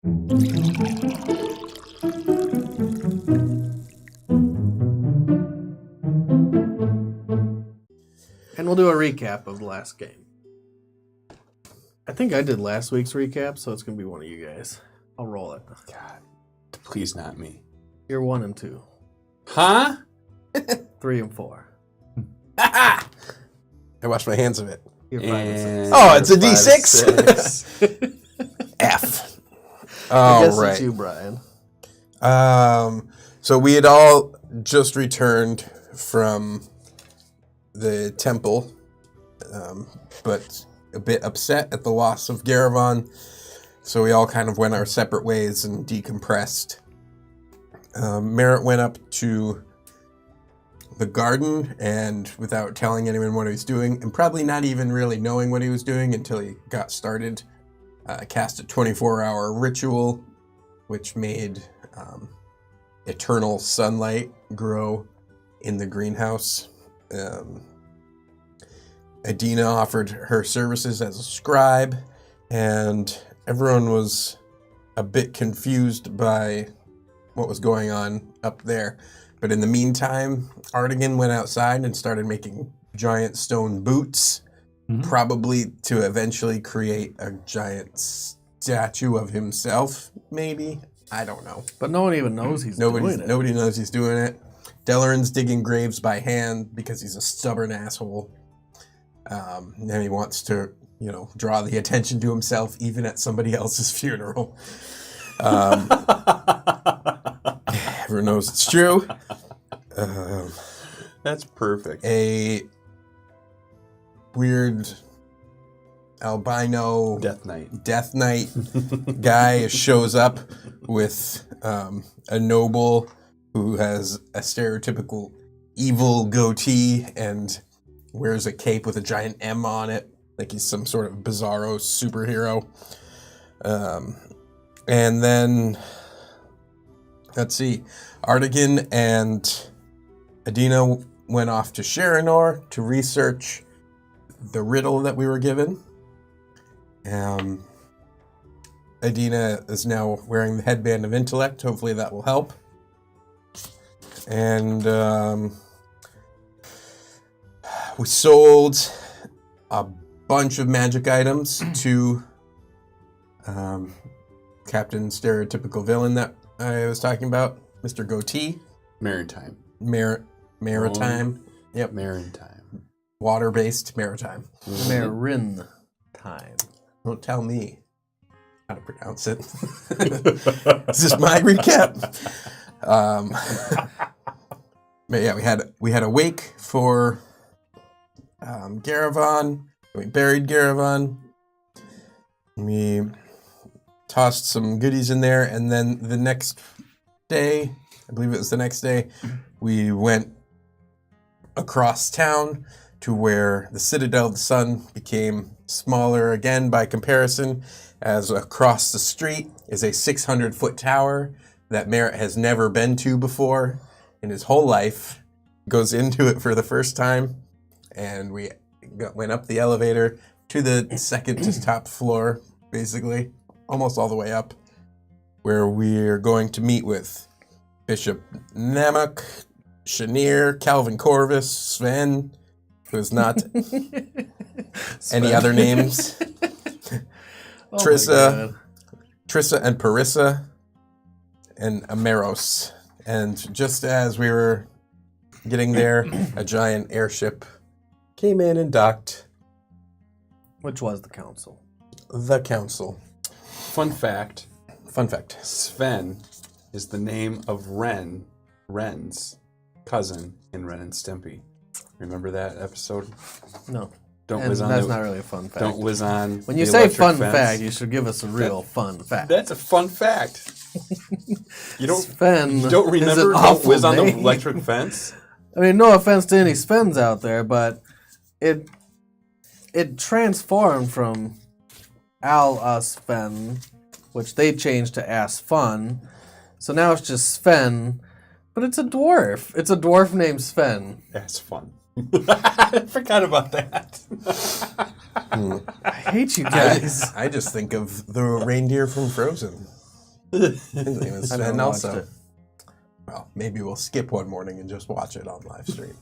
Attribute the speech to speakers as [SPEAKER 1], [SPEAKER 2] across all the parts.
[SPEAKER 1] And we'll do a recap of the last game. I think I did last week's recap, so it's going to be one of you guys. I'll roll it.
[SPEAKER 2] God, please not me.
[SPEAKER 1] You're 1 and 2.
[SPEAKER 2] Huh?
[SPEAKER 1] 3 and 4.
[SPEAKER 3] I washed my hands of it.
[SPEAKER 1] You're 5 and 6.
[SPEAKER 3] Oh, it's a D6? F.
[SPEAKER 1] I guess
[SPEAKER 3] All right.
[SPEAKER 1] it's you, Brian.
[SPEAKER 3] So we had all just returned from the temple, but a bit upset at the loss of Garavon. So we all kind of went our separate ways and decompressed. Merritt went up to the garden, and without telling anyone what he was doing, and probably not even really knowing what he was doing until he got started, cast a 24-hour ritual, which made eternal sunlight grow in the greenhouse. Adina offered her services as a scribe, and everyone was a bit confused by what was going on up there. But in the meantime, Artigan went outside and started making giant stone boots, probably to eventually create a giant statue of himself, maybe? I don't know.
[SPEAKER 1] But no one even knows he's doing it.
[SPEAKER 3] Nobody knows he's doing it. Delaran's digging graves by hand because he's a stubborn asshole. And he wants to, draw the attention to himself even at somebody else's funeral. Everyone knows it's true.
[SPEAKER 2] That's perfect.
[SPEAKER 3] A weird albino
[SPEAKER 2] Death
[SPEAKER 3] Knight guy shows up with a noble who has a stereotypical evil goatee and wears a cape with a giant M on it, like he's some sort of bizarro superhero. And then, let's see, Artigan and Adina went off to Sharonor to research the riddle that we were given. Adina is now wearing the headband of intellect. Hopefully that will help. And we sold a bunch of magic items to Captain Stereotypical Villain that I was talking about, Mr. Goatee.
[SPEAKER 2] Maritime.
[SPEAKER 3] Maritime. Yep.
[SPEAKER 2] Maritime.
[SPEAKER 3] Water-based maritime.
[SPEAKER 1] Marin time.
[SPEAKER 3] Don't tell me how to pronounce it. This is my recap. But yeah, we had a wake for Garavon. We buried Garavon. We tossed some goodies in there, and then the next day, I believe it was the next day, we went across town to where the Citadel of the Sun became smaller again by comparison, as across the street is a 600-foot tower that Merritt has never been to before in his whole life. Goes into it for the first time, and we went up the elevator to the second to top floor, basically, almost all the way up, where we're going to meet with Bishop Nammac, Chenier, Calvin Corvus, Sven, who's not any other names,
[SPEAKER 1] Oh
[SPEAKER 3] Trissa and Parissa, and Ameros. And just as we were getting there, a giant airship came in and docked.
[SPEAKER 1] Which was the council.
[SPEAKER 3] The council.
[SPEAKER 2] Fun fact.
[SPEAKER 3] Sven
[SPEAKER 2] is the name of Ren's cousin in Ren and Stimpy. Remember that episode?
[SPEAKER 1] No.
[SPEAKER 2] Don't
[SPEAKER 1] And
[SPEAKER 2] whiz on.
[SPEAKER 1] that's not really a fun fact.
[SPEAKER 2] Don't whiz on.
[SPEAKER 1] When you
[SPEAKER 2] the
[SPEAKER 1] say
[SPEAKER 2] electric
[SPEAKER 1] fun
[SPEAKER 2] fence.
[SPEAKER 1] fact, you should give us a real fun fact.
[SPEAKER 2] That's a fun fact. You don't.
[SPEAKER 1] Sven
[SPEAKER 2] You don't
[SPEAKER 1] is an
[SPEAKER 2] remember? Don't
[SPEAKER 1] awful
[SPEAKER 2] whiz on the
[SPEAKER 1] name.
[SPEAKER 2] electric fence.
[SPEAKER 1] I mean, no offense to any Svens out there, but it transformed from Sven, which they changed to Asfun. So now it's just Sven, but it's a dwarf. It's a dwarf named Sven.
[SPEAKER 2] That's fun. I forgot about that.
[SPEAKER 1] I hate you guys.
[SPEAKER 3] I just think of the reindeer from Frozen. And
[SPEAKER 1] I
[SPEAKER 3] then
[SPEAKER 1] never
[SPEAKER 3] also,
[SPEAKER 1] watched it.
[SPEAKER 3] well, maybe we'll skip one morning and just watch it on live stream.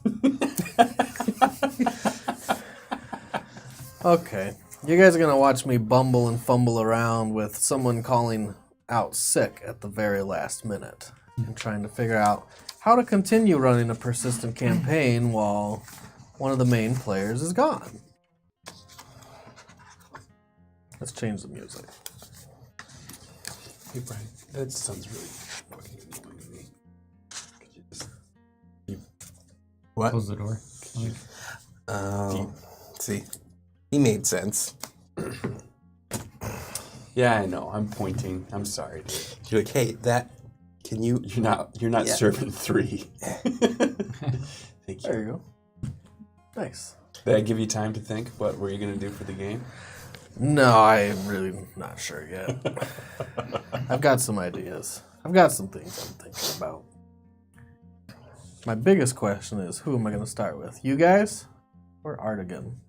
[SPEAKER 1] Okay. You guys are going to watch me bumble and fumble around with someone calling out sick at the very last minute and trying to figure out how to continue running a persistent campaign while one of the main players is gone. Let's change the music.
[SPEAKER 2] Hey, Brian, that sounds really fucking annoying to me. Could you just...
[SPEAKER 3] What?
[SPEAKER 4] Close the door.
[SPEAKER 3] See, he made sense.
[SPEAKER 2] Yeah, I know. I'm pointing. I'm sorry, dude.
[SPEAKER 3] You're like, hey, that, can you?
[SPEAKER 2] You're not
[SPEAKER 3] Yeah.
[SPEAKER 2] serving 3. Thank
[SPEAKER 1] There
[SPEAKER 2] you.
[SPEAKER 1] you go. Nice.
[SPEAKER 2] Did I give you time to think? What were you going to do for the game?
[SPEAKER 1] No, I'm really not sure yet. I've got some ideas. I've got some things I'm thinking about. My biggest question is, who am I going to start with? You guys or Artigan?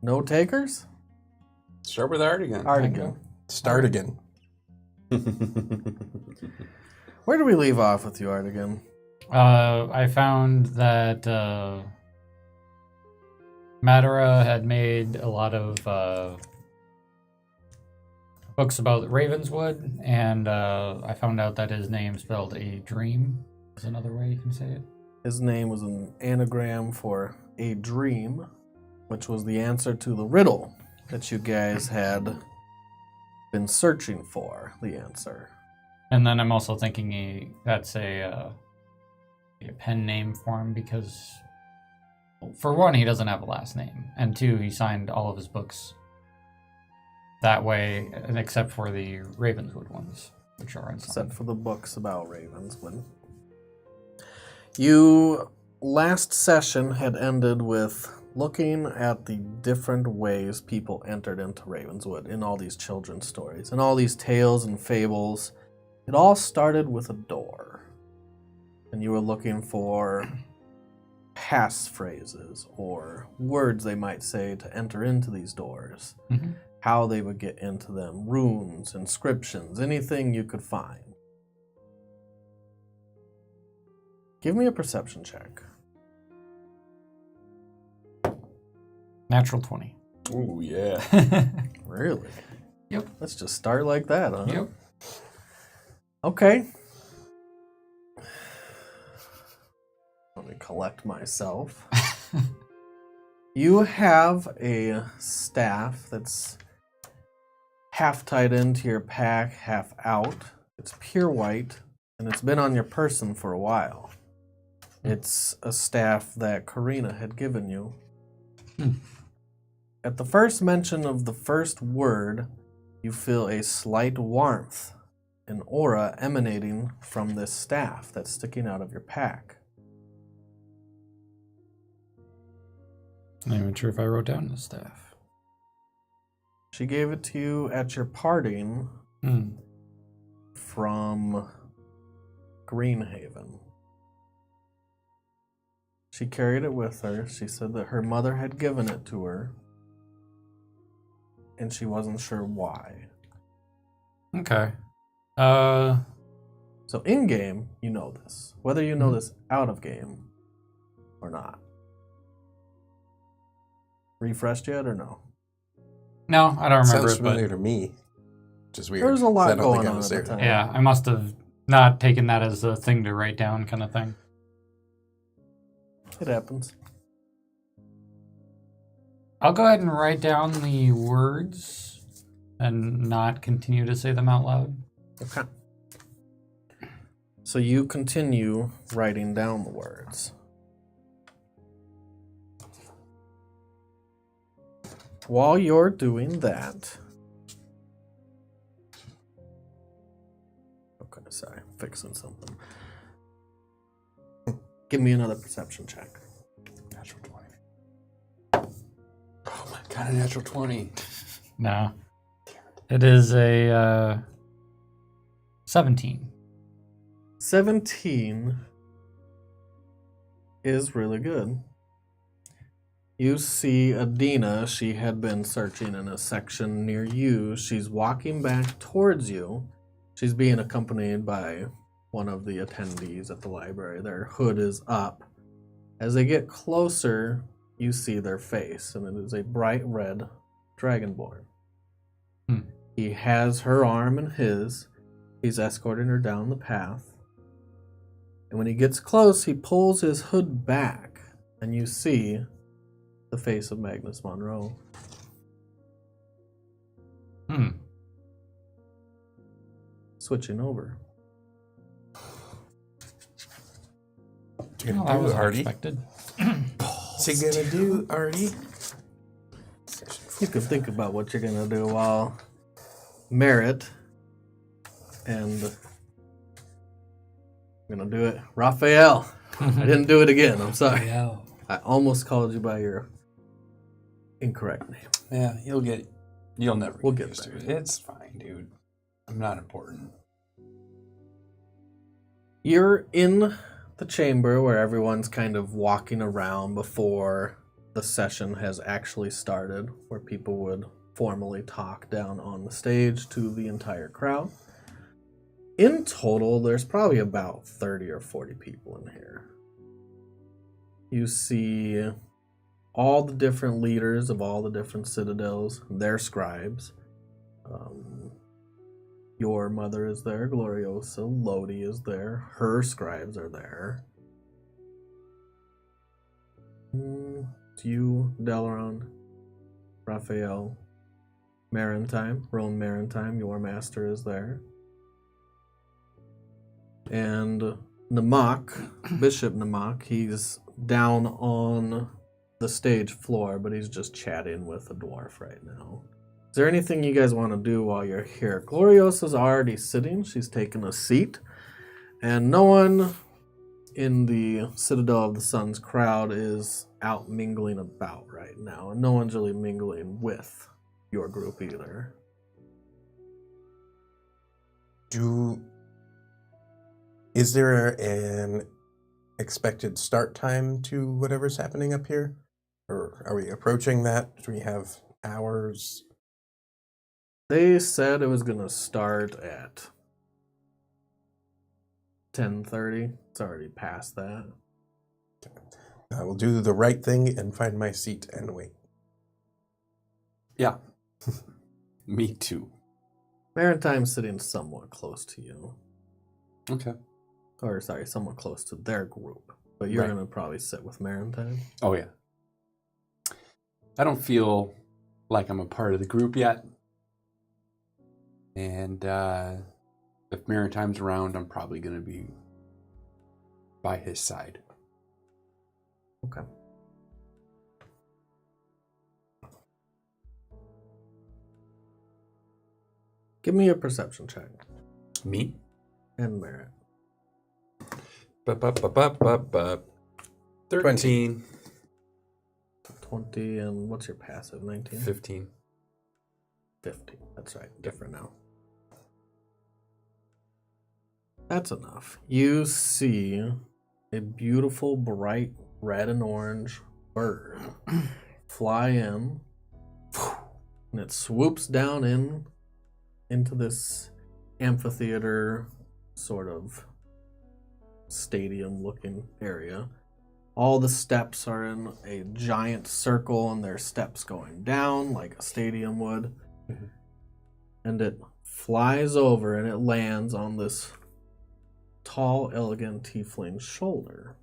[SPEAKER 1] No takers?
[SPEAKER 2] Start with Art again.
[SPEAKER 1] Artigan.
[SPEAKER 3] Start again.
[SPEAKER 1] Where do we leave off with you, Artigan?
[SPEAKER 4] I found that Madara had made a lot of books about Ravenswood, and I found out that his name spelled a dream is another way you can say it.
[SPEAKER 1] His name was an anagram for a dream, which was the answer to the riddle that you guys had been searching for, the answer.
[SPEAKER 4] And then I'm also thinking that's a pen name for him because, for one, he doesn't have a last name, and two, he signed all of his books that way, and except for the Ravenswood ones, which are unsigned.
[SPEAKER 1] Except for the books about Ravenswood. You, last session, had ended with looking at the different ways people entered into Ravenswood in all these children's stories, and all these tales and fables. It all started with a door. And you were looking for passphrases or words they might say to enter into these doors.
[SPEAKER 4] Mm-hmm.
[SPEAKER 1] How they would get into them, runes, inscriptions, anything you could find. Give me a perception check.
[SPEAKER 4] Natural 20.
[SPEAKER 2] Ooh, yeah.
[SPEAKER 1] Really?
[SPEAKER 4] Yep.
[SPEAKER 1] Let's just start like that, huh?
[SPEAKER 4] Yep.
[SPEAKER 1] Okay. Let me collect myself. You have a staff that's half tied into your pack, half out. It's pure white, and it's been on your person for a while. It's a staff that Karina had given you. At the first mention of the first word, you feel a slight warmth, an aura emanating from this staff that's sticking out of your pack.
[SPEAKER 4] I'm not even sure if I wrote down the staff.
[SPEAKER 1] She gave it to you at your parting from Greenhaven. She carried it with her. She said that her mother had given it to her, and she wasn't sure why.
[SPEAKER 4] Okay.
[SPEAKER 1] So in game, you know this. Whether you know this out of game or not. Refreshed yet or no?
[SPEAKER 4] No, I don't remember
[SPEAKER 3] Sounds
[SPEAKER 4] it, but
[SPEAKER 3] familiar to me. Just weird.
[SPEAKER 1] There's a lot
[SPEAKER 3] 'cause I don't think
[SPEAKER 1] going
[SPEAKER 3] I
[SPEAKER 1] on
[SPEAKER 3] was
[SPEAKER 1] at the
[SPEAKER 3] there.
[SPEAKER 1] time.
[SPEAKER 4] yeah, I must have not taken that as a thing to write down kind of thing.
[SPEAKER 1] It happens.
[SPEAKER 4] I'll go ahead and write down the words and not continue to say them out loud.
[SPEAKER 1] Okay. So you continue writing down the words. While you're doing that... Okay, sorry. Fixing something. Give me another perception check.
[SPEAKER 2] Natural 20. Oh my god, a natural 20.
[SPEAKER 4] No. It is a 17.
[SPEAKER 1] 17 is really good. You see Adina. She had been searching in a section near you. She's walking back towards you. She's being accompanied by one of the attendees at the library. Their hood is up. As they get closer, you see their face, and it is a bright red dragonborn. He has her arm in his. He's escorting her down the path. And when he gets close, he pulls his hood back, and you see the face of Magnus Monroe. Switching over.
[SPEAKER 3] What you
[SPEAKER 4] Well,
[SPEAKER 3] gonna
[SPEAKER 4] that
[SPEAKER 3] do,
[SPEAKER 4] was
[SPEAKER 3] Artie?
[SPEAKER 4] unexpected.
[SPEAKER 3] What's he gonna do, Artie?
[SPEAKER 1] You can think about what you're going to do while Merritt and I'm going to do it. Raphael. I didn't do it again. I'm sorry.
[SPEAKER 5] Yeah.
[SPEAKER 1] I almost called you by your incorrect name.
[SPEAKER 2] Yeah, you'll never
[SPEAKER 1] We'll
[SPEAKER 2] get
[SPEAKER 1] get
[SPEAKER 2] used to
[SPEAKER 1] there.
[SPEAKER 2] it. It's fine, dude. I'm not important.
[SPEAKER 1] You're in the chamber where everyone's kind of walking around before the session has actually started, where people would formally talk down on the stage to the entire crowd. In total, there's probably about 30 or 40 people in here. You see all the different leaders of all the different citadels, their scribes. Your mother is there, Gloriosa. Lodi is there. Her scribes are there. You, Delaron, Raphael, Maritime, Roan Maritime, your master is there. And Nammac, Bishop Nammac, he's down on the stage floor, but he's just chatting with a dwarf right now. Is there anything you guys want to do while you're here? Gloriosa's already sitting. She's taken a seat. And no one in the Citadel of the Sun's crowd is out mingling about right now. And no one's really mingling with your group either.
[SPEAKER 3] Is there an expected start time to whatever's happening up here? Or are we approaching that? Do we have hours?
[SPEAKER 1] They said it was going to start at 10:30. It's already past that.
[SPEAKER 3] I will do the right thing and find my seat and wait.
[SPEAKER 2] Yeah. Me too.
[SPEAKER 1] Maritime's sitting somewhat close to you.
[SPEAKER 2] Okay.
[SPEAKER 1] Or, sorry, somewhat close to their group. But you're
[SPEAKER 2] Right.
[SPEAKER 1] going to probably sit with Maritime.
[SPEAKER 2] Oh, yeah. I don't feel like I'm a part of the group yet. And if Maritime's around, I'm probably going to be by his side.
[SPEAKER 1] Okay. Give me a perception check.
[SPEAKER 2] Me?
[SPEAKER 1] And Merit.
[SPEAKER 2] 13.
[SPEAKER 1] 20, and what's your passive? 19?
[SPEAKER 2] 15.
[SPEAKER 1] 50. That's right. Different now. That's enough. You see a beautiful, bright red and orange bird fly in, and it swoops down into this amphitheater sort of stadium-looking area. All the steps are in a giant circle, and there's steps going down like a stadium would.
[SPEAKER 3] Mhm.
[SPEAKER 1] And it flies over and it lands on this tall, elegant tiefling's shoulder.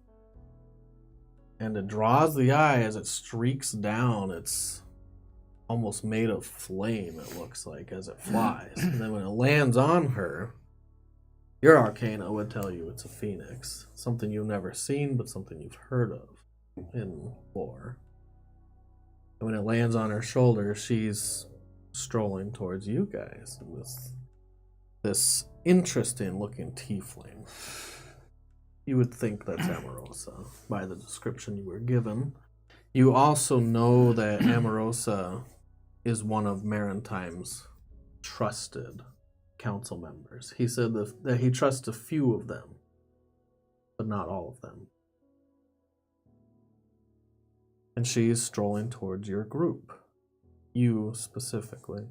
[SPEAKER 1] And it draws the eye as it streaks down. It's almost made of flame, it looks like, as it flies. And then when it lands on her, your arcana would tell you it's a phoenix. Something you've never seen, but something you've heard of in lore. And when it lands on her shoulder, she's strolling towards you guys with this interesting looking tiefling. You would think that's Amorosa by the description you were given. You also know that Amorosa is one of Maritime's trusted council members. He said that he trusts a few of them, but not all of them. And she's strolling towards your group. You specifically.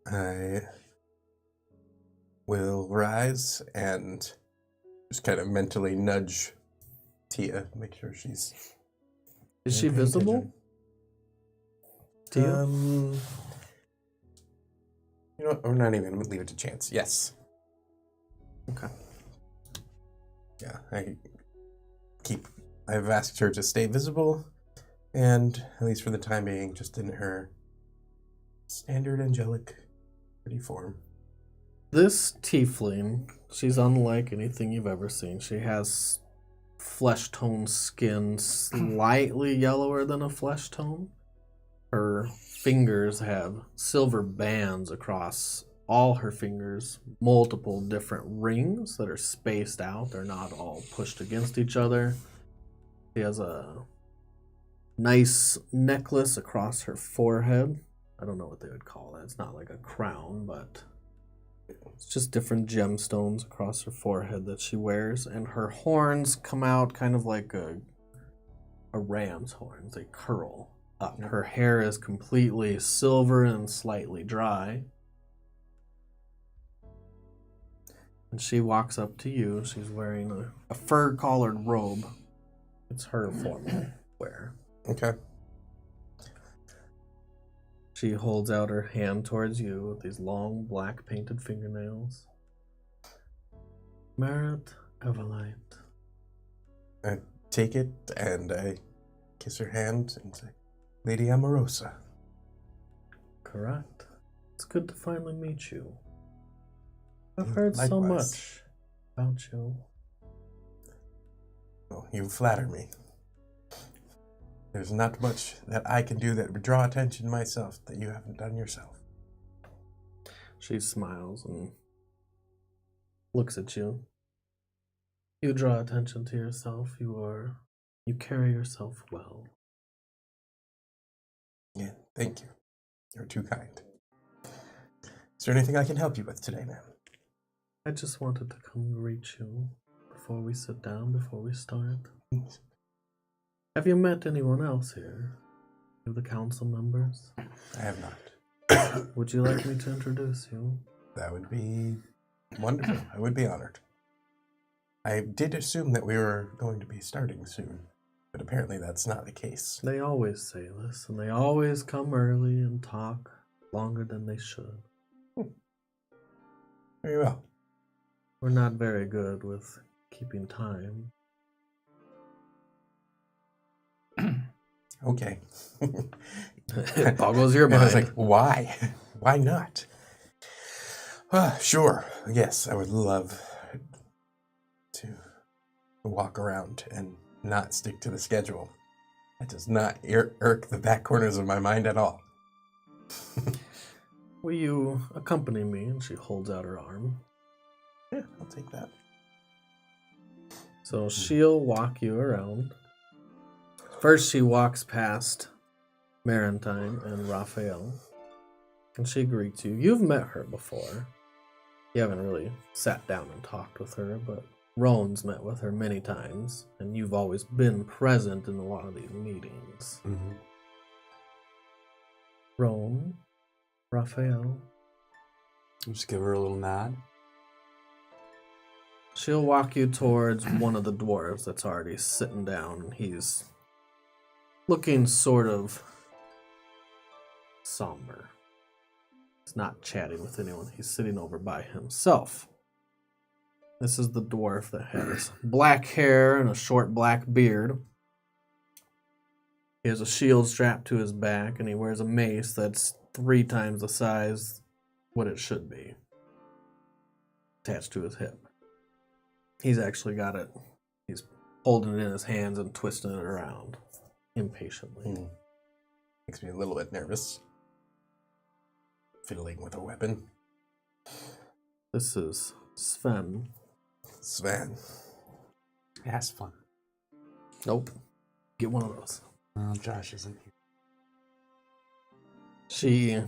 [SPEAKER 3] I will rise and just kind of mentally nudge Tia, make sure she's...
[SPEAKER 1] Is she
[SPEAKER 3] paying
[SPEAKER 1] visible?
[SPEAKER 3] attention.
[SPEAKER 1] Tia?
[SPEAKER 3] You know what? We're not even going to leave it to chance. Yes.
[SPEAKER 1] Okay.
[SPEAKER 3] Yeah, I've asked her to stay visible, and at least for the time being, just in her standard angelic pretty form.
[SPEAKER 1] This tiefling, she's unlike anything you've ever seen. She has flesh-tone skin, slightly yellower than a flesh tone. Her fingers have silver bands across all her fingers, multiple different rings that are spaced out. They're not all pushed against each other. She has a nice necklace across her forehead. I don't know what they would call that. It's not like a crown, but it's just different gemstones across her forehead that she wears. And her horns come out kind of like a ram's horns. They curl up. Her hair is completely silver and slightly dry. And she walks up to you. She's wearing a fur-collared robe. It's her formal wear.
[SPEAKER 3] Okay.
[SPEAKER 1] She holds out her hand towards you with these long black painted fingernails. Merit Everlight.
[SPEAKER 3] I take it and I kiss her hand and say, Lady Amorosa.
[SPEAKER 1] Correct. It's good to finally meet you. I've heard so
[SPEAKER 3] Likewise.
[SPEAKER 1] much about you.
[SPEAKER 3] Well, you flatter me. There's not much that I can do that would draw attention myself that you haven't done yourself.
[SPEAKER 1] She smiles and looks at you. You draw attention to yourself. You carry yourself well.
[SPEAKER 3] Yeah, thank you. You're too kind. Is there anything I can help you with today, ma'am?
[SPEAKER 1] I just wanted to come greet you before we sit down, before we start. Have you met anyone else here? Of the council members?
[SPEAKER 3] I have not.
[SPEAKER 1] Would you like me to introduce you?
[SPEAKER 3] That would be wonderful. I would be honored. I did assume that we were going to be starting soon, but apparently that's not the case.
[SPEAKER 1] They always say this, and they always come early and talk longer than they should.
[SPEAKER 3] Very well.
[SPEAKER 1] We're not very good with keeping time.
[SPEAKER 3] Okay.
[SPEAKER 1] It boggles your
[SPEAKER 3] And I was
[SPEAKER 1] mind.
[SPEAKER 3] like, why? Why not? Sure. Yes, I would love to walk around and not stick to the schedule. That does not irk the back corners of my mind at all.
[SPEAKER 1] Will you accompany me? And she holds out her arm.
[SPEAKER 3] Yeah, I'll take that.
[SPEAKER 1] So she'll walk you around. First, she walks past Marantine and Raphael, and she greets you. You've met her before. You haven't really sat down and talked with her, but Roan's met with her many times, and you've always been present in a lot of these meetings.
[SPEAKER 2] Mm-hmm.
[SPEAKER 1] Roan, Raphael.
[SPEAKER 2] Just give her a little nod.
[SPEAKER 1] She'll walk you towards one of the dwarves that's already sitting down. He's looking sort of somber. He's not chatting with anyone. He's sitting over by himself. This is the dwarf that has black hair and a short black beard. He has a shield strapped to his back, and he wears a mace that's 3 times the size what it should be, attached to his hip. He's actually got it. He's holding it in his hands and twisting it around impatiently.
[SPEAKER 3] Makes me a little bit nervous. Fiddling with a weapon.
[SPEAKER 1] This is Sven.
[SPEAKER 3] Sven.
[SPEAKER 2] That's fun.
[SPEAKER 1] Nope. Get one of those.
[SPEAKER 2] Well, Josh isn't here.
[SPEAKER 1] She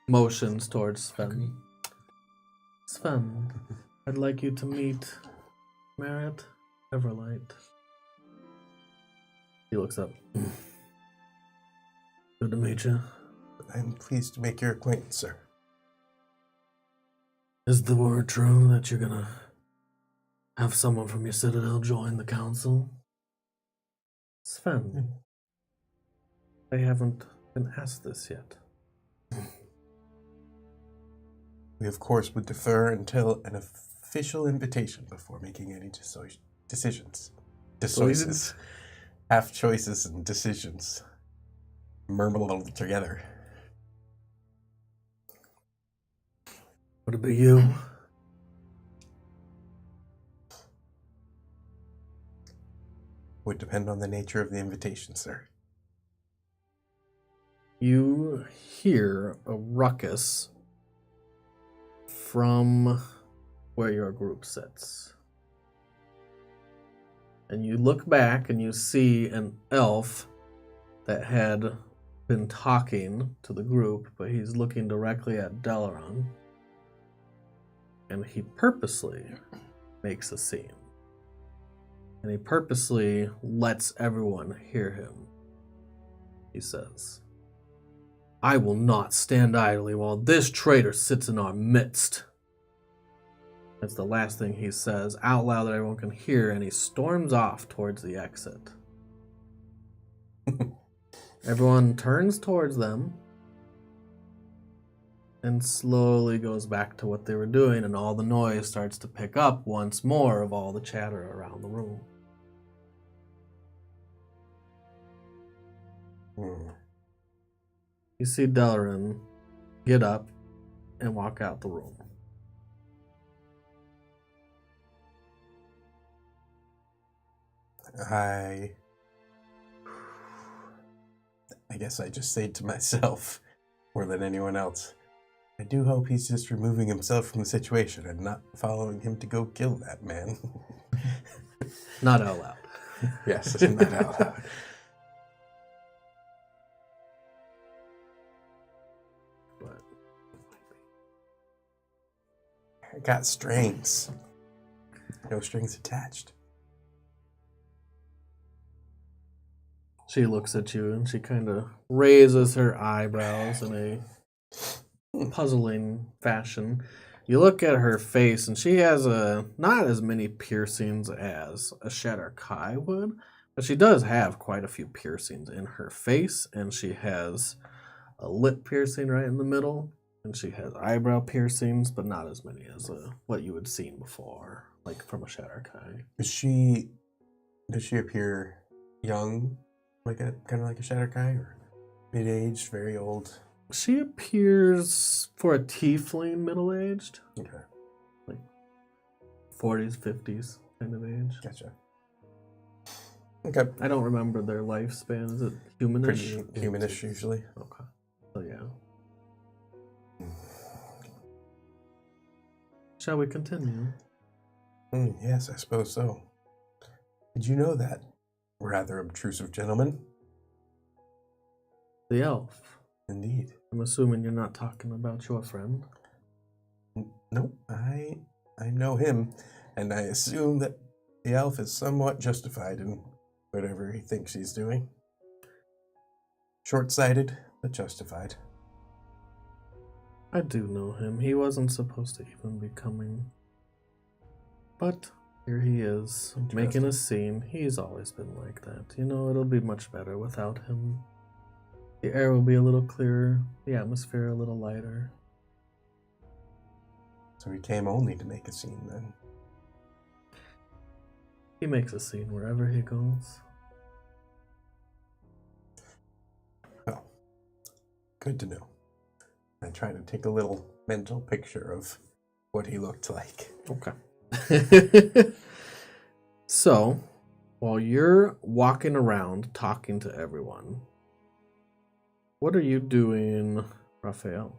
[SPEAKER 1] motions towards Sven. Sven, I'd like you to meet Merit Everlight. He looks up. Good to meet you.
[SPEAKER 3] I'm pleased to make your acquaintance, sir.
[SPEAKER 1] Is the word true that you're gonna have someone from your citadel join the council? Sven. They haven't been asked this yet.
[SPEAKER 3] We, of course, would defer until an official invitation before making any decisions. Decisions. Half choices and decisions. Murmur together.
[SPEAKER 1] Would it be you?
[SPEAKER 3] Would depend on the nature of the invitation, sir.
[SPEAKER 1] You hear a ruckus from where your group sits. And you look back and you see an elf that had been talking to the group, but he's looking directly at Delaron. And he purposely makes a scene. And he purposely lets everyone hear him. He says, I will not stand idly while this traitor sits in our midst. That's the last thing he says out loud that everyone can hear, and he storms off towards the exit. Everyone turns towards them and slowly goes back to what they were doing, and all the noise starts to pick up once more of all the chatter around the room. You see Delaron get up and walk out the room.
[SPEAKER 3] I guess I just say to myself, more than anyone else, I do hope he's just removing himself from the situation and not following him to go kill that man.
[SPEAKER 1] Not out loud.
[SPEAKER 3] Yes, not out loud.
[SPEAKER 1] But
[SPEAKER 3] I got strings. No strings attached.
[SPEAKER 1] she looks at you and she kind of raises her eyebrows in a puzzling fashion. You look at her face and she has not as many piercings as a Shatter Kai would, but she does have quite a few piercings in her face, and she has a lip piercing right in the middle, and she has eyebrow piercings, but not as many as what you had seen before, like from a Shatter Kai.
[SPEAKER 3] Does she appear young, like a kind of like a Shatter Kai, or mid-aged, very old?
[SPEAKER 1] She appears, for a tiefling, middle-aged.
[SPEAKER 3] Okay,
[SPEAKER 1] Like 40s, 50s kind of age.
[SPEAKER 3] gotcha. Okay,
[SPEAKER 1] I don't remember their lifespan. Is it humanish?
[SPEAKER 3] pretty humanish usually.
[SPEAKER 1] Okay. So yeah. Shall we continue?
[SPEAKER 3] Yes, I suppose so. Did you know that rather obtrusive gentleman?
[SPEAKER 1] The elf.
[SPEAKER 3] Indeed.
[SPEAKER 1] I'm assuming you're not talking about your friend.
[SPEAKER 3] Nope, I know him, and I assume that the elf is somewhat justified in whatever he thinks he's doing. Short-sighted, but justified.
[SPEAKER 1] I do know him. He wasn't supposed to even be coming. But here he is, making a scene. He's always been like that. You know, it'll be much better without him. The air will be a little clearer, the atmosphere a little lighter.
[SPEAKER 3] So he came only to make a scene then.
[SPEAKER 1] He makes a scene wherever he goes.
[SPEAKER 3] Well, good to know. I try to take a little mental picture of what he looked like.
[SPEAKER 1] Okay. So, while you're walking around talking to everyone, what are you doing, Raphael?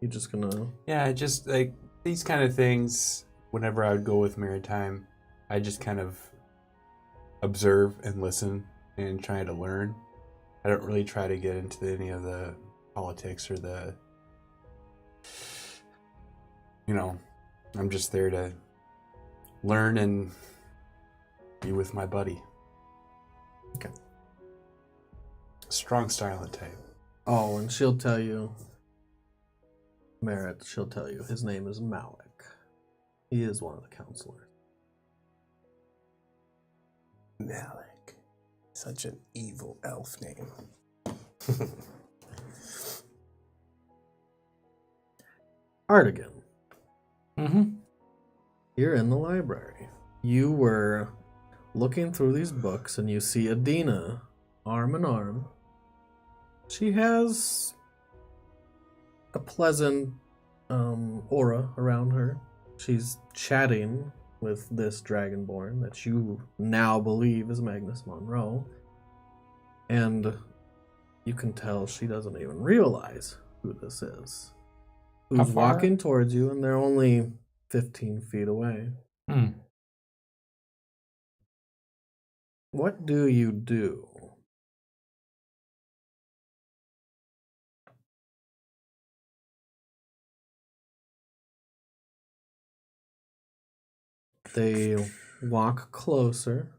[SPEAKER 1] You just gonna...
[SPEAKER 2] Yeah, just like these kind of things, whenever I would go with Maritime, I just kind of observe and listen and try to learn. I don't really try to get into any of the politics or the, I'm just there to learn and be with my buddy.
[SPEAKER 3] Okay.
[SPEAKER 2] Strong silent type.
[SPEAKER 1] Oh, and she'll tell you, Merritt, she'll tell you, his name is Malik. He is one of the counselors.
[SPEAKER 3] Malik. Such an evil elf name.
[SPEAKER 1] Artigan,
[SPEAKER 4] Mm-hmm.
[SPEAKER 1] you're in the library. You were looking through these books and you see Adina arm in arm. She has a pleasant aura around her. She's chatting with this dragonborn that you now believe is Magnus Monroe. And you can tell she doesn't even realize who this is.
[SPEAKER 4] How
[SPEAKER 1] Who's
[SPEAKER 4] far?
[SPEAKER 1] walking towards you, and they're only 15 feet away.
[SPEAKER 4] Hmm.
[SPEAKER 1] What do you do? They walk closer.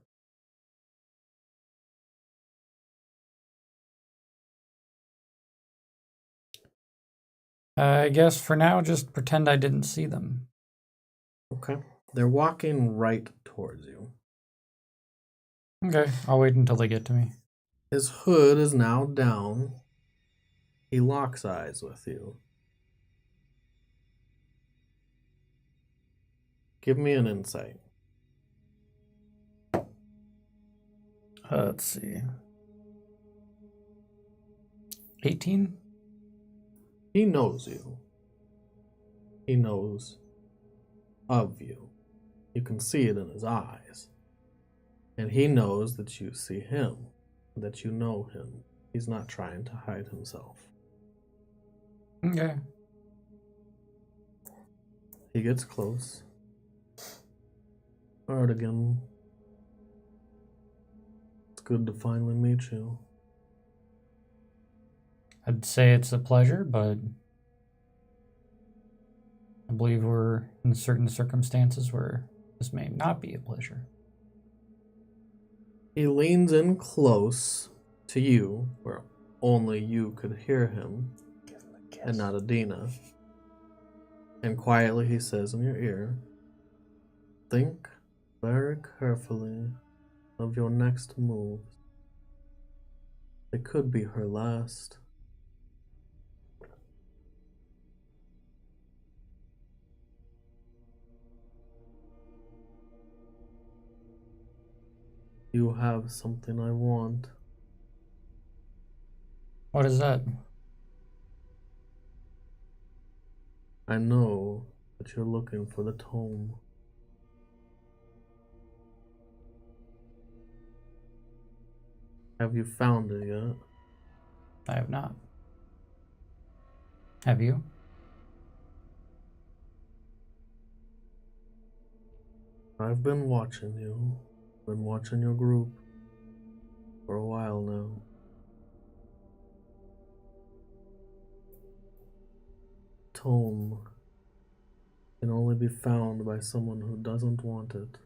[SPEAKER 4] I guess for now, just pretend I didn't see them.
[SPEAKER 1] Okay. They're walking right towards you.
[SPEAKER 4] Okay, I'll wait until they get to me.
[SPEAKER 1] His hood is now down. He locks eyes with you. Give me an insight.
[SPEAKER 4] Let's see. 18?
[SPEAKER 1] He knows you. He knows of you. You can see it in his eyes. And he knows that you see him, that you know him. He's not trying to hide himself.
[SPEAKER 4] Okay.
[SPEAKER 1] He gets close. Artigan, it's good to finally meet you.
[SPEAKER 4] I'd say it's a pleasure, but I believe we're in certain circumstances where this may not be a pleasure.
[SPEAKER 1] He leans in close to you, where only you could hear him, and not Adina. And quietly he says in your ear, think very carefully of your next move. It could be her last. You have something I want.
[SPEAKER 4] What is that?
[SPEAKER 1] I know that you're looking for the tome. Have you found it yet?
[SPEAKER 4] I have not. Have you?
[SPEAKER 1] I've been watching you. Been watching your group for a while now. Tome can only be found by someone who doesn't want it.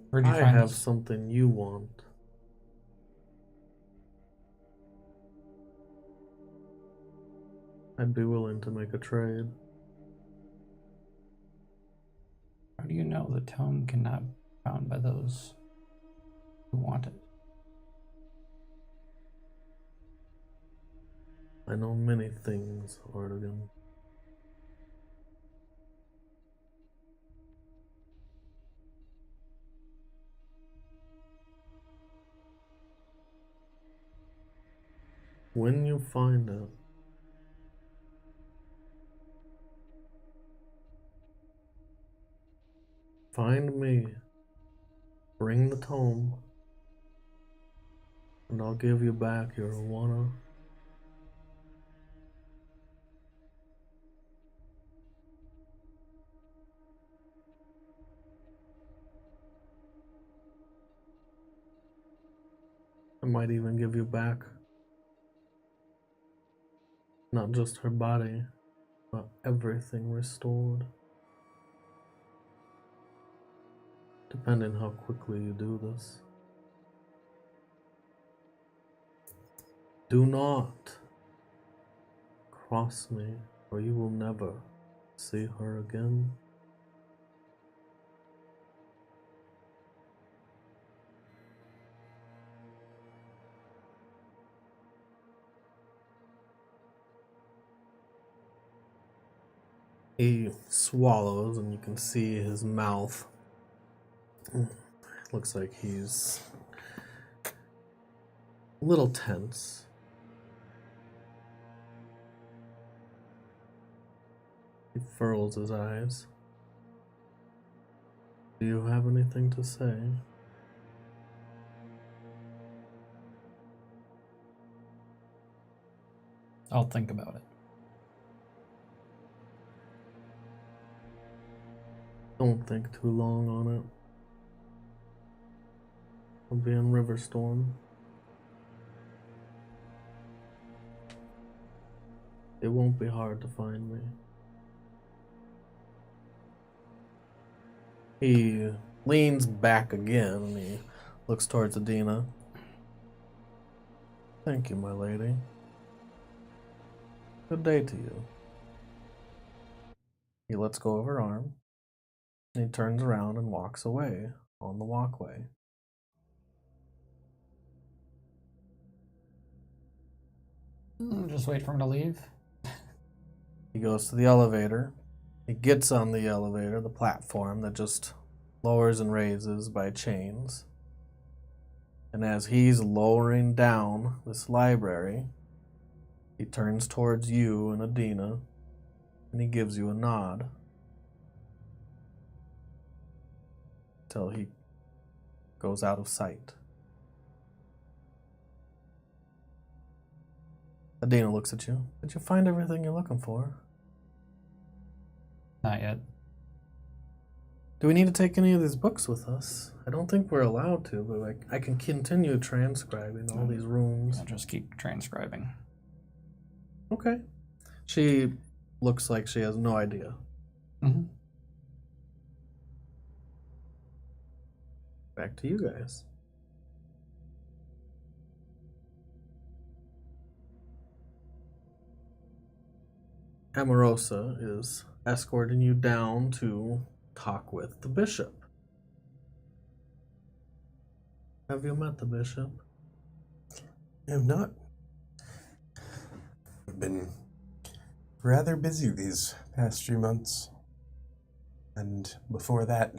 [SPEAKER 4] Where'd you
[SPEAKER 1] I
[SPEAKER 4] find
[SPEAKER 1] have
[SPEAKER 4] this?
[SPEAKER 1] something you want. I'd be willing to make a trade.
[SPEAKER 4] How do you know the tome cannot be found by those who want it?
[SPEAKER 1] I know many things, Artigan. When you find it, find me, bring the tome, and I'll give you back your Awana. I might even give you back not just her body, but everything restored. depending how quickly you do this. Do not cross me, or you will never see her again. He swallows, and you can see his mouth. Looks like he's a little tense. He furrows his eyes. Do you have anything to say?
[SPEAKER 4] I'll think about it.
[SPEAKER 1] Don't think too long on it. I'll be in Riverstorm. It won't be hard to find me. He leans back again and he looks towards Adina. Thank you, my lady. Good day to you. He lets go of her arm. And he turns around and walks away on the walkway.
[SPEAKER 4] Just wait for him to leave.
[SPEAKER 1] He goes to the elevator. He gets on the elevator, the platform that just lowers and raises by chains. And as he's lowering down this library, he turns towards you and Adina, and he gives you a nod. Till he goes out of sight. Adina looks at you. Did you find everything you're looking for?
[SPEAKER 4] Not yet.
[SPEAKER 1] Do we need to take any of these books with us? I don't think we're allowed to, but I can continue transcribing all these rooms.
[SPEAKER 4] I'll just keep transcribing.
[SPEAKER 1] Okay. She looks like she has no idea.
[SPEAKER 4] Mm-hmm.
[SPEAKER 1] Back to you guys. Amorosa is escorting you down to talk with the bishop. Have you met the bishop?
[SPEAKER 3] I have not. I've been rather busy these past few months. And before that,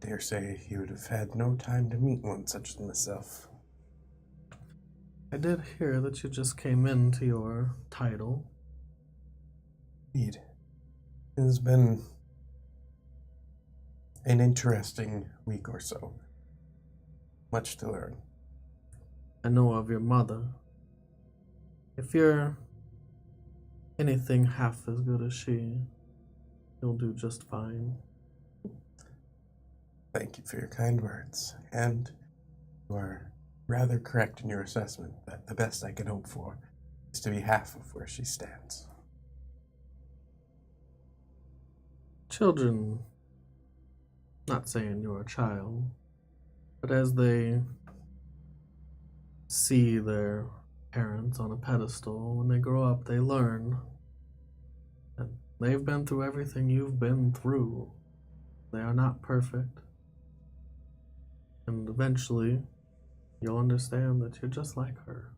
[SPEAKER 3] dare say he would have had no time to meet one such as myself.
[SPEAKER 1] I did hear that you just came into your title.
[SPEAKER 3] Indeed. It has been an interesting week or so. Much to learn.
[SPEAKER 1] I know of your mother. If you're anything half as good as she, you'll do just fine.
[SPEAKER 3] Thank you for your kind words, and you are rather correct in your assessment that the best I can hope for is to be half of where she stands.
[SPEAKER 1] Children, not saying you're a child, but as they see their parents on a pedestal, when they grow up, they learn that they've been through everything you've been through. They are not perfect. And eventually, you'll understand that you're just like her.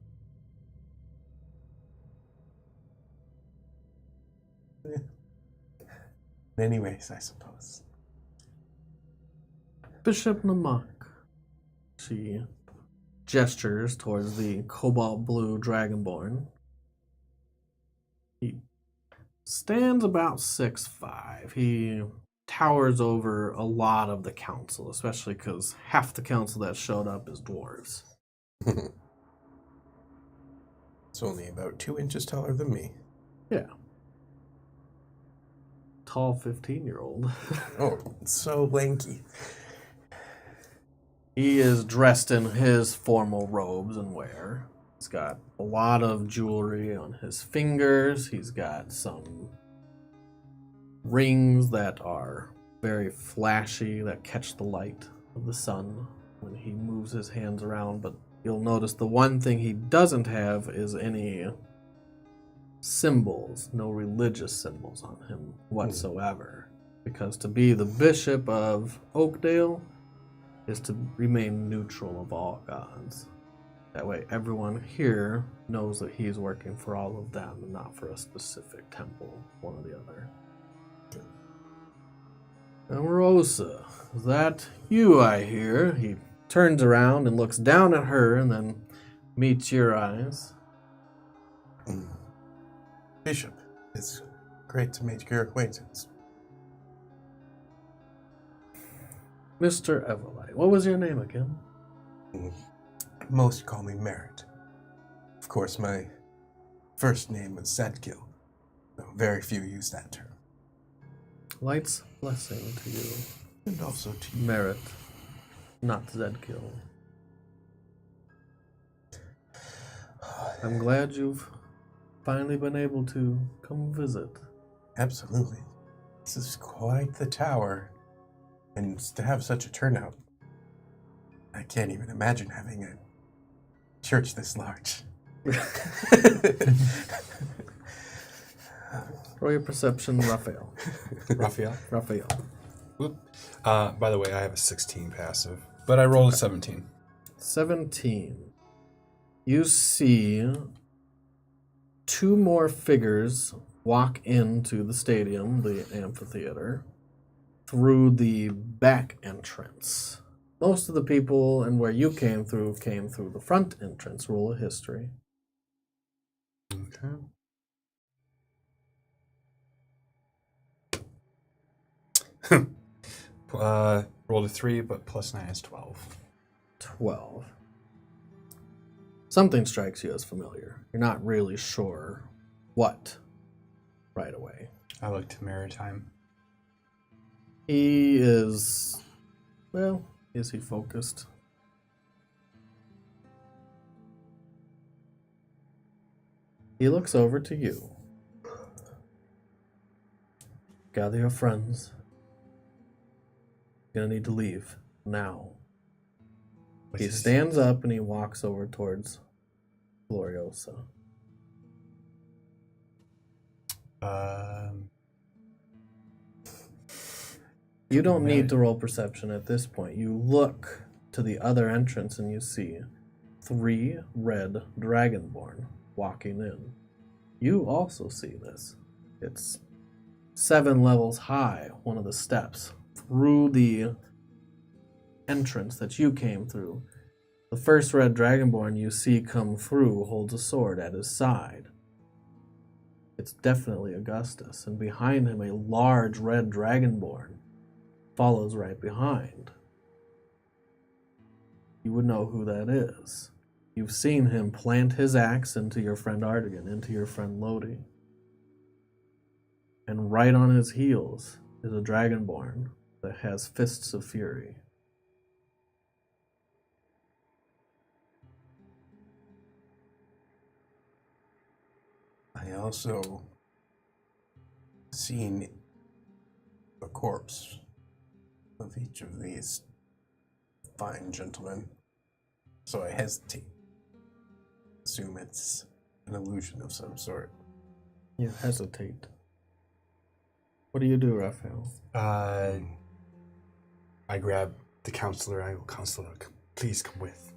[SPEAKER 3] In any ways, I suppose.
[SPEAKER 1] Bishop Nammac. She gestures towards the cobalt blue dragonborn. He stands about 6'5". He towers over a lot of the council, especially because half the council that showed up is dwarves.
[SPEAKER 3] It's only about 2 inches taller than me.
[SPEAKER 1] Yeah. Tall 15-year-old.
[SPEAKER 3] Oh, so lanky.
[SPEAKER 1] He is dressed in his formal robes and wear. He's got a lot of jewelry on his fingers. He's got some rings that are very flashy that catch the light of the sun when he moves his hands around, but you'll notice the one thing he doesn't have is any symbols, no religious symbols on him whatsoever. Because to be the bishop of Oakdale is to remain neutral of all gods. That way everyone here knows that he's working for all of them and not for a specific temple, one or the other. Amorosa, is that you, I hear? He turns around and looks down at her and then meets your eyes.
[SPEAKER 3] Bishop, it's great to make your acquaintance.
[SPEAKER 1] Mr. Everlight, what was your name again?
[SPEAKER 3] Most call me Merritt. Of course, my first name was Zedkill, though very few use that term.
[SPEAKER 1] Light's blessing to you.
[SPEAKER 3] And also to you.
[SPEAKER 1] Merit, not Zedkill. I'm glad you've finally been able to come visit.
[SPEAKER 3] Absolutely. This is quite the tower. And to have such a turnout, I can't even imagine having a church this large.
[SPEAKER 1] Roll your perception, Raphael.
[SPEAKER 2] Raphael?
[SPEAKER 1] Raphael.
[SPEAKER 2] Whoop. By the way, I have a 16 passive, but I rolled a 17.
[SPEAKER 1] 17. You see 2 more figures walk into the stadium, the amphitheater, through the back entrance. Most of the people and where you came through the front entrance. Roll a history.
[SPEAKER 2] Okay. Rolled a 3, but plus 9 is 12.
[SPEAKER 1] 12. Something strikes you as familiar. You're not really sure what right away.
[SPEAKER 2] I look to Maritime.
[SPEAKER 1] He is, well, is he focused? He looks over to you. Gather your friends. You're gonna need to leave now. He stands up and he walks over towards Gloriosa. You don't need to roll perception at this point. You look to the other entrance and you see 3 red dragonborn walking in. You also see this. It's 7 levels high, one of the steps. Through the entrance that you came through, the first red dragonborn you see come through holds a sword at his side. It's definitely Augustus, and behind him a large red dragonborn follows right behind. You would know who that is. You've seen him plant his axe into your friend Artigan, into your friend Lodi. And right on his heels is a dragonborn that has fists of fury.
[SPEAKER 3] I also seen a corpse of each of these fine gentlemen, so I hesitate. Assume it's an illusion of some sort.
[SPEAKER 1] You hesitate. What do you do, Raphael?
[SPEAKER 2] I grab the counselor. I go, Counselor, please come with.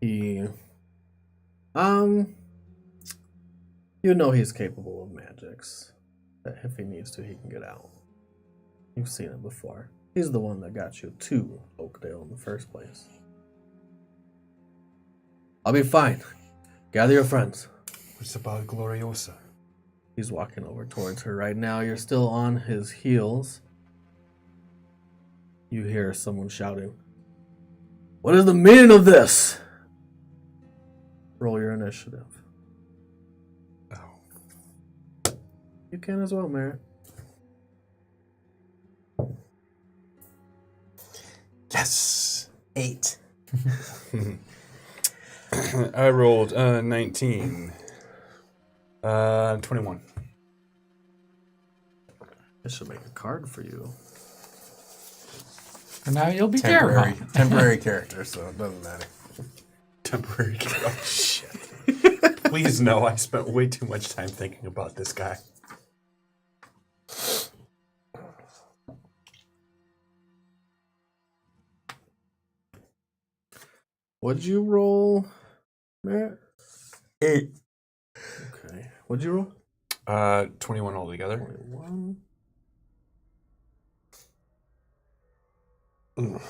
[SPEAKER 1] He, you know he's capable of magics. That if he needs to, he can get out. You've seen it before. He's the one that got you to Oakdale in the first place. I'll be fine. Gather your friends.
[SPEAKER 2] What's about Gloriosa?
[SPEAKER 1] He's walking over towards her right now. You're still on his heels. You hear someone shouting, "What is the meaning of this?" Roll your initiative.
[SPEAKER 2] Oh.
[SPEAKER 1] You can as well, Merritt.
[SPEAKER 3] Yes! 8.
[SPEAKER 2] I rolled 19. 21.
[SPEAKER 1] I should make a card for you.
[SPEAKER 4] And now you'll be
[SPEAKER 3] Temporary,
[SPEAKER 4] Garavon.
[SPEAKER 3] temporary character, so it doesn't matter.
[SPEAKER 2] Temporary. Oh, shit. Please no, I spent way too much time thinking about this guy.
[SPEAKER 1] What'd you roll, Matt?
[SPEAKER 3] 8.
[SPEAKER 1] Okay. What'd you roll?
[SPEAKER 2] 21 altogether.
[SPEAKER 1] 21.
[SPEAKER 2] No,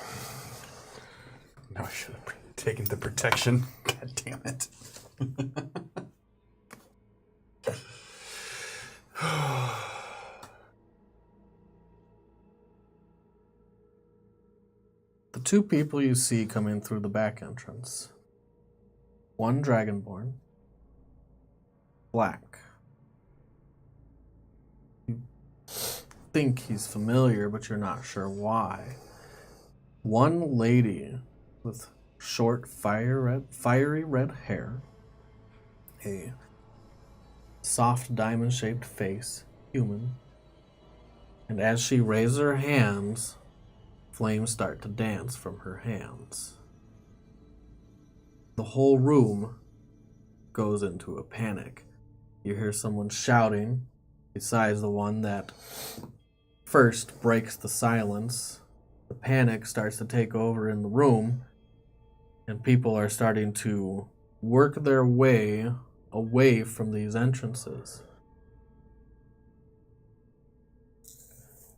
[SPEAKER 2] I should have taken the protection. God damn it.
[SPEAKER 1] The two people you see coming through the back entrance. One dragonborn. Black. You think he's familiar, but you're not sure why. One lady with short, fiery red hair. A soft diamond-shaped face. Human. And as she raises her hands, flames start to dance from her hands. The whole room goes into a panic. You hear someone shouting, besides the one that first breaks the silence. The panic starts to take over in the room, and people are starting to work their way away from these entrances.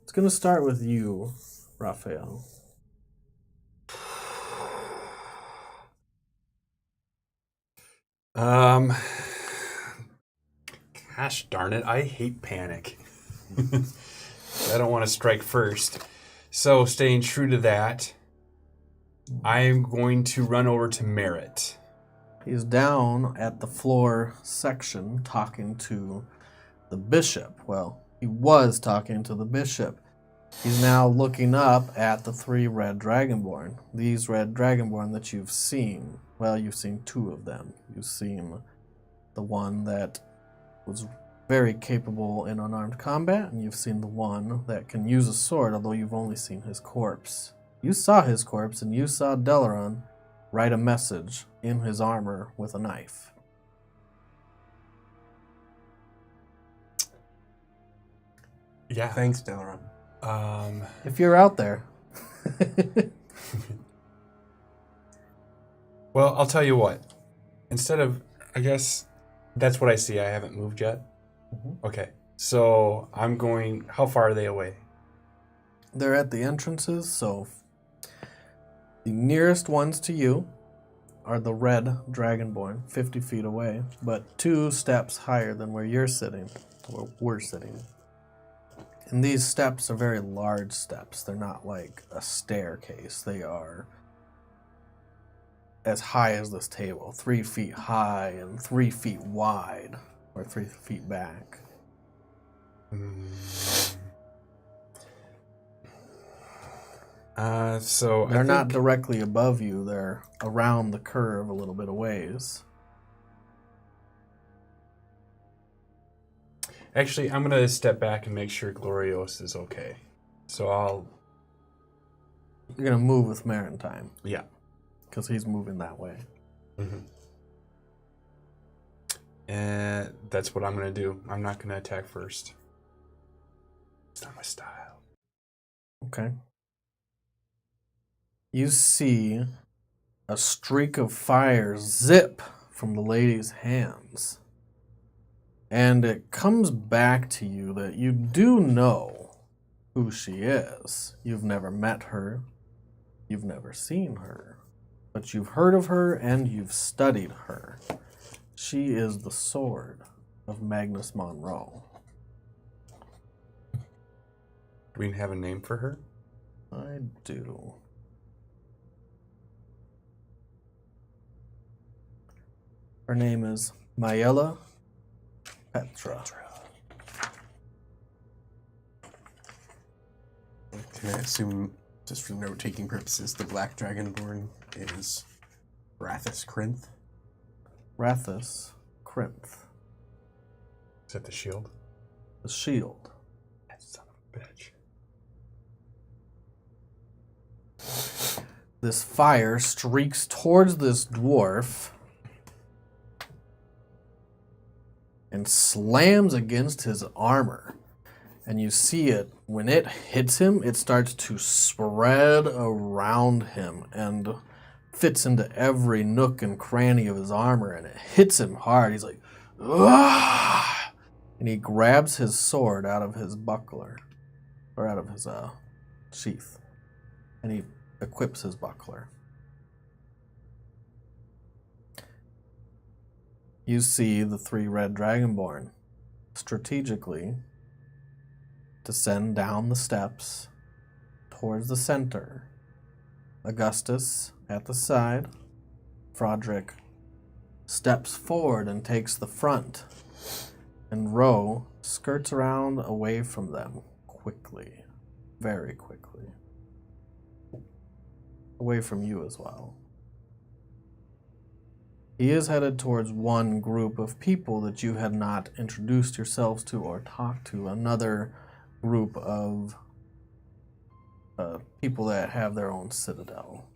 [SPEAKER 1] It's going to start with you, Raphael.
[SPEAKER 2] Gosh darn it, I hate panic. I don't want to strike first. So, staying true to that, I am going to run over to Merritt.
[SPEAKER 1] He's down at the floor section talking to the bishop. Well, he was talking to the bishop. He's now looking up at the 3 red dragonborn. These red dragonborn that you've seen. Well, you've seen 2 of them. You've seen the one that was very capable in unarmed combat, and you've seen the one that can use a sword, although you've only seen his corpse. You saw his corpse, and you saw Delaron write a message in his armor with a knife.
[SPEAKER 2] Yeah.
[SPEAKER 3] Thanks, Delaron.
[SPEAKER 1] If you're out there.
[SPEAKER 2] Well, I'll tell you what. Instead of, I guess, that's what I see. I haven't moved yet.
[SPEAKER 1] Mm-hmm.
[SPEAKER 2] Okay. So I'm going, how far are they away?
[SPEAKER 1] They're at the entrances, so the nearest ones to you are the red dragonborn, 50 feet away, but 2 steps higher than where you're sitting, or we're sitting. And these steps are very large steps. They're not like a staircase. They are as high as this table, 3 feet high and 3 feet wide, or 3 feet back.
[SPEAKER 2] So
[SPEAKER 1] They're not directly above you. They're around the curve a little bit of ways.
[SPEAKER 2] Actually, I'm going to step back and make sure Glorios is okay. So
[SPEAKER 1] You're going to move with Maritime,
[SPEAKER 2] yeah.
[SPEAKER 1] because he's moving that way.
[SPEAKER 2] Mm-hmm. And that's what I'm going to do. I'm not going to attack first. It's not my style.
[SPEAKER 1] Okay. You see a streak of fire zip from the lady's hands. And it comes back to you that you do know who she is. You've never met her. You've never seen her. But you've heard of her and you've studied her. She is the sword of Magnus Monroe.
[SPEAKER 2] Do we have a name for her?
[SPEAKER 1] I do. Her name is Mayella Petra.
[SPEAKER 3] Can I assume, just for note-taking purposes, the Black Dragonborn is Rathus Crinth?
[SPEAKER 1] Rathus Crinth.
[SPEAKER 2] Is that the shield?
[SPEAKER 1] The shield.
[SPEAKER 2] That son of a Bitch.
[SPEAKER 1] This fire streaks towards this dwarf and slams against his armor. And you see it, when it hits him, it starts to spread around him and fits into every nook and cranny of his armor, and it hits him hard. He's like, "Ah!" And he grabs his sword out of his buckler, or out of his sheath, and he equips his buckler. You see the 3 red dragonborn strategically descend down the steps towards the center. Augustus at the side. Frodrick steps forward and takes the front. And Ro skirts around away from them quickly. Very quickly. Away from you as well. He is headed towards one group of people that you had not introduced yourselves to or talked to. Another group of people that have their own citadel.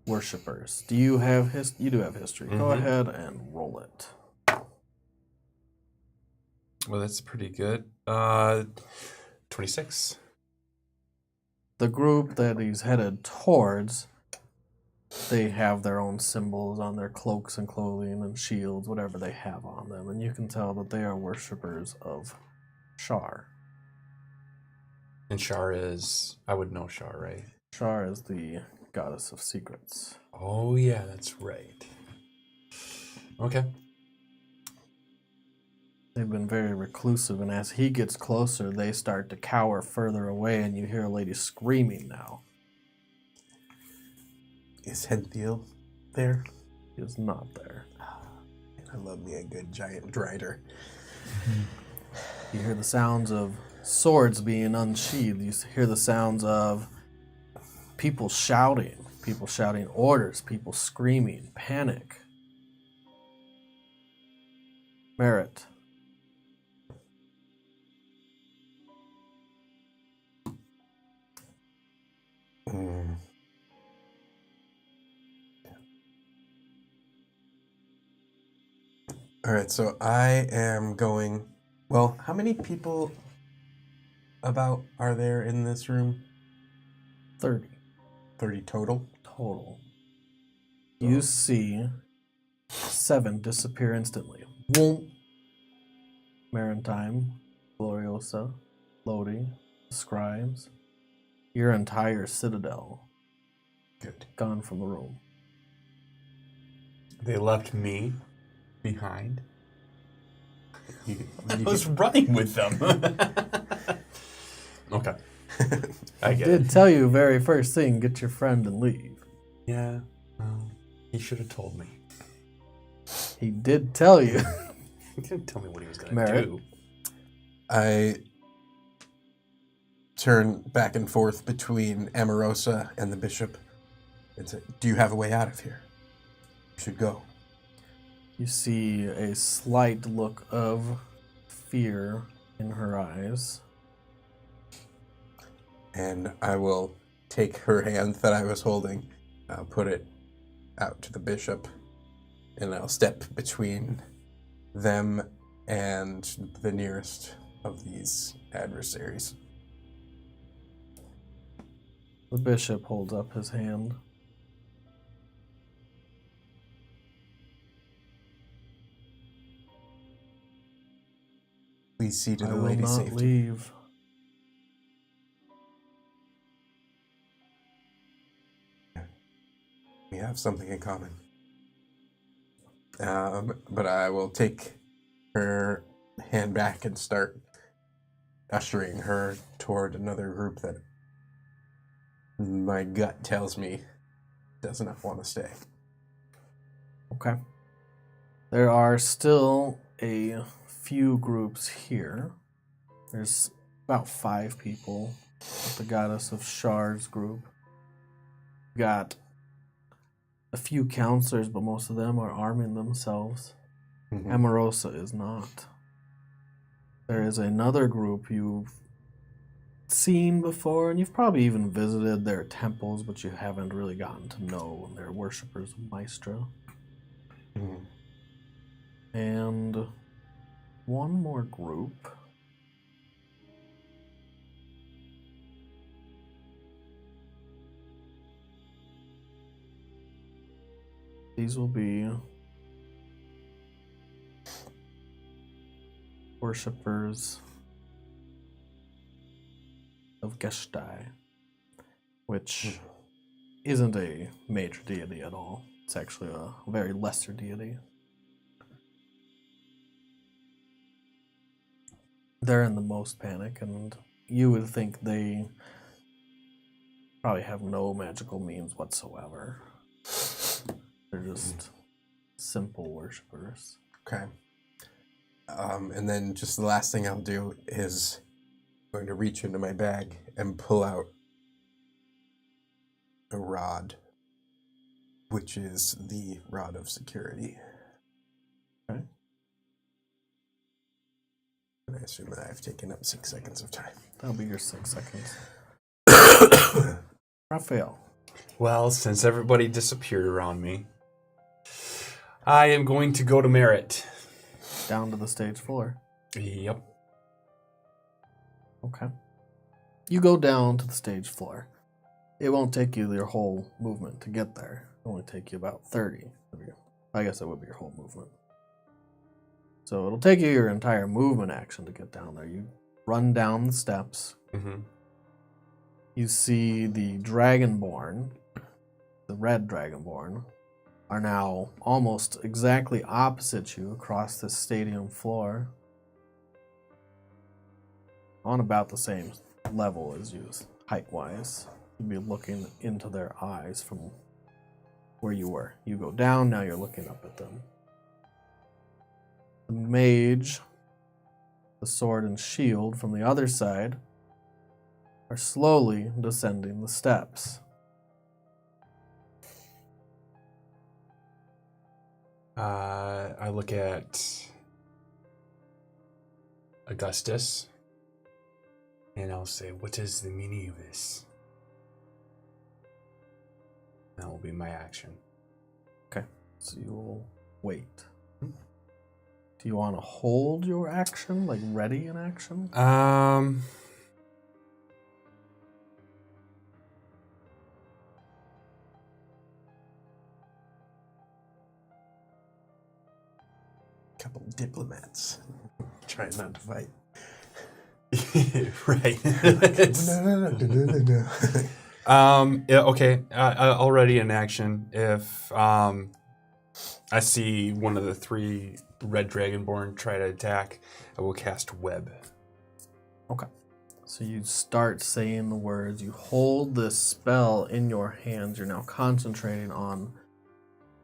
[SPEAKER 1] Worshippers. Do you have you do have history. Go ahead and roll it.
[SPEAKER 2] Well, that's pretty good. 26.
[SPEAKER 1] The group that he's headed towards, they have their own symbols on their cloaks and clothing and shields, whatever they have on them, and you can tell that they are worshippers of Shar.
[SPEAKER 2] And Shar is... I would know Shar, right?
[SPEAKER 1] Shar is the goddess of secrets.
[SPEAKER 2] Oh, yeah, that's right. Okay.
[SPEAKER 1] They've been very reclusive, and as he gets closer, they start to cower further away, and you hear a lady screaming now.
[SPEAKER 3] Is Henthiel there?
[SPEAKER 1] He is not there.
[SPEAKER 3] I love me a good giant drider.
[SPEAKER 1] You hear the sounds of swords being unsheathed. You hear the sounds of people shouting orders, people screaming, panic. Merritt.
[SPEAKER 3] All right, so I am going... Well, how many people about are there in this room?
[SPEAKER 1] 30
[SPEAKER 3] total?
[SPEAKER 1] total. You see 7 disappear instantly. Whoomp. Maritime, Gloriosa, Lodi, Scribes. Your entire citadel.
[SPEAKER 3] Good.
[SPEAKER 1] Gone from the room.
[SPEAKER 2] They left me behind. I
[SPEAKER 3] You
[SPEAKER 2] was running with them. Okay. I get
[SPEAKER 1] Did
[SPEAKER 2] it.
[SPEAKER 1] tell you very first thing, get your friend and leave.
[SPEAKER 2] Yeah. Well, he should have told me.
[SPEAKER 1] He did tell you.
[SPEAKER 2] He didn't tell me what he was going to
[SPEAKER 1] Merritt.
[SPEAKER 2] do.
[SPEAKER 3] I turn back and forth between Amorosa and the bishop and say, do you have a way out of here? You should go.
[SPEAKER 1] You see a slight look of fear in her eyes.
[SPEAKER 3] And I will take her hand that I was holding, I'll put it out to the bishop, and I'll step between them and the nearest of these adversaries.
[SPEAKER 1] The bishop holds up his hand.
[SPEAKER 3] Please see to
[SPEAKER 1] I
[SPEAKER 3] the
[SPEAKER 1] will
[SPEAKER 3] lady's
[SPEAKER 1] not
[SPEAKER 3] safety.
[SPEAKER 1] leave.
[SPEAKER 3] We have something in common. But I will take her hand back and start ushering her toward another group that my gut tells me does not want to stay.
[SPEAKER 1] Okay. There are still a few groups here. There's about 5 people with the goddess of Shar's group. Got a few counselors, but most of them are arming themselves. Amorosa is not. There is another group you've seen before, and you've probably even visited their temples, but you haven't really gotten to know their worshippers of Maestro.
[SPEAKER 3] Mhm.
[SPEAKER 1] And one more group. These will be worshippers of Gestai, which isn't a major deity at all. It's actually a very lesser deity. They're in the most panic, and you would think they probably have no magical means whatsoever. They're just simple worshippers.
[SPEAKER 3] Okay. And then just the last thing I'll do is I'm going to reach into my bag and pull out a rod, which is the rod of security.
[SPEAKER 1] Okay.
[SPEAKER 3] And I assume that I've taken up 6 seconds of time.
[SPEAKER 1] That'll be your 6 seconds. Raphael.
[SPEAKER 2] Well, since everybody disappeared around me, I am going to go to Merritt.
[SPEAKER 1] Down to the stage floor.
[SPEAKER 2] Yep.
[SPEAKER 1] Okay. You go down to the stage floor. It won't take you your whole movement to get there. It'll only take you about 30 of your... I guess that would be your whole movement. So it'll take you your entire movement action to get down there. You run down the steps.
[SPEAKER 2] Mm-hmm.
[SPEAKER 1] You see the Dragonborn, the red Dragonborn, are now almost exactly opposite you across this stadium floor. On about the same level as you, height-wise. You'd be looking into their eyes from where you were. You go down, now you're looking up at them. The mage, the sword and shield from the other side, are slowly descending the steps.
[SPEAKER 2] I look at Augustus, and I'll say, "What is the meaning of this?" That will be my action.
[SPEAKER 1] Okay, so you will wait. Do you want to hold your action, like ready in action?
[SPEAKER 3] Couple diplomats trying not to fight.
[SPEAKER 2] Right.
[SPEAKER 3] No.
[SPEAKER 2] Yeah, okay. Already in action. If I see one of the 3 red dragonborn try to attack, I will cast web.
[SPEAKER 1] Okay. So you start saying the words. You hold this spell in your hands. You're now concentrating on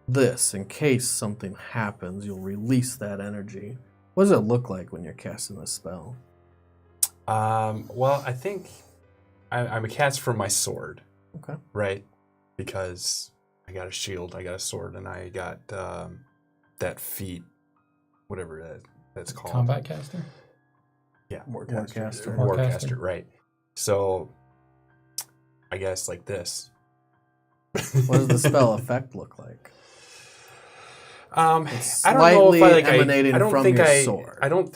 [SPEAKER 1] this. In case something happens, you'll release that energy. What does it look like when you're casting this spell?
[SPEAKER 2] Well, I think I'm a cast for my sword.
[SPEAKER 1] Okay.
[SPEAKER 2] Right? Because I got a shield, I got a sword, and I got that feat, whatever that's called.
[SPEAKER 4] Combat caster?
[SPEAKER 2] Yeah.
[SPEAKER 1] Warcaster.
[SPEAKER 2] Warcaster, right. So, I guess like this.
[SPEAKER 1] What does the spell effect look like?
[SPEAKER 2] It's I don't know if
[SPEAKER 1] emanating
[SPEAKER 2] I don't
[SPEAKER 1] from
[SPEAKER 2] think
[SPEAKER 1] your
[SPEAKER 2] I,
[SPEAKER 1] sword.
[SPEAKER 2] I don't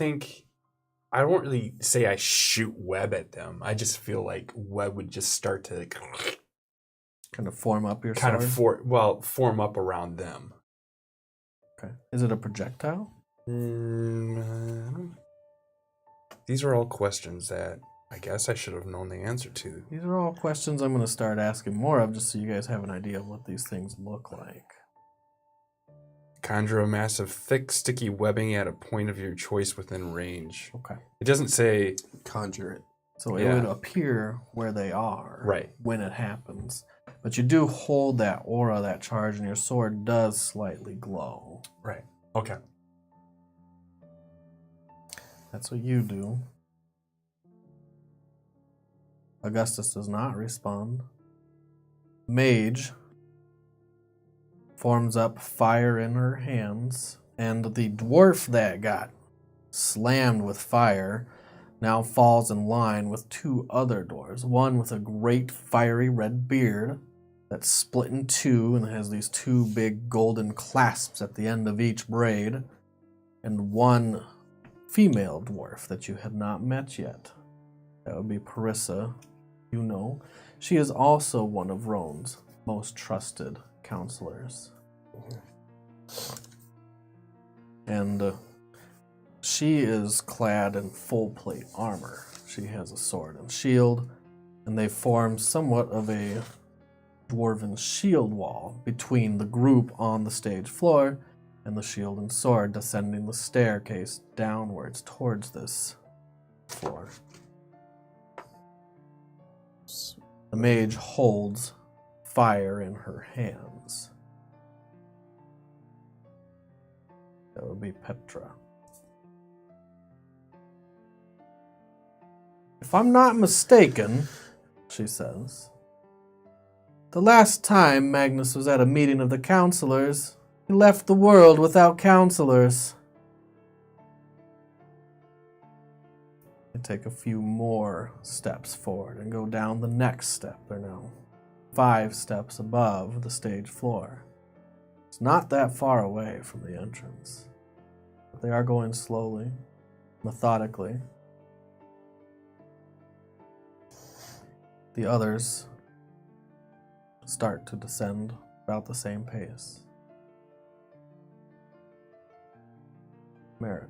[SPEAKER 2] really say I shoot web at them. I just feel like web would just start to
[SPEAKER 1] Kind of form up your sword?
[SPEAKER 2] form up around them.
[SPEAKER 1] Okay. Is it a projectile?
[SPEAKER 2] These are all questions that I guess I should have known the answer to.
[SPEAKER 1] These are all questions I'm going to start asking more of just so you guys have an idea of what these things look like.
[SPEAKER 2] Conjure a massive, thick, sticky webbing at a point of your choice within range.
[SPEAKER 1] Okay.
[SPEAKER 2] It doesn't say...
[SPEAKER 3] Conjure it.
[SPEAKER 1] So it would appear where they are
[SPEAKER 2] Right.
[SPEAKER 1] when it happens. But you do hold that aura, that charge, and your sword does slightly glow.
[SPEAKER 2] Right. Okay.
[SPEAKER 1] That's what you do. Augustus does not respond. Mage forms up fire in her hands, and the dwarf that got slammed with fire now falls in line with two other dwarves, one with a great fiery red beard that's split in two and has these two big golden clasps at the end of each braid, and one female dwarf that you have not met yet. That would be Parissa, you know. She is also one of Roan's most trusted counselors. And she is clad in full plate armor. She has a sword and shield, and they form somewhat of a dwarven shield wall between the group on the stage floor and the shield and sword descending the staircase downwards towards this floor. The mage holds fire in her hands. That would be Petra. If I'm not mistaken, she says, the last time Magnus was at a meeting of the Consulars, he left the world without counselors. They take a few more steps forward and go down the next step. They're now 5 steps above the stage floor. It's not that far away from the entrance, but they are going slowly, methodically. The others start to descend about the same pace. Merritt.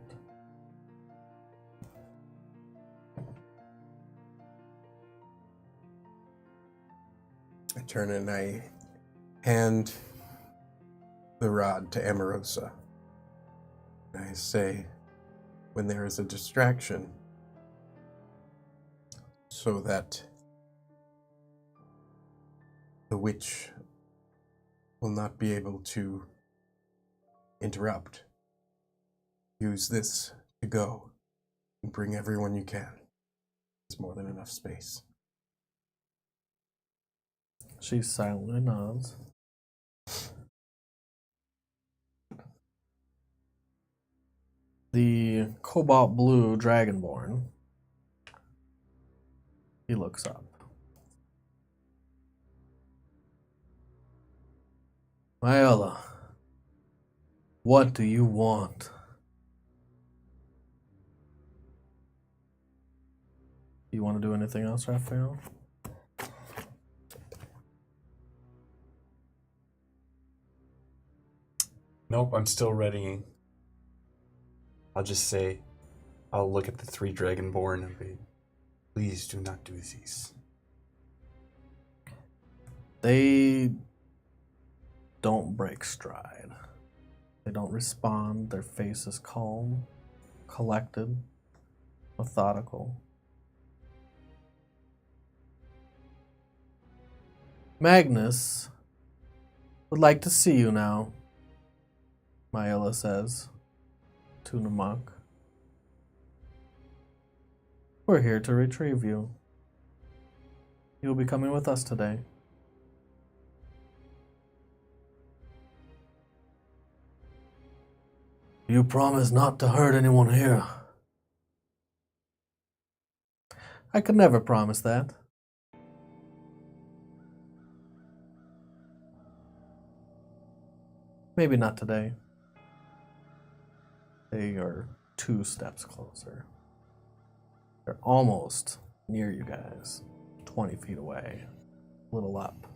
[SPEAKER 3] I turn and I hand the rod to Amorosa. And I say, when there is a distraction, so that the witch will not be able to interrupt, use this to go and bring everyone you can. It's more than enough space.
[SPEAKER 1] She silently nods. The cobalt blue dragonborn, he looks up. Maella, what do you want? You want to do anything else, Raphael?
[SPEAKER 2] Nope, I'm still readying. I'll just say, I'll look at the 3 dragonborn and be, please do not do this.
[SPEAKER 1] They don't break stride. They don't respond. Their face is calm, collected, methodical. Magnus would like to see you now, Maella says to Nammac. We're here to retrieve you. You'll be coming with us today. You promise not to hurt anyone here. I could never promise that. Maybe not today. They are 2 steps closer. They're almost near you guys, 20 feet away, a little up.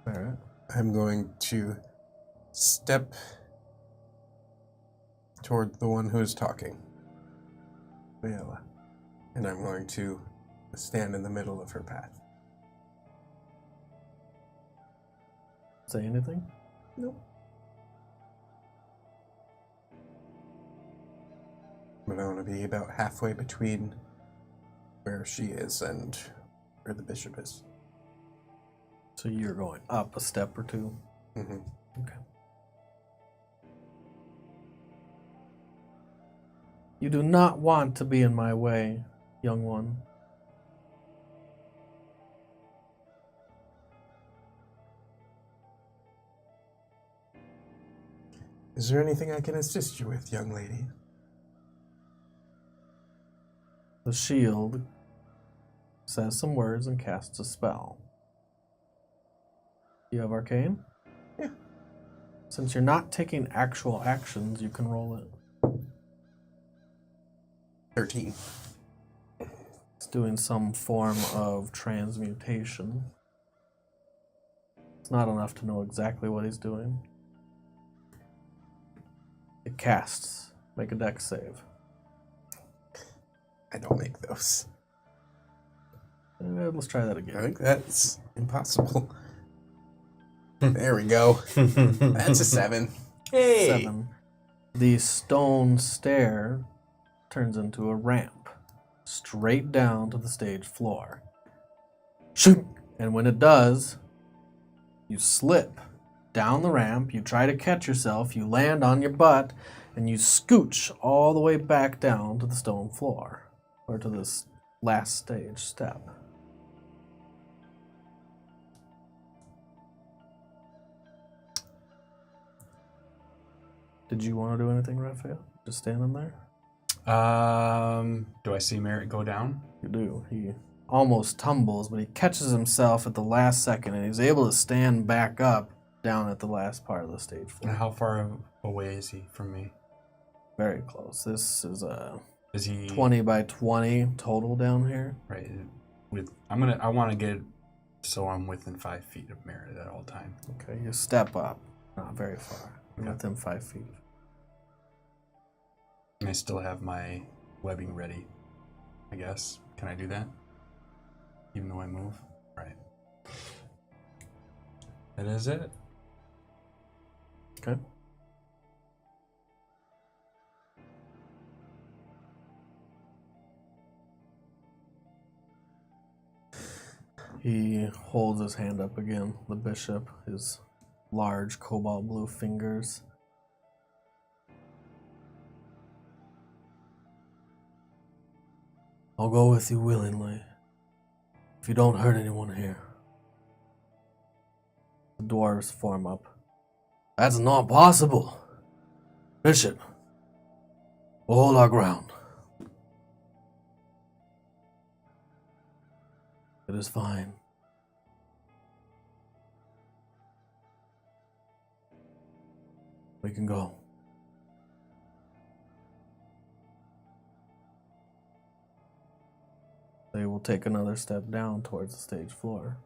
[SPEAKER 1] Barrett?
[SPEAKER 3] I'm going to step toward the one who's talking, Maella, and I'm going to stand in the middle of her path.
[SPEAKER 1] Say anything?
[SPEAKER 3] Nope. But I want to be about halfway between where she is and where the bishop is.
[SPEAKER 1] So you're going up a step or 2?
[SPEAKER 3] Mm-hmm.
[SPEAKER 1] Okay. You do not want to be in my way, young one.
[SPEAKER 3] Is there anything I can assist you with, young lady?
[SPEAKER 1] The shield says some words and casts a spell. You have arcane?
[SPEAKER 3] Yeah.
[SPEAKER 1] Since you're not taking actual actions, you can roll it.
[SPEAKER 3] 13.
[SPEAKER 1] It's doing some form of transmutation. It's not enough to know exactly what he's doing. It casts. Make a dex save.
[SPEAKER 3] I don't make those.
[SPEAKER 1] Let's try that
[SPEAKER 3] I
[SPEAKER 1] again.
[SPEAKER 3] think that's impossible. There we go. That's a 7. Hey!
[SPEAKER 1] 7. The stone stair turns into a ramp straight down to the stage floor. Shoot! And when it does, you slip down the ramp, you try to catch yourself, you land on your butt, and you scooch all the way back down to the stone floor, or to this last stage step. Did you want to do anything, Raphael? Just standing there?
[SPEAKER 2] Do I see Merritt go down?
[SPEAKER 1] You do. He almost tumbles, but he catches himself at the last second, and he's able to stand back up down at the last part of the stage
[SPEAKER 2] And
[SPEAKER 1] floor.
[SPEAKER 2] how far away is he from me?
[SPEAKER 1] Very close. This is a
[SPEAKER 2] Is he
[SPEAKER 1] 20 by 20 total down here.
[SPEAKER 2] right? I want to get so I'm within 5 feet of Merritt at all time.
[SPEAKER 1] Okay, you step up. Not very far. You're
[SPEAKER 2] Okay.
[SPEAKER 1] within 5 feet.
[SPEAKER 2] And I still have my webbing ready, I guess. Can I do that? Even though I move? Right. That is it.
[SPEAKER 1] Okay. He holds his hand up again. The bishop, his large cobalt blue fingers. I'll go with you willingly, if you don't hurt anyone here. The dwarves form up. That's not possible. Bishop, we'll hold our ground. It is fine. We can go. They will take another step down towards the stage floor.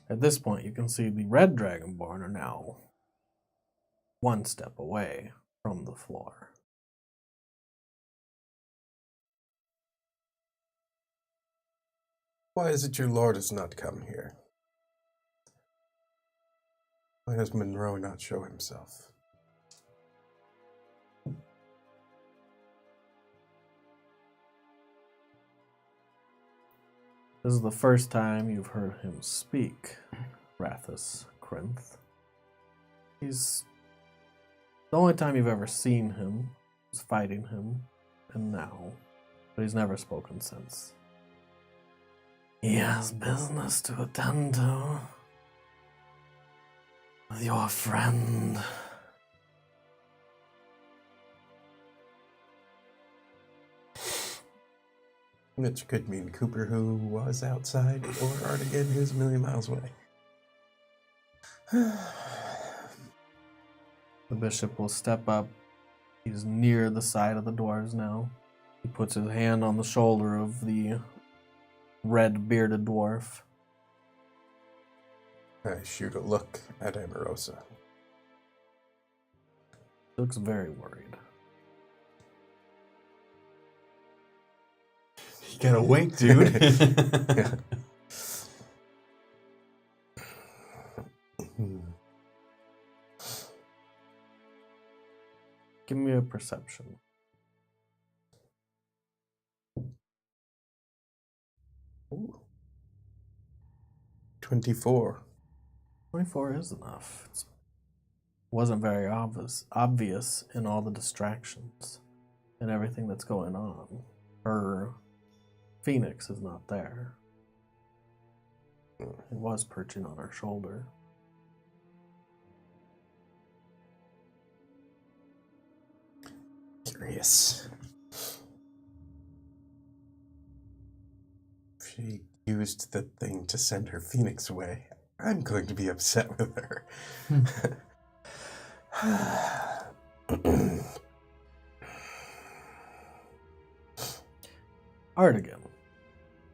[SPEAKER 1] At this point, you can see the red dragonborn are now one step away from the floor.
[SPEAKER 3] Why is it your lord has not come here? Why does Monroe not show himself?
[SPEAKER 1] This is the first time you've heard him speak, Rathus Krinth. He's the only time you've ever seen him was fighting him, and now, but he's never spoken since. He has business to attend to with your friend.
[SPEAKER 3] Which could mean Cooper, who was outside, or Artigan, who's a million miles away.
[SPEAKER 1] The bishop will step up. He's near the side of the dwarves now. He puts his hand on the shoulder of the red bearded dwarf.
[SPEAKER 3] I shoot a look at Amorosa.
[SPEAKER 1] He looks very worried.
[SPEAKER 2] You got a wink, dude.
[SPEAKER 3] Yeah.
[SPEAKER 1] Give me a perception.
[SPEAKER 3] Ooh. 24.
[SPEAKER 1] 24 is enough. It wasn't very obvious in all the distractions and everything that's going on. Her phoenix is not there. It was perching on her shoulder.
[SPEAKER 3] Curious. She used the thing to send her phoenix away. I'm going to be upset with her.
[SPEAKER 1] Artigan,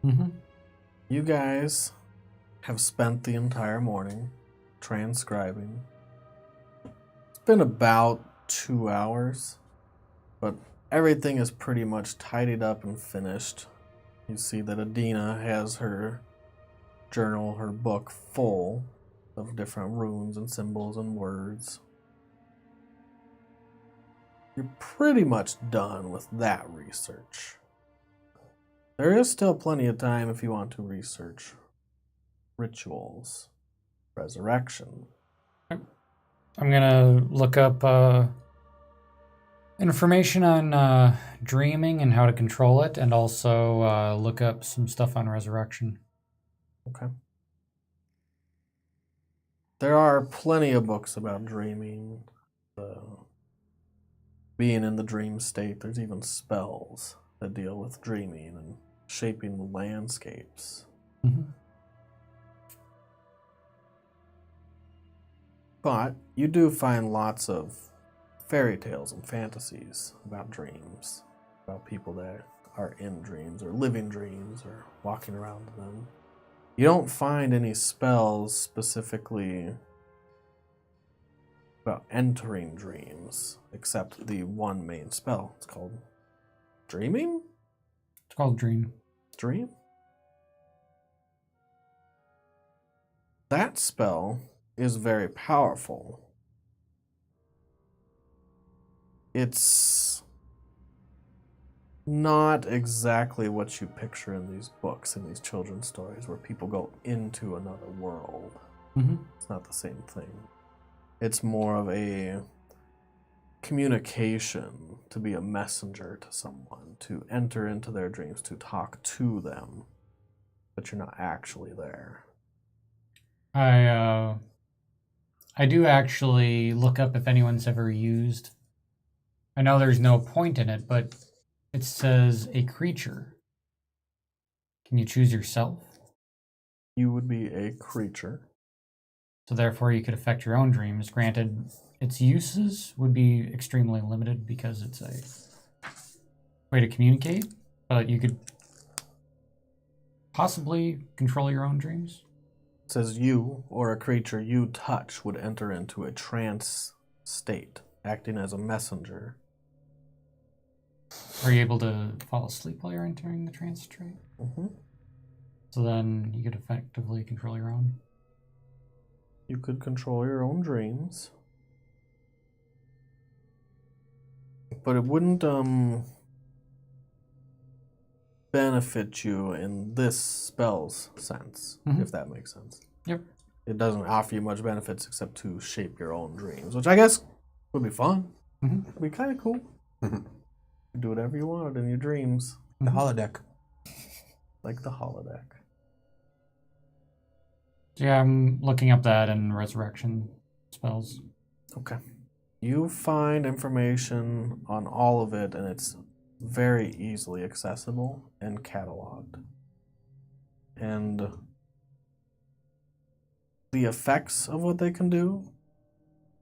[SPEAKER 4] Mm-hmm.
[SPEAKER 1] you guys have spent the entire morning transcribing. It's been about 2 hours, but everything is pretty much tidied up and finished. You see that Adina has her journal, her book full of different runes and symbols and words. You're pretty much done with that research. There is still plenty of time if you want to research rituals, resurrection.
[SPEAKER 4] I'm gonna look up information on dreaming and how to control it, and also look up some stuff on resurrection.
[SPEAKER 1] Okay. There are plenty of books about dreaming, being in the dream state. There's even spells that deal with dreaming and shaping the landscapes.
[SPEAKER 4] Mm-hmm.
[SPEAKER 1] But you do find lots of fairy tales and fantasies about dreams, about people that are in dreams or living dreams or walking around them. You don't find any spells specifically about entering dreams, except the one main spell. It's called Dreaming?
[SPEAKER 4] It's called Dream.
[SPEAKER 1] Dream? That spell is very powerful. It's not exactly what you picture in these books, in these children's stories, where people go into another world.
[SPEAKER 4] Mm-hmm.
[SPEAKER 1] It's not the same thing. It's more of a communication, to be a messenger to someone, to enter into their dreams, to talk to them, but you're not actually there.
[SPEAKER 4] I do actually look up if anyone's ever used. I know there's no point in it, but it says a creature. Can you choose yourself?
[SPEAKER 1] You would be a creature.
[SPEAKER 4] So therefore you could affect your own dreams. Granted, its uses would be extremely limited because it's a way to communicate, but you could possibly control your own dreams.
[SPEAKER 1] It says you, or a creature you touch, would enter into a trance state, acting as a messenger.
[SPEAKER 4] Are you able to fall asleep while you're entering the trance state?
[SPEAKER 1] Mm-hmm.
[SPEAKER 4] So then you could effectively control your own.
[SPEAKER 1] You could control your own dreams. But it wouldn't benefit you in this spell's sense, if that makes sense.
[SPEAKER 4] Yep.
[SPEAKER 1] It doesn't offer you much benefits except to shape your own dreams, which I guess would be fun.
[SPEAKER 4] Mm-hmm.
[SPEAKER 1] It'd be kind of cool.
[SPEAKER 3] Mhm.
[SPEAKER 1] You do whatever you wanted in your dreams,
[SPEAKER 3] The holodeck.
[SPEAKER 1] like the holodeck.
[SPEAKER 4] Yeah, I'm looking up that and resurrection spells.
[SPEAKER 1] Okay. You find information on all of it, and it's very easily accessible and cataloged. And the effects of what they can do,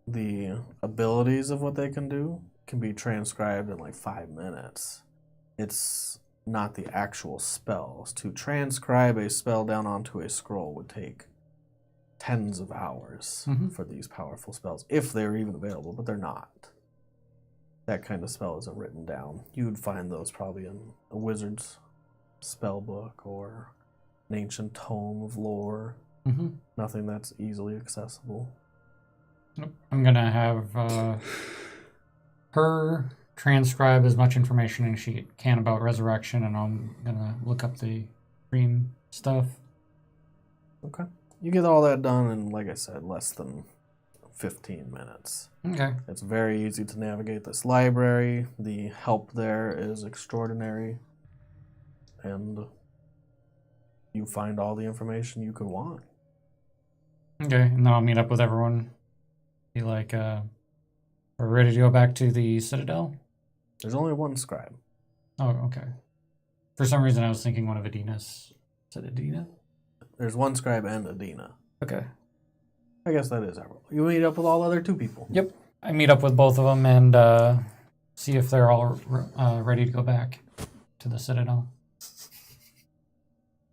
[SPEAKER 1] the abilities of what they can do, can be transcribed in like 5 minutes. It's not the actual spells. To transcribe a spell down onto a scroll would take tens of hours for these powerful spells, if they're even available, but they're not. That kind of spell isn't written down. You'd find those probably in a wizard's spell book or an ancient tome of lore.
[SPEAKER 4] Mm-hmm.
[SPEAKER 1] Nothing that's easily accessible.
[SPEAKER 4] I'm gonna have her transcribe as much information as she can about resurrection, and I'm gonna look up the dream stuff.
[SPEAKER 1] Okay. You get all that done in, like I said, less than 15 minutes.
[SPEAKER 4] Okay.
[SPEAKER 1] It's very easy to navigate this library. The help there is extraordinary. And you find all the information you could want.
[SPEAKER 4] Okay, and then I'll meet up with everyone. Be like, we're ready to go back to the Citadel?
[SPEAKER 1] There's only one scribe.
[SPEAKER 4] Oh, okay. For some reason, I was thinking one of Adina's. Is it Adina?
[SPEAKER 1] There's one scribe and Adina.
[SPEAKER 4] Okay.
[SPEAKER 1] I guess that is our role. You meet up with all other 2 people.
[SPEAKER 4] Yep. I meet up with both of them and see if they're all ready to go back to the Citadel.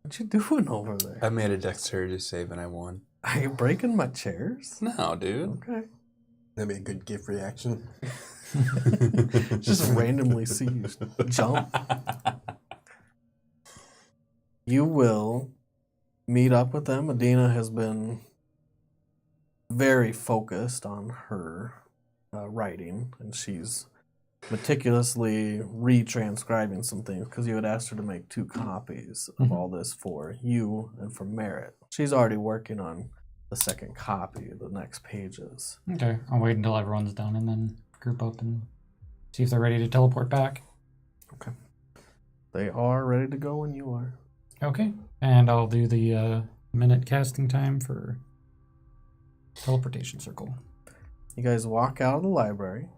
[SPEAKER 1] What you doing over there?
[SPEAKER 2] I made a dexterity save and I won.
[SPEAKER 1] Are you breaking my chairs?
[SPEAKER 2] No, dude.
[SPEAKER 1] Okay.
[SPEAKER 3] That'd be a good gift reaction.
[SPEAKER 1] Just randomly see you jump. You will meet up with them. Adina has been very focused on her writing, and she's meticulously retranscribing some things because you had asked her to make 2 copies of all this for you and for Merritt. She's already working on the second copy, the next pages.
[SPEAKER 4] Okay. I'll wait until everyone's done and then group up and see if they're ready to teleport back.
[SPEAKER 1] Okay. They are ready to go when you are.
[SPEAKER 4] Okay. And I'll do the minute casting time for teleportation circle.
[SPEAKER 1] You guys walk out of the library.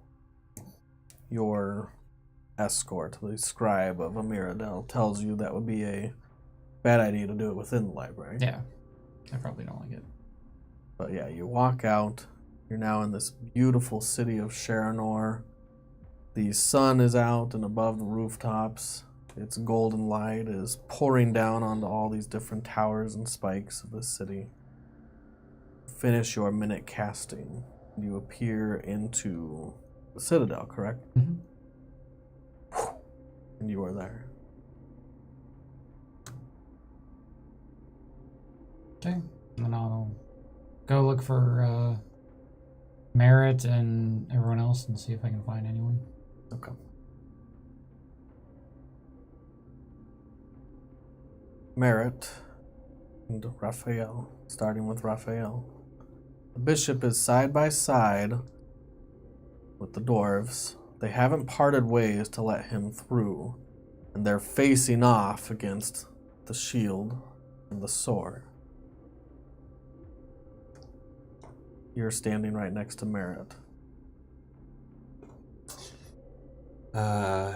[SPEAKER 1] Your escort, the scribe of Amiradel, tells you that would be a bad idea to do it within the library.
[SPEAKER 4] Yeah. I probably don't like it.
[SPEAKER 1] But yeah, you walk out. You're now in this beautiful city of Sharanor. The sun is out and above the rooftops. Its golden light is pouring down onto all these different towers and spikes of the city. Finish your minute casting. You appear into the Citadel, correct?
[SPEAKER 4] Mm-hmm.
[SPEAKER 1] And you are there.
[SPEAKER 4] Okay. And then I'll go look for Merritt and everyone else and see if I can find anyone.
[SPEAKER 1] Okay. Merritt and Raphael, starting with Raphael. The bishop is side by side with the dwarves. They haven't parted ways to let him through, and they're facing off against the shield and the sword. You're standing right next to Merritt.
[SPEAKER 2] I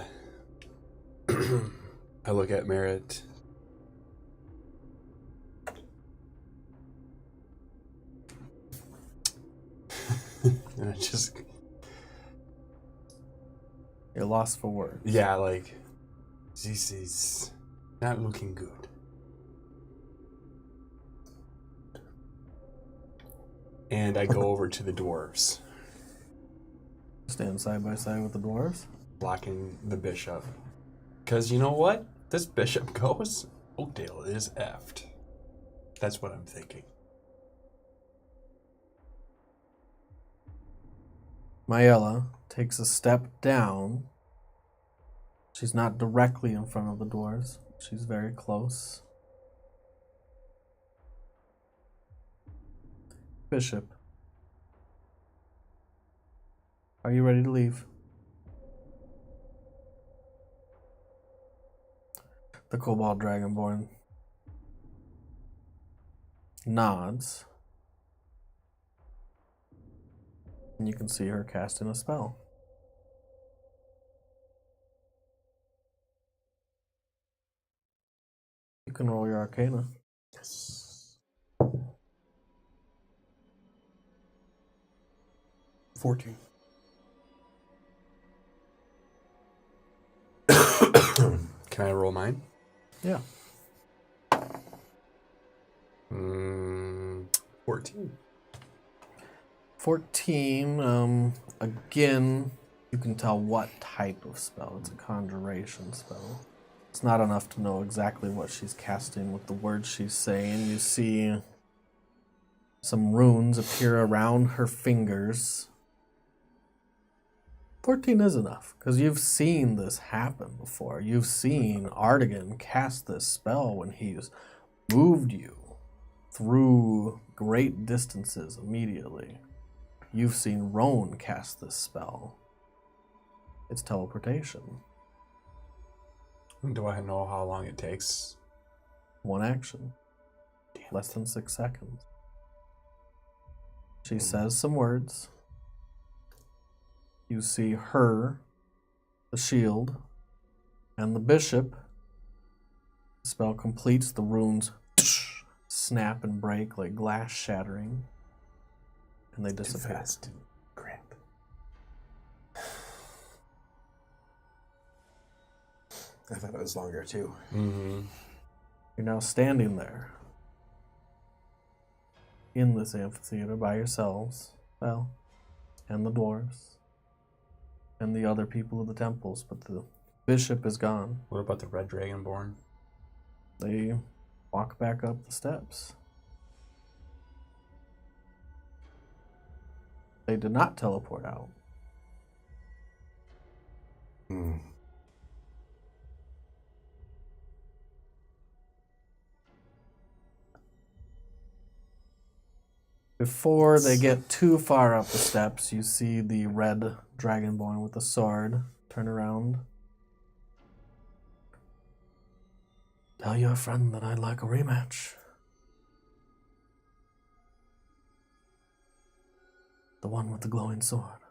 [SPEAKER 2] look at Merritt. And I just...
[SPEAKER 1] You're lost for words.
[SPEAKER 2] Yeah, like, this is not looking good. And I go over to the dwarves,
[SPEAKER 1] Stand side by side with the dwarves.
[SPEAKER 2] blocking the bishop. Because you know what? This bishop goes, Oakdale is effed. That's what I'm thinking.
[SPEAKER 1] Maella takes a step down. She's not directly in front of the dwarves. She's very close. Bishop, are you ready to leave? The Kobold Dragonborn nods. And you can see her casting a spell. You can roll your Arcana.
[SPEAKER 3] Yes. 14.
[SPEAKER 2] Can I roll mine?
[SPEAKER 1] Yeah.
[SPEAKER 2] 14.
[SPEAKER 1] 14, again, you can tell what type of spell. It's a conjuration spell. It's not enough to know exactly what she's casting with the words she's saying. You see some runes appear around her fingers. 14 is enough, because you've seen this happen before. You've seen Artigan cast this spell when he's moved you through great distances immediately. You've seen Roan cast this spell. It's teleportation.
[SPEAKER 2] Do I know how long it takes?
[SPEAKER 1] One action. Less than 6 seconds. She says some words. You see her the shield, and the bishop. The spell completes, the runes snap and break like glass shattering, and they
[SPEAKER 3] Too
[SPEAKER 1] disappear.
[SPEAKER 3] fast. Crap. I thought it was longer too.
[SPEAKER 2] Mm-hmm.
[SPEAKER 1] You're now standing there in this amphitheater by yourselves, well, and the dwarves, and the other people of the temples, but the bishop is gone.
[SPEAKER 2] What about the Red Dragonborn?
[SPEAKER 1] They walk back up the steps. They did not teleport out.
[SPEAKER 3] Hmm.
[SPEAKER 1] Before they get too far up the steps, you see the red dragonborn with the sword turn around. Tell your friend that I'd like a rematch. The one with the glowing sword.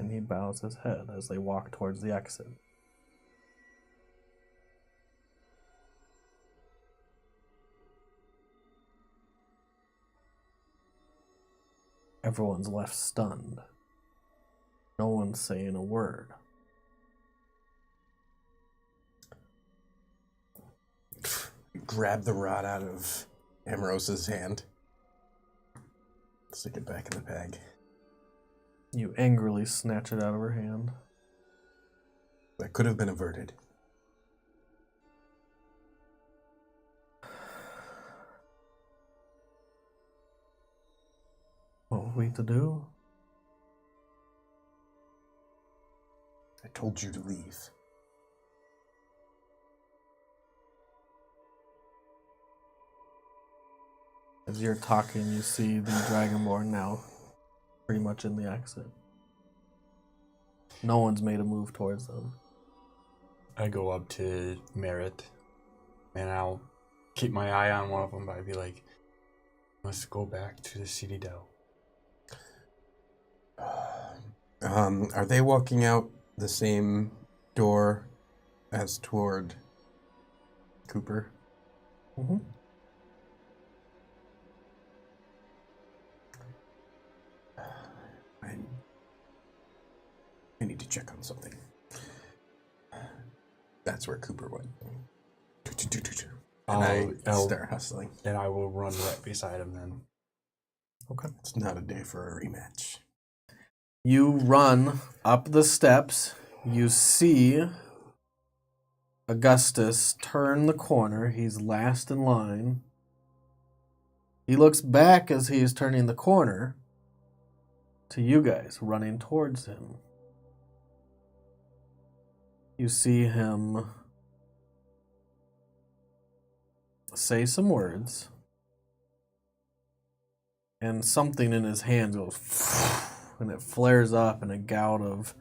[SPEAKER 1] And he bows his head as they walk towards the exit. Everyone's left stunned. No one's saying a word.
[SPEAKER 3] Grab the rod out of Amrose's hand. Stick it back in the bag.
[SPEAKER 1] You angrily snatch it out of her hand.
[SPEAKER 3] That could have been averted.
[SPEAKER 1] What were we to do?
[SPEAKER 3] I told you to leave.
[SPEAKER 1] As you're talking, you see the Dragonborn now pretty much in the exit. No one's made a move towards them.
[SPEAKER 2] I go up to Merritt, and I'll keep my eye on one of them, but I'd be like, let's go back to the Citadel.
[SPEAKER 3] Are they walking out the same door as toward Cooper?
[SPEAKER 1] Mm-hmm.
[SPEAKER 3] I need to check on something. That's where Cooper went. And I start hustling.
[SPEAKER 2] And I will run right beside him then.
[SPEAKER 1] Okay.
[SPEAKER 3] It's not a day for a rematch.
[SPEAKER 1] You run up the steps. You see Augustus turn the corner. He's last in line. He looks back as he is turning the corner to you guys running towards him. You see him say some words, and something in his hands goes, and it flares up in a gout of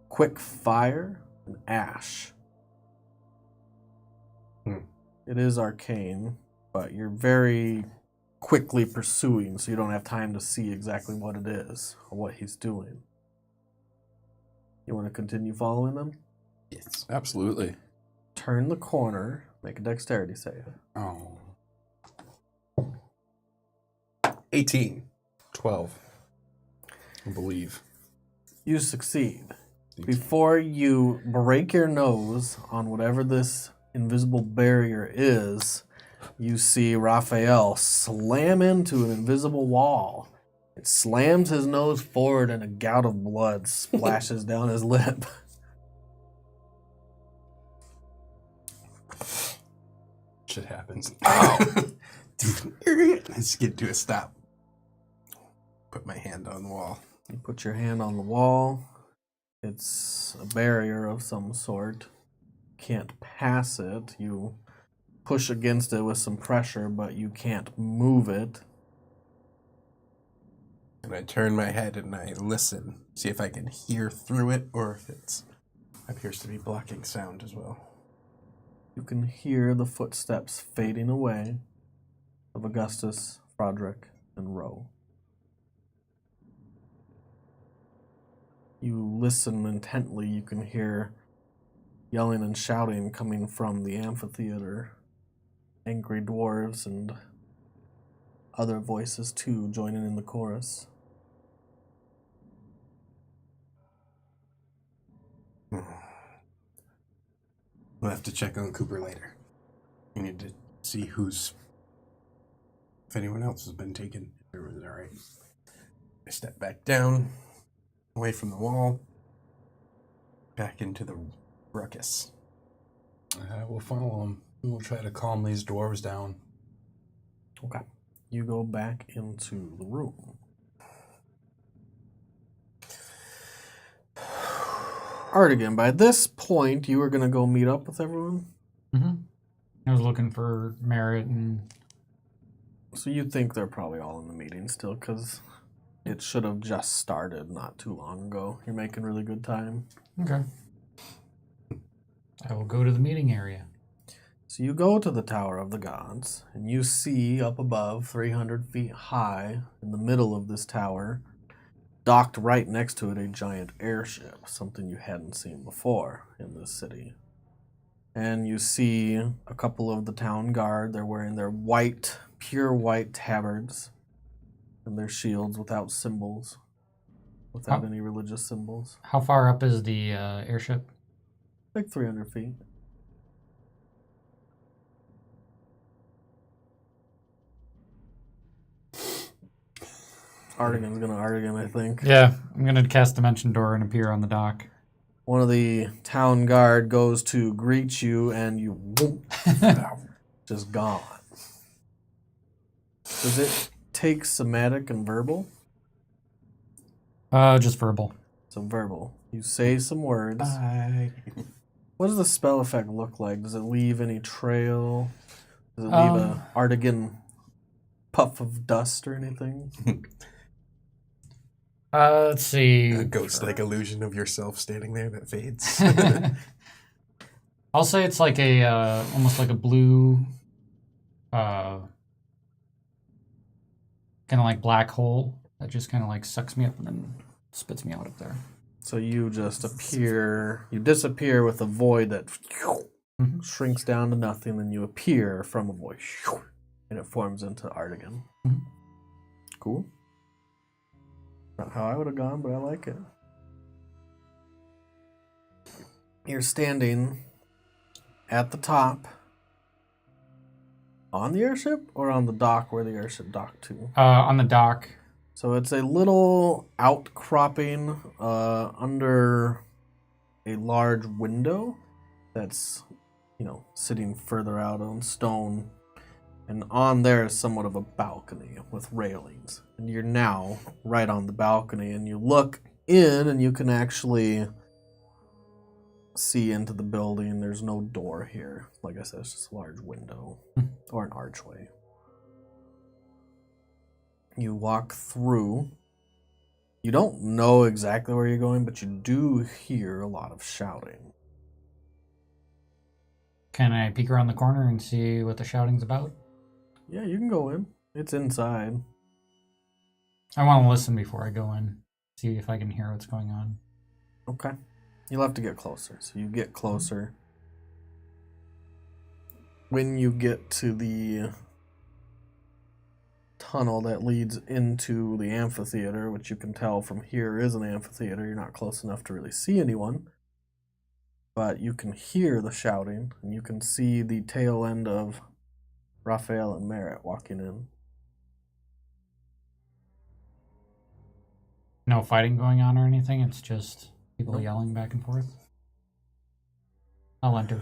[SPEAKER 1] quick fire and ash. It is arcane, but you're very quickly pursuing, so you don't have time to see exactly what it is or what he's doing. You want to continue following them?
[SPEAKER 3] Yes.
[SPEAKER 2] Absolutely.
[SPEAKER 1] Turn the corner, make a dexterity save.
[SPEAKER 2] Oh.
[SPEAKER 3] 18.
[SPEAKER 2] 12. I believe.
[SPEAKER 1] You succeed. Before you break your nose on whatever this invisible barrier is, you see Raphael slam into an invisible wall. It slams his nose forward and a gout of blood splashes down his lip.
[SPEAKER 2] Shit happens.
[SPEAKER 3] I just get to a stop. Put my hand on the wall.
[SPEAKER 1] You put your hand on the wall. It's a barrier of some sort. Can't pass it. You push against it with some pressure, but you can't move it.
[SPEAKER 3] And I turn my head and I listen. See if I can hear through it or if it appears to be blocking sound as well.
[SPEAKER 1] You can hear the footsteps fading away of Augustus, Froderick, and Roe. you listen intently, you can hear yelling and shouting coming from the amphitheater. Angry dwarves and other voices too joining in the chorus.
[SPEAKER 3] We'll have to check on Cooper later. We need to see if anyone else has been taken. If everyone's alright. I step back down, away from the wall, back into the ruckus.
[SPEAKER 2] We'll follow them. We'll try to calm these dwarves down.
[SPEAKER 1] Okay. You go back into the room. Artigan, by this point, you were going to go meet up with everyone?
[SPEAKER 4] Mm-hmm. I was looking for Merritt and...
[SPEAKER 1] So you think they're probably all in the meeting still, because it should have just started not too long ago. You're making really good time.
[SPEAKER 4] Okay. I will go to the meeting area.
[SPEAKER 1] So you go to the Tower of the Gods, and you see up above, 300 feet high, in the middle of this tower, docked right next to it, a giant airship, something you hadn't seen before in this city. And you see a couple of the town guard. They're wearing their white, pure white tabards and their shields without symbols, without any religious symbols.
[SPEAKER 4] How far up is the airship?
[SPEAKER 1] Like 300 feet. Artigan's gonna Artigan, I think.
[SPEAKER 4] Yeah, I'm going to cast Dimension Door and appear on the dock.
[SPEAKER 1] One of the town guard goes to greet you, and you whoop, just gone. Does it take somatic and verbal?
[SPEAKER 4] Just verbal.
[SPEAKER 1] So verbal. You say some words.
[SPEAKER 3] Bye.
[SPEAKER 1] What does the spell effect look like? Does it leave any trail? Does it leave a Artigan puff of dust or anything?
[SPEAKER 4] Let's see.
[SPEAKER 3] A ghost-like illusion of yourself standing there that fades.
[SPEAKER 4] I'll say it's like a almost like a blue, kind of like black hole that just kind of like sucks me up and then spits me out up there.
[SPEAKER 1] So you just appear, you disappear with a void that shrinks down to nothing, then you appear from a void, and it forms into Artigan. Cool. Not how I would have gone, but I like it. You're standing at the top on the airship or on the dock where the airship docked to?
[SPEAKER 4] On the dock.
[SPEAKER 1] So it's a little outcropping under a large window that's, sitting further out on stone. And on there is somewhat of a balcony with railings. And you're now right on the balcony, and you look in and you can actually see into the building. There's no door here. Like I said, it's just a large window or an archway. You walk through. You don't know exactly where you're going, but you do hear a lot of shouting.
[SPEAKER 4] Can I peek around the corner and see what the shouting's about?
[SPEAKER 1] Yeah, you can go in. It's inside.
[SPEAKER 4] I want to listen before I go in. See if I can hear what's going on.
[SPEAKER 1] Okay. You'll have to get closer. So you get closer. When you get to the tunnel that leads into the amphitheater, which you can tell from here is an amphitheater, you're not close enough to really see anyone. But you can hear the shouting, and you can see the tail end of Raphael and Merritt walking in.
[SPEAKER 4] No fighting going on or anything? It's just people yelling back and forth? I'll enter.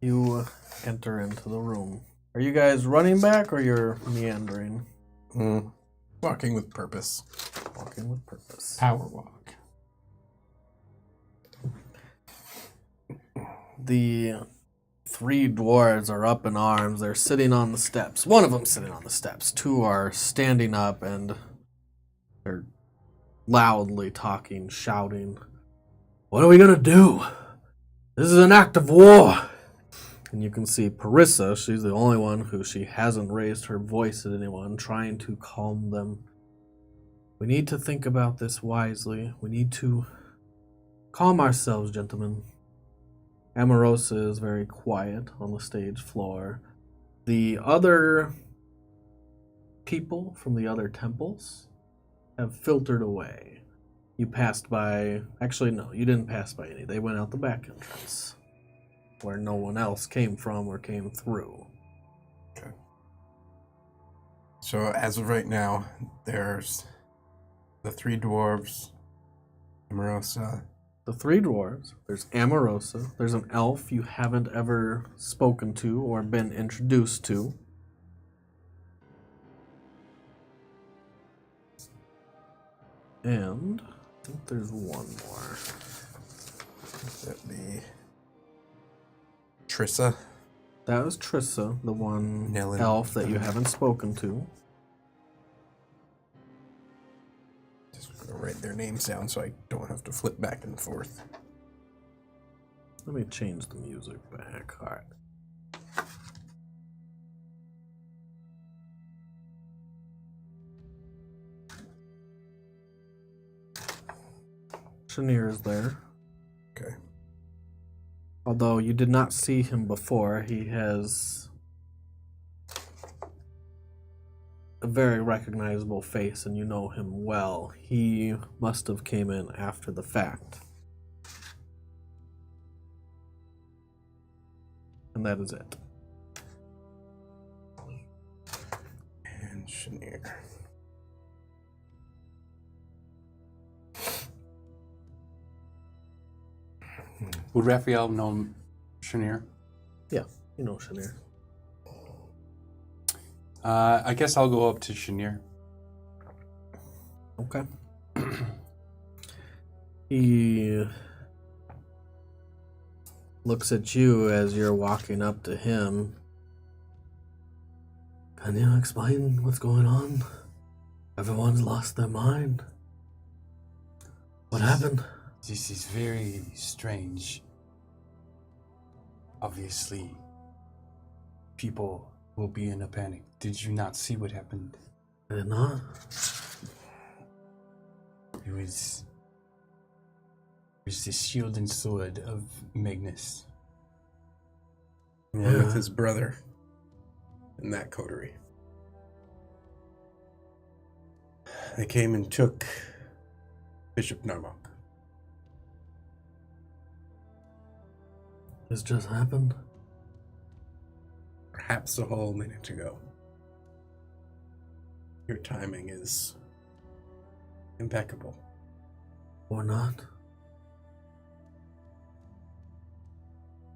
[SPEAKER 1] You enter into the room. Are you guys running back or you're meandering?
[SPEAKER 3] Walking with purpose.
[SPEAKER 1] Walking with purpose.
[SPEAKER 4] Power walk.
[SPEAKER 1] The three dwarves are up in arms. They're sitting on the steps. One of them's sitting on the steps. Two are standing up and they're loudly talking, shouting. What are we gonna do? This is an act of war. And you can see Parissa, she's the only one who she hasn't raised her voice at anyone, trying to calm them. We need to think about this wisely. We need to calm ourselves, gentlemen. Amorosa is very quiet on the stage floor. The other people from the other temples have filtered away. You passed by... Actually, no, you didn't pass by any. They went out the back entrance, where no one else came from or came through.
[SPEAKER 3] Okay. So as of right now, there's the 3 dwarves, Amorosa.
[SPEAKER 1] The 3 dwarves, there's Amorosa, there's an elf you haven't ever spoken to or been introduced to. And I think there's one more.
[SPEAKER 3] That'd be Trissa.
[SPEAKER 1] That was Trissa, the one
[SPEAKER 3] Nellen.
[SPEAKER 1] elf that you haven't spoken to.
[SPEAKER 3] Just gonna write their names down so I don't have to flip back and forth.
[SPEAKER 1] Let me change the music back. All right. Chenier is there.
[SPEAKER 3] Okay.
[SPEAKER 1] Although you did not see him before, he has a very recognizable face and you know him well. He must have came in after the fact. And that is it.
[SPEAKER 3] And Chenier.
[SPEAKER 2] Would Raphael know Chenier?
[SPEAKER 1] Yeah, you know Chenier.
[SPEAKER 2] I guess I'll go up to Chenier.
[SPEAKER 1] Okay. He looks at you as you're walking up to him. Can you explain what's going on? Everyone's lost their mind. What happened?
[SPEAKER 5] This is very strange. Obviously, people will be in a panic. Did you not see what happened?
[SPEAKER 1] I did not.
[SPEAKER 5] It was the shield and sword of Magnus.
[SPEAKER 3] Along with his brother in that coterie. They came and took Bishop Nammac.
[SPEAKER 1] This just happened?
[SPEAKER 3] Perhaps a whole minute ago. Your timing is impeccable.
[SPEAKER 1] Or not?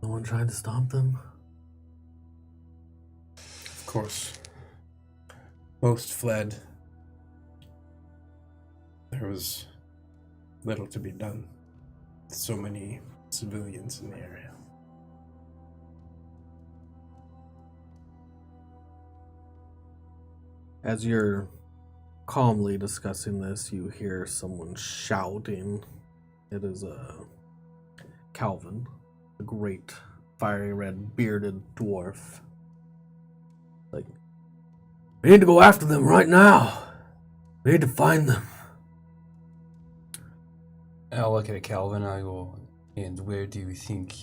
[SPEAKER 1] No one tried to stop them?
[SPEAKER 3] Of course. Most fled. There was little to be done. So many civilians in the area.
[SPEAKER 1] As you're calmly discussing this, you hear someone shouting. It is Calvin, the great fiery red bearded dwarf. Like, we need to go after them right now. We need to find them.
[SPEAKER 5] I'll look at Calvin. I go, and where do you think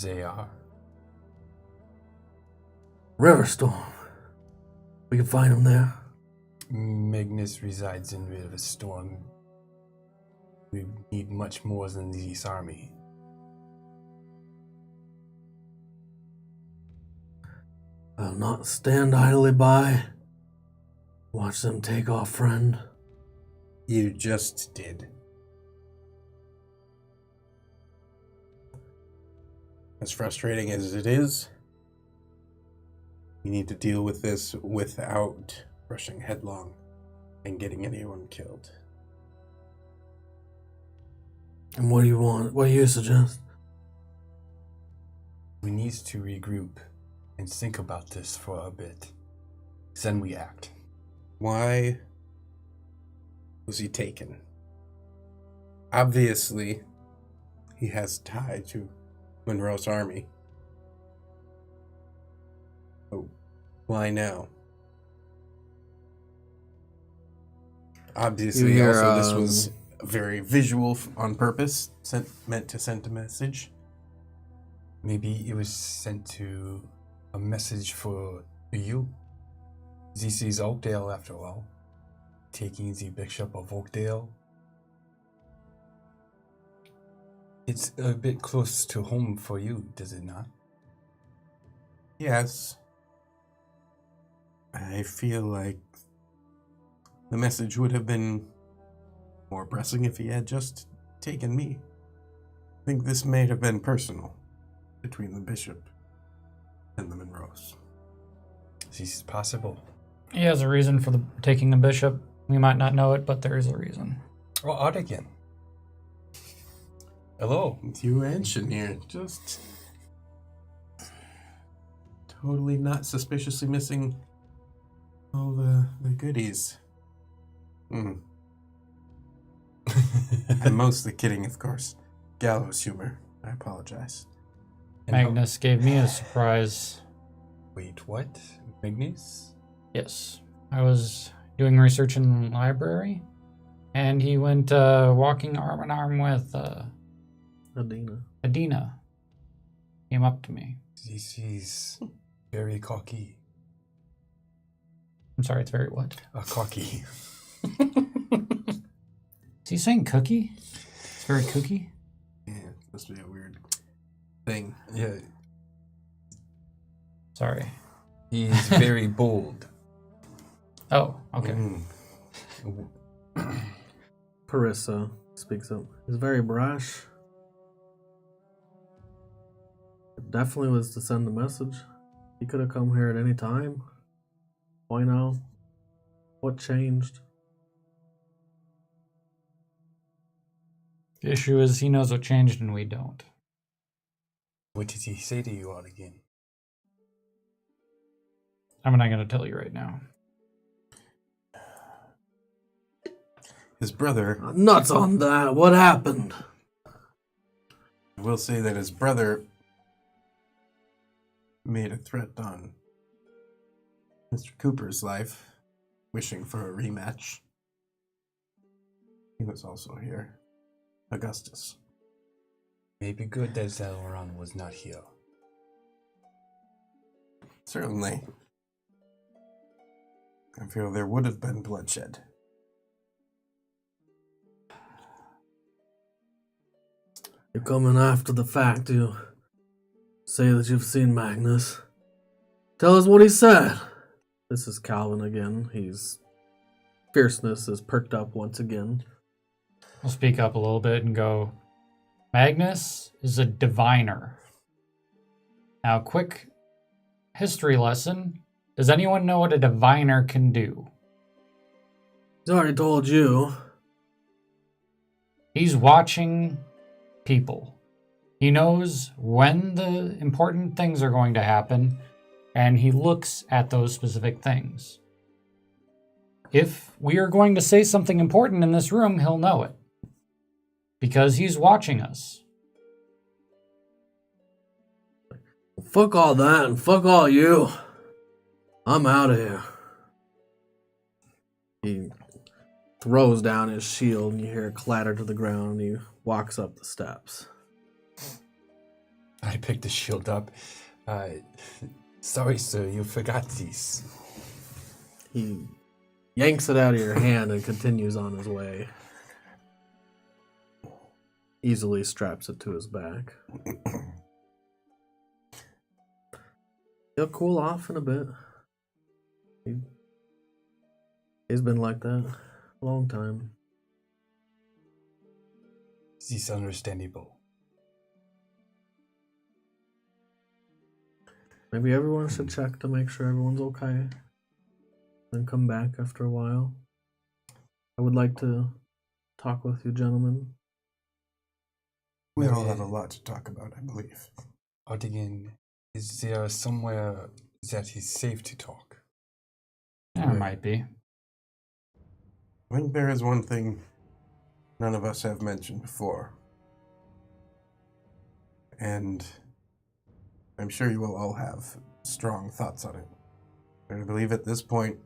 [SPEAKER 5] they are?
[SPEAKER 1] Riverstorm. We can find them there.
[SPEAKER 5] Magnus resides in Riverstorm. We need much more than this army.
[SPEAKER 1] I'll not stand idly by. Watch them take our friend.
[SPEAKER 3] You just did. As frustrating as it is, you need to deal with this without rushing headlong and getting anyone killed.
[SPEAKER 1] And what do you want? What do you suggest?
[SPEAKER 5] We need to regroup and think about this for a bit. Then we act.
[SPEAKER 3] Why was he taken? Obviously, he has tie to Monroe's army. Oh, why now? Obviously,
[SPEAKER 1] You hear,
[SPEAKER 3] also this was very visual on purpose, meant to send a message.
[SPEAKER 5] Maybe it was sent to a message for you. This is Oakdale after all. Taking the Bishop of Oakdale. It's a bit close to home for you, does it not?
[SPEAKER 3] Yes. I feel like the message would have been more pressing if he had just taken me. I think this may have been personal between the bishop and the Monroes.
[SPEAKER 5] This is possible.
[SPEAKER 4] He has a reason for taking the bishop. We might not know it, but there is a reason.
[SPEAKER 5] Oh, Artigan. Hello.
[SPEAKER 3] It's you and Shanir, just totally not suspiciously missing all the goodies. I'm mostly kidding, of course. Gallows humor. I apologize.
[SPEAKER 4] Magnus gave me a surprise.
[SPEAKER 5] Wait, what? Magnus?
[SPEAKER 4] Yes. I was doing research in the library, and he went walking arm in arm with Adina. Came up to me.
[SPEAKER 5] This is very cocky.
[SPEAKER 4] I'm sorry, it's very what?
[SPEAKER 5] Cocky.
[SPEAKER 4] Is he saying cookie? It's very cookie?
[SPEAKER 3] Yeah, it must be a weird thing.
[SPEAKER 5] Yeah,
[SPEAKER 4] Sorry.
[SPEAKER 5] he is very bold.
[SPEAKER 4] Oh, okay.
[SPEAKER 1] Parissa speaks up. He's very brash. It definitely was to send a message. He could have come here at any time. Why now? What changed?
[SPEAKER 4] The issue is he knows what changed and we don't.
[SPEAKER 5] What did he say to you all again?
[SPEAKER 4] I'm not going to tell you right now.
[SPEAKER 3] His brother,
[SPEAKER 1] Nuts on that. What happened?
[SPEAKER 3] I will say that his brother made a threat on Mr. Cooper's life, wishing for a rematch. He was also here. Augustus.
[SPEAKER 5] Maybe good that Zalaran was not here.
[SPEAKER 3] Certainly. I feel there would have been bloodshed.
[SPEAKER 1] You're coming after the fact. You say that you've seen Magnus. Tell us what he said. This is Calvin again. His fierceness is perked up once again.
[SPEAKER 4] I'll speak up a little bit and go, Magnus is a diviner. Now, quick history lesson. Does anyone know what a diviner can do?
[SPEAKER 1] He's already told you.
[SPEAKER 4] He's watching people. He knows when the important things are going to happen, and he looks at those specific things. If we are going to say something important in this room, he'll know it. Because he's watching us.
[SPEAKER 1] Fuck all that and fuck all you. I'm out of here. He throws down his shield and you hear it clatter to the ground and he walks up the steps.
[SPEAKER 5] I picked the shield up. Sorry, sir, you forgot these.
[SPEAKER 1] He yanks it out of your hand and continues on his way. Easily straps it to his back. He'll cool off in a bit. He's been like that a long time.
[SPEAKER 5] This is understandable.
[SPEAKER 1] Maybe everyone should check to make sure everyone's okay. Then come back after a while. I would like to talk with you gentlemen.
[SPEAKER 3] We all have a lot to talk about, I believe.
[SPEAKER 5] Artigan, is there somewhere that is safe to talk?
[SPEAKER 4] There might be.
[SPEAKER 3] I think there is one thing none of us have mentioned before. And I'm sure you will all have strong thoughts on it. But I believe at this point,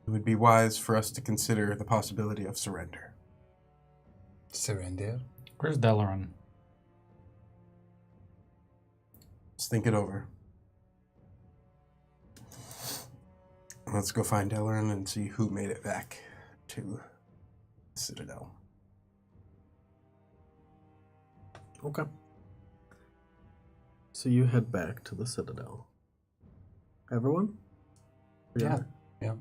[SPEAKER 3] it would be wise for us to consider the possibility of surrender.
[SPEAKER 5] Surrender?
[SPEAKER 4] Where's Delaran?
[SPEAKER 3] Let's think it over. Let's go find Delaran and see who made it back to the Citadel.
[SPEAKER 1] Okay. So you head back to the Citadel. Everyone?
[SPEAKER 5] Yeah. Yeah.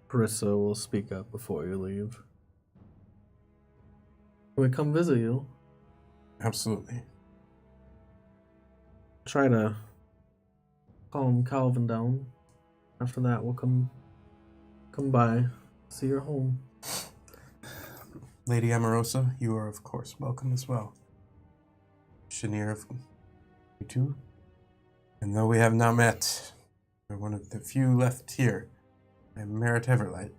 [SPEAKER 1] Carissa will speak up before you leave. Can we come visit you?
[SPEAKER 3] Absolutely.
[SPEAKER 1] Try to calm Calvin down. After that, we'll come by, see your home.
[SPEAKER 3] Lady Amorosa, you are of course welcome as well. Shanir, you too. And though we have not met, you're one of the few left here. I'm Merritt Everlight.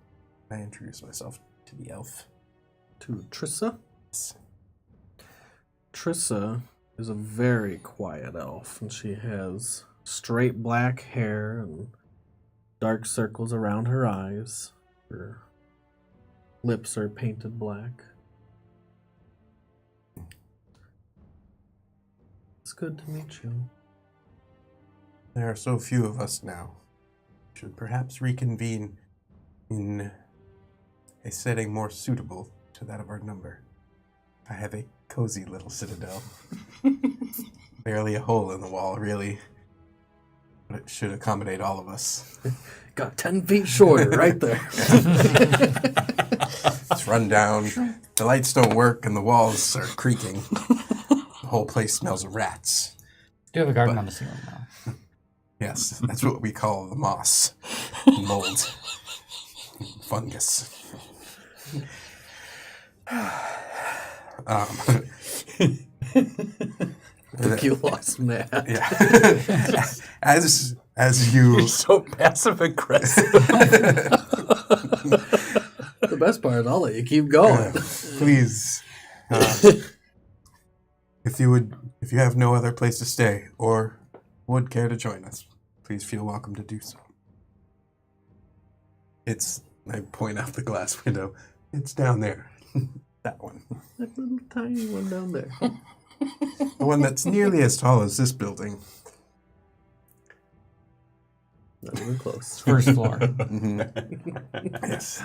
[SPEAKER 3] I introduce myself to the elf.
[SPEAKER 1] To Trissa?
[SPEAKER 3] Yes.
[SPEAKER 1] Trissa is a very quiet elf, and she has straight black hair and dark circles around her eyes. Her lips are painted black. It's good to meet you.
[SPEAKER 3] There are so few of us now. We should perhaps reconvene in a setting more suitable to that of our number. I have a cozy little citadel. Barely a hole in the wall, really. But it should accommodate all of us.
[SPEAKER 1] Got 10 feet shorter right there.
[SPEAKER 3] It's run down. The lights don't work and the walls are creaking. The whole place smells of rats.
[SPEAKER 4] Do you have a garden on the ceiling now?
[SPEAKER 3] Yes, that's what we call the moss. Mold. Fungus.
[SPEAKER 1] I think you lost Matt.
[SPEAKER 3] Yeah. As you
[SPEAKER 5] You're so passive aggressive.
[SPEAKER 1] The best part is I'll let you keep going.
[SPEAKER 3] please, if you have no other place to stay or would care to join us, please feel welcome to do so. I point out the glass window. It's down there. That one.
[SPEAKER 1] That little tiny one down there.
[SPEAKER 3] The one that's nearly as tall as this building.
[SPEAKER 1] Not even close.
[SPEAKER 4] First floor.
[SPEAKER 3] Yes.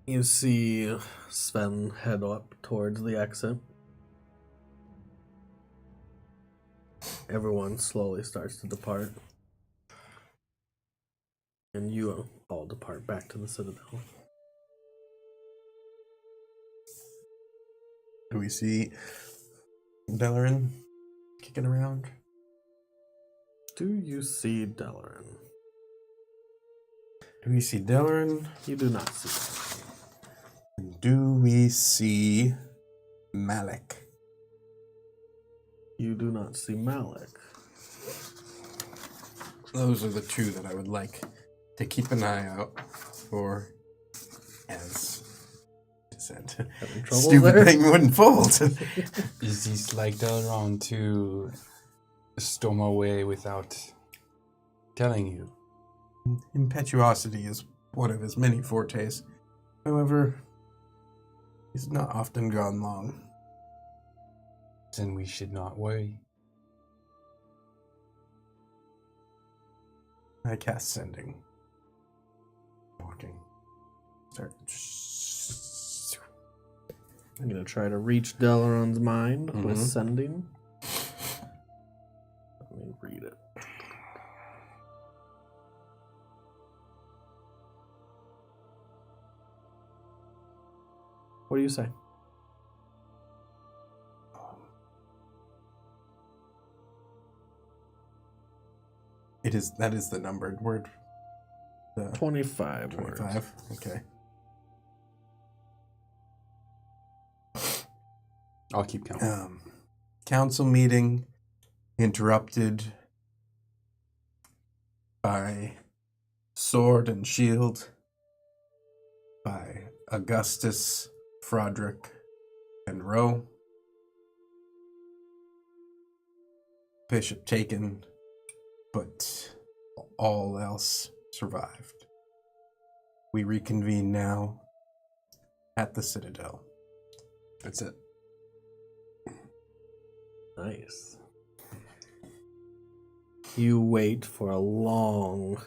[SPEAKER 1] You see Sven head up towards the exit. Everyone slowly starts to depart. And you all depart back to the Citadel.
[SPEAKER 3] Do we see Delaran kicking around?
[SPEAKER 1] Do you see Delaran?
[SPEAKER 3] Do we see Delaran?
[SPEAKER 1] You do not see him.
[SPEAKER 3] Do we see Malik?
[SPEAKER 1] You do not see Malik.
[SPEAKER 3] Those are the two that I would like to keep an eye out for as said.
[SPEAKER 1] Having trouble
[SPEAKER 3] Stupid
[SPEAKER 1] there?
[SPEAKER 3] thing wouldn't fold.
[SPEAKER 5] Is this like Delron to storm away without telling you?
[SPEAKER 3] Impetuosity is one of his many fortes. However, he's not often gone long.
[SPEAKER 5] Then we should not worry.
[SPEAKER 3] I cast sending. Walking. Start.
[SPEAKER 1] I'm going to try to reach Delaran's mind with
[SPEAKER 3] Mhm.
[SPEAKER 1] sending. Let me read it. What do you say?
[SPEAKER 3] That is the numbered word. The
[SPEAKER 1] 25 words.
[SPEAKER 3] 25. Okay.
[SPEAKER 2] I'll keep counting.
[SPEAKER 3] Council meeting interrupted by sword and shield by Augustus, Froderick, and Roe. Bishop taken, but all else survived. We reconvene now at the Citadel. That's it.
[SPEAKER 1] Nice. You wait for a long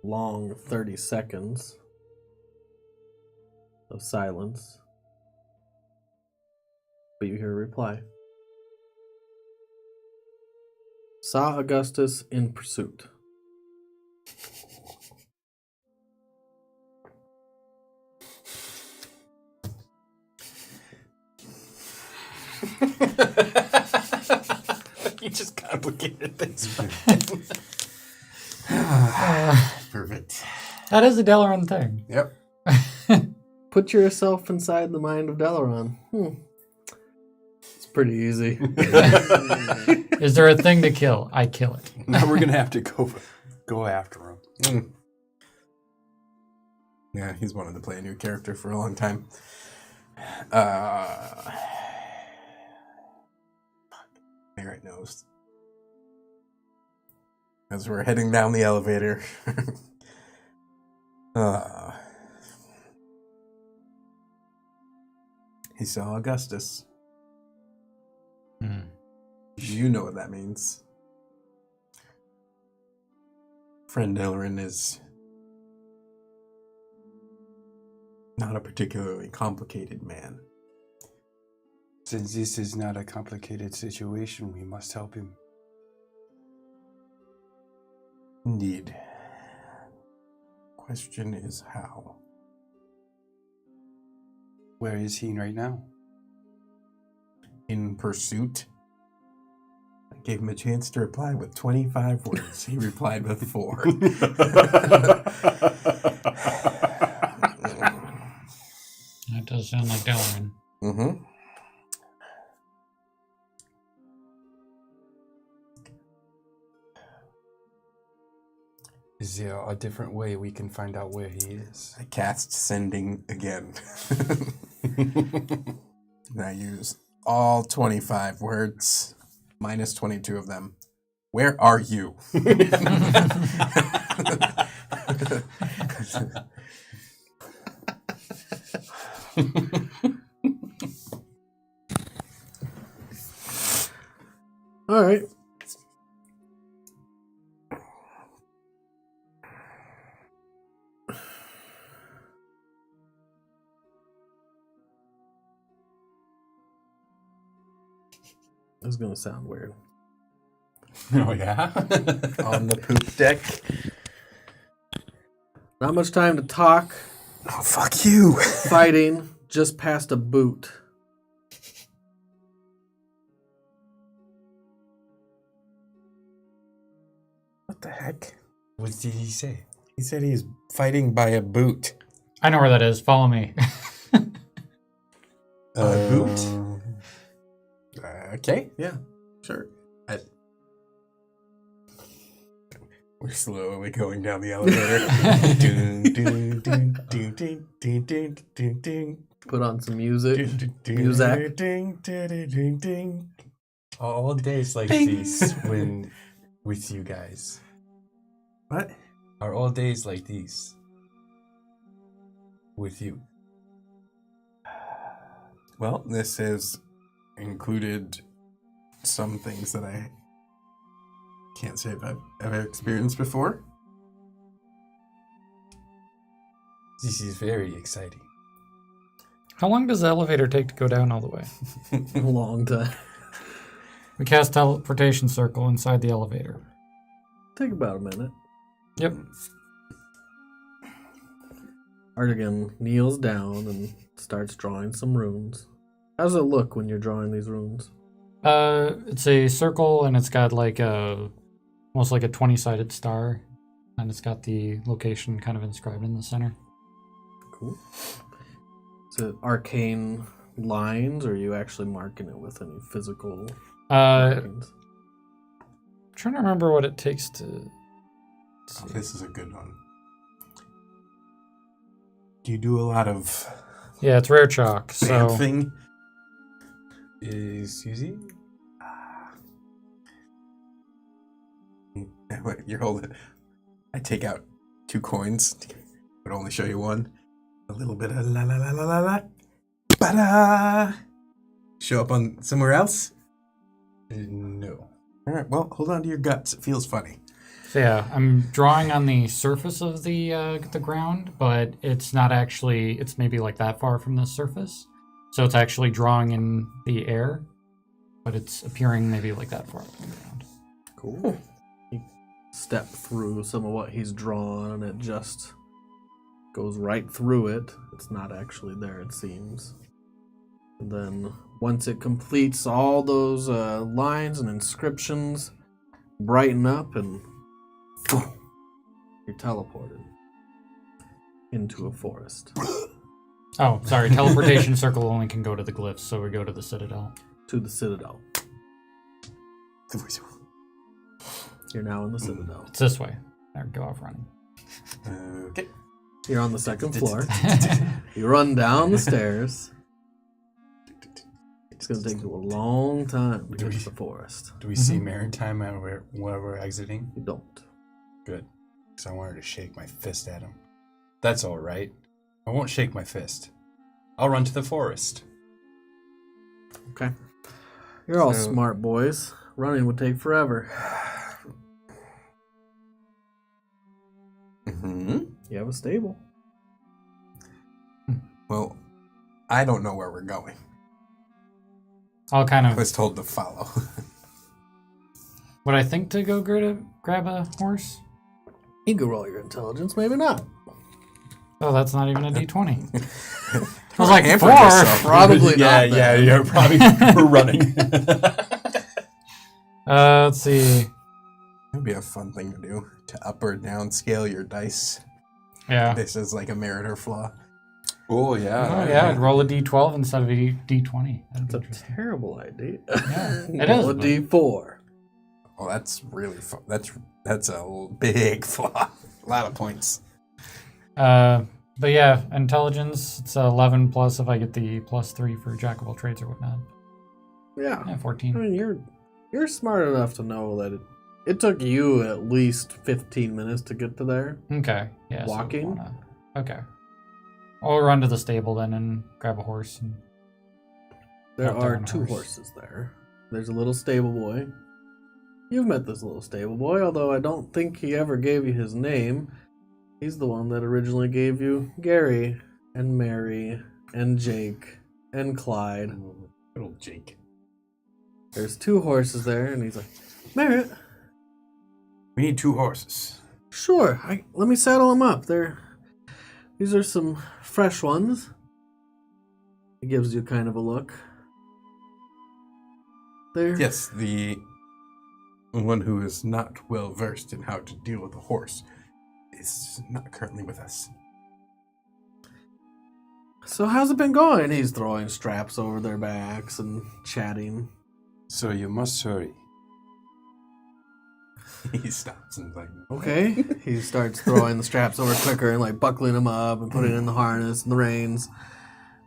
[SPEAKER 1] 30 seconds of silence. But you hear a reply. Saw Augustus in pursuit.
[SPEAKER 5] You just complicated things.
[SPEAKER 3] Perfect.
[SPEAKER 4] That is a Delaran thing.
[SPEAKER 5] Yep.
[SPEAKER 1] Put yourself inside the mind of Delaran. It's pretty easy.
[SPEAKER 4] Is there a thing to kill? I kill it.
[SPEAKER 5] Now we're gonna have to go after him.
[SPEAKER 3] Yeah, he's wanted to play a new character for a long time. Merritt knows. As we're heading down the elevator. He saw Augustus. You know what that means. Friend Elrin is not a particularly complicated man.
[SPEAKER 5] Since this is not a complicated situation, we must help him.
[SPEAKER 3] Indeed. Question is how.
[SPEAKER 5] Where is he right now?
[SPEAKER 3] In pursuit. I gave him a chance to reply with 25 words. He replied with 4.
[SPEAKER 4] That does sound like Delaran.
[SPEAKER 3] Mm-hmm.
[SPEAKER 5] Is there a different way we can find out where he is?
[SPEAKER 3] I cast sending again. And I use all 25 words, minus 22 of them. Where are you?
[SPEAKER 1] All right. This is going to sound weird.
[SPEAKER 5] Oh, yeah?
[SPEAKER 3] On the poop deck.
[SPEAKER 1] Not much time to talk.
[SPEAKER 3] Oh, fuck you.
[SPEAKER 1] Fighting just past a boot.
[SPEAKER 3] What the heck?
[SPEAKER 5] What did he say?
[SPEAKER 3] He said he's fighting by a boot.
[SPEAKER 4] I know where that is. Follow me.
[SPEAKER 3] A boot? Okay, yeah, sure. We're slowly going down the elevator. Dun, dun, dun, dun, dun, dun, dun, dun, dun.
[SPEAKER 1] Put on some music.
[SPEAKER 3] Music.
[SPEAKER 5] Are all days like
[SPEAKER 3] Bing.
[SPEAKER 5] these when with you guys?
[SPEAKER 3] What?
[SPEAKER 5] Are all days like these with you?
[SPEAKER 3] Well, this has included some things that I can't say if I've ever experienced before.
[SPEAKER 5] This is very exciting.
[SPEAKER 4] How long does the elevator take to go down all the way?
[SPEAKER 1] A long time.
[SPEAKER 4] We cast teleportation circle inside the elevator.
[SPEAKER 1] Take about a minute.
[SPEAKER 4] Yep.
[SPEAKER 1] Artigan kneels down and starts drawing some runes. How does it look when you're drawing these runes?
[SPEAKER 4] It's a circle and it's got like almost like a 20-sided star, and it's got the location kind of inscribed in the center.
[SPEAKER 1] Cool. Is it arcane lines, or are you actually marking it with any physical markings?
[SPEAKER 4] I'm trying to remember what it takes to.
[SPEAKER 3] Oh, this is a good one. Do you do a lot of
[SPEAKER 4] Yeah, it's rare chalk. So
[SPEAKER 3] bamfing?
[SPEAKER 5] Is Susie?
[SPEAKER 3] You're holding. I take out 2 coins, but only show you one. A little bit of la la la la la la. Ba-da! Show up on somewhere else?
[SPEAKER 5] No.
[SPEAKER 3] All right. Well, hold on to your guts. It feels funny.
[SPEAKER 4] So yeah, I'm drawing on the surface of the ground, but it's not actually. It's maybe like that far from the surface, so it's actually drawing in the air, but it's appearing maybe like that far from the ground.
[SPEAKER 1] Cool. You step through some of what he's drawn, and it just goes right through it. It's not actually there, it seems. And then once it completes, all those lines and inscriptions brighten up, and you're teleported into a forest.
[SPEAKER 4] Oh, sorry. Teleportation circle only can go to the glyphs, so we go to the Citadel.
[SPEAKER 1] To the Citadel. You're now in the Citadel.
[SPEAKER 4] It's this way. There, go off running.
[SPEAKER 3] Okay.
[SPEAKER 1] You're on the second floor. You run down the stairs. It's going to take you a long time to get to the forest.
[SPEAKER 5] Do we see Maritime where we're exiting?
[SPEAKER 1] You don't.
[SPEAKER 5] Good. Because I wanted to shake my fist at him. That's all right. I won't shake my fist. I'll run to the forest.
[SPEAKER 1] Okay. You're all
[SPEAKER 3] So-
[SPEAKER 1] smart boys. Running would take forever.
[SPEAKER 3] Mm-hmm.
[SPEAKER 1] You have a stable.
[SPEAKER 3] Well, I don't know where we're going.
[SPEAKER 4] I'll kind
[SPEAKER 3] I
[SPEAKER 4] of.
[SPEAKER 3] was told to follow.
[SPEAKER 4] Would I think to go grab a horse?
[SPEAKER 1] You can roll your intelligence, maybe not.
[SPEAKER 4] Oh, that's not even a D20. I was
[SPEAKER 3] Don't
[SPEAKER 4] like,
[SPEAKER 3] hamper
[SPEAKER 4] 4?
[SPEAKER 3] yourself.
[SPEAKER 1] Probably not.
[SPEAKER 5] Yeah, you're probably we're running.
[SPEAKER 4] Let's see.
[SPEAKER 3] It would be a fun thing to do, to up or down scale your dice.
[SPEAKER 4] Yeah.
[SPEAKER 3] This is like a merit or flaw.
[SPEAKER 2] Oh, yeah.
[SPEAKER 4] Oh, yeah, I'd roll a D12 instead of a D20. That'd
[SPEAKER 1] It's
[SPEAKER 4] be
[SPEAKER 1] a
[SPEAKER 4] interesting.
[SPEAKER 1] terrible idea.
[SPEAKER 4] Yeah, it
[SPEAKER 1] Roll
[SPEAKER 4] is,
[SPEAKER 1] a
[SPEAKER 4] but-
[SPEAKER 1] D4.
[SPEAKER 3] Well, that's really fun. That's a big flaw. A lot of points.
[SPEAKER 4] But yeah, intelligence, it's 11 plus if I get the +3 for Jack of all trades or whatnot.
[SPEAKER 1] Yeah.
[SPEAKER 4] Yeah,
[SPEAKER 1] I
[SPEAKER 4] 14.
[SPEAKER 1] mean, you're smart enough to know that it took you at least 15 minutes to get to there.
[SPEAKER 4] Okay. Yeah. so we
[SPEAKER 1] Walking?
[SPEAKER 4] Okay. I'll run to the stable then and grab a horse. And
[SPEAKER 1] There
[SPEAKER 4] Out there
[SPEAKER 1] are
[SPEAKER 4] on a
[SPEAKER 1] 2
[SPEAKER 4] horse.
[SPEAKER 1] horses there. There's a little stable boy. You've met this little stable boy, although I don't think he ever gave you his name. He's the one that originally gave you Gary and Mary and Jake and Clyde.
[SPEAKER 5] Good old Jake.
[SPEAKER 1] There's 2 horses there, and he's like, Merritt,
[SPEAKER 3] We need 2 horses.
[SPEAKER 1] sure, let me saddle them up. These are some fresh ones. He gives you kind of a look. There.
[SPEAKER 3] Yes, the one who is not well versed in how to deal with a horse is not currently with us.
[SPEAKER 1] So how's it been going? He's throwing straps over their backs and chatting.
[SPEAKER 2] So you must hurry.
[SPEAKER 3] He stops and is like,
[SPEAKER 1] Okay. He starts throwing the straps over quicker and like buckling them up and putting in the harness and the reins.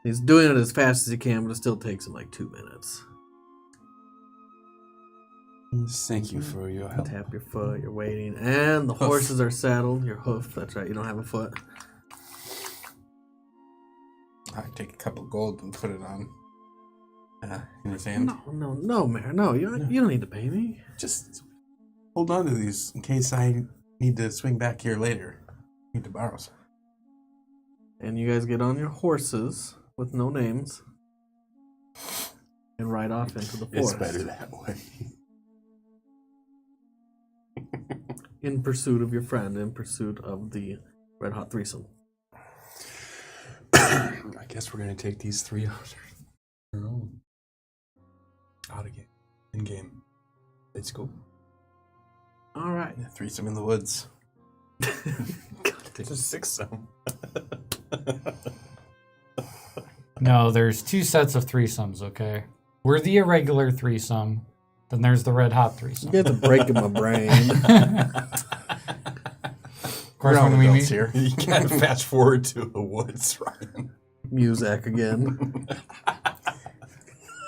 [SPEAKER 1] He's doing it as fast as he can, but it still takes him like 2 minutes.
[SPEAKER 2] Thank you for your help.
[SPEAKER 1] Tap your foot, you're waiting, and the horses are saddled. Your hoof, that's right, you don't have a foot.
[SPEAKER 3] I take a couple gold and put it on in his hand.
[SPEAKER 1] No, Mayor, no, you don't need to pay me.
[SPEAKER 3] Just hold on to these in case I need to swing back here later. Need to borrow some.
[SPEAKER 1] And you guys get on your horses with no names and ride off into the forest.
[SPEAKER 3] It's better that way.
[SPEAKER 1] In pursuit of your friend, in pursuit of the Red Hot Threesome.
[SPEAKER 2] I guess we're going to take these 3 out on our own.
[SPEAKER 5] Out again. In game. Let's go.
[SPEAKER 1] All right.
[SPEAKER 3] Yeah, threesome in the woods.
[SPEAKER 5] It's a 6-some.
[SPEAKER 4] No, there's 2 sets of threesomes, okay? We're the irregular threesome. Then there's the red hot threesome.
[SPEAKER 1] You get to breaking my brain.
[SPEAKER 4] Of course,
[SPEAKER 3] We're all
[SPEAKER 4] when we
[SPEAKER 3] adults
[SPEAKER 4] meet,
[SPEAKER 3] here.
[SPEAKER 5] You can't fast forward to the woods, Ryan.
[SPEAKER 1] Muzak again.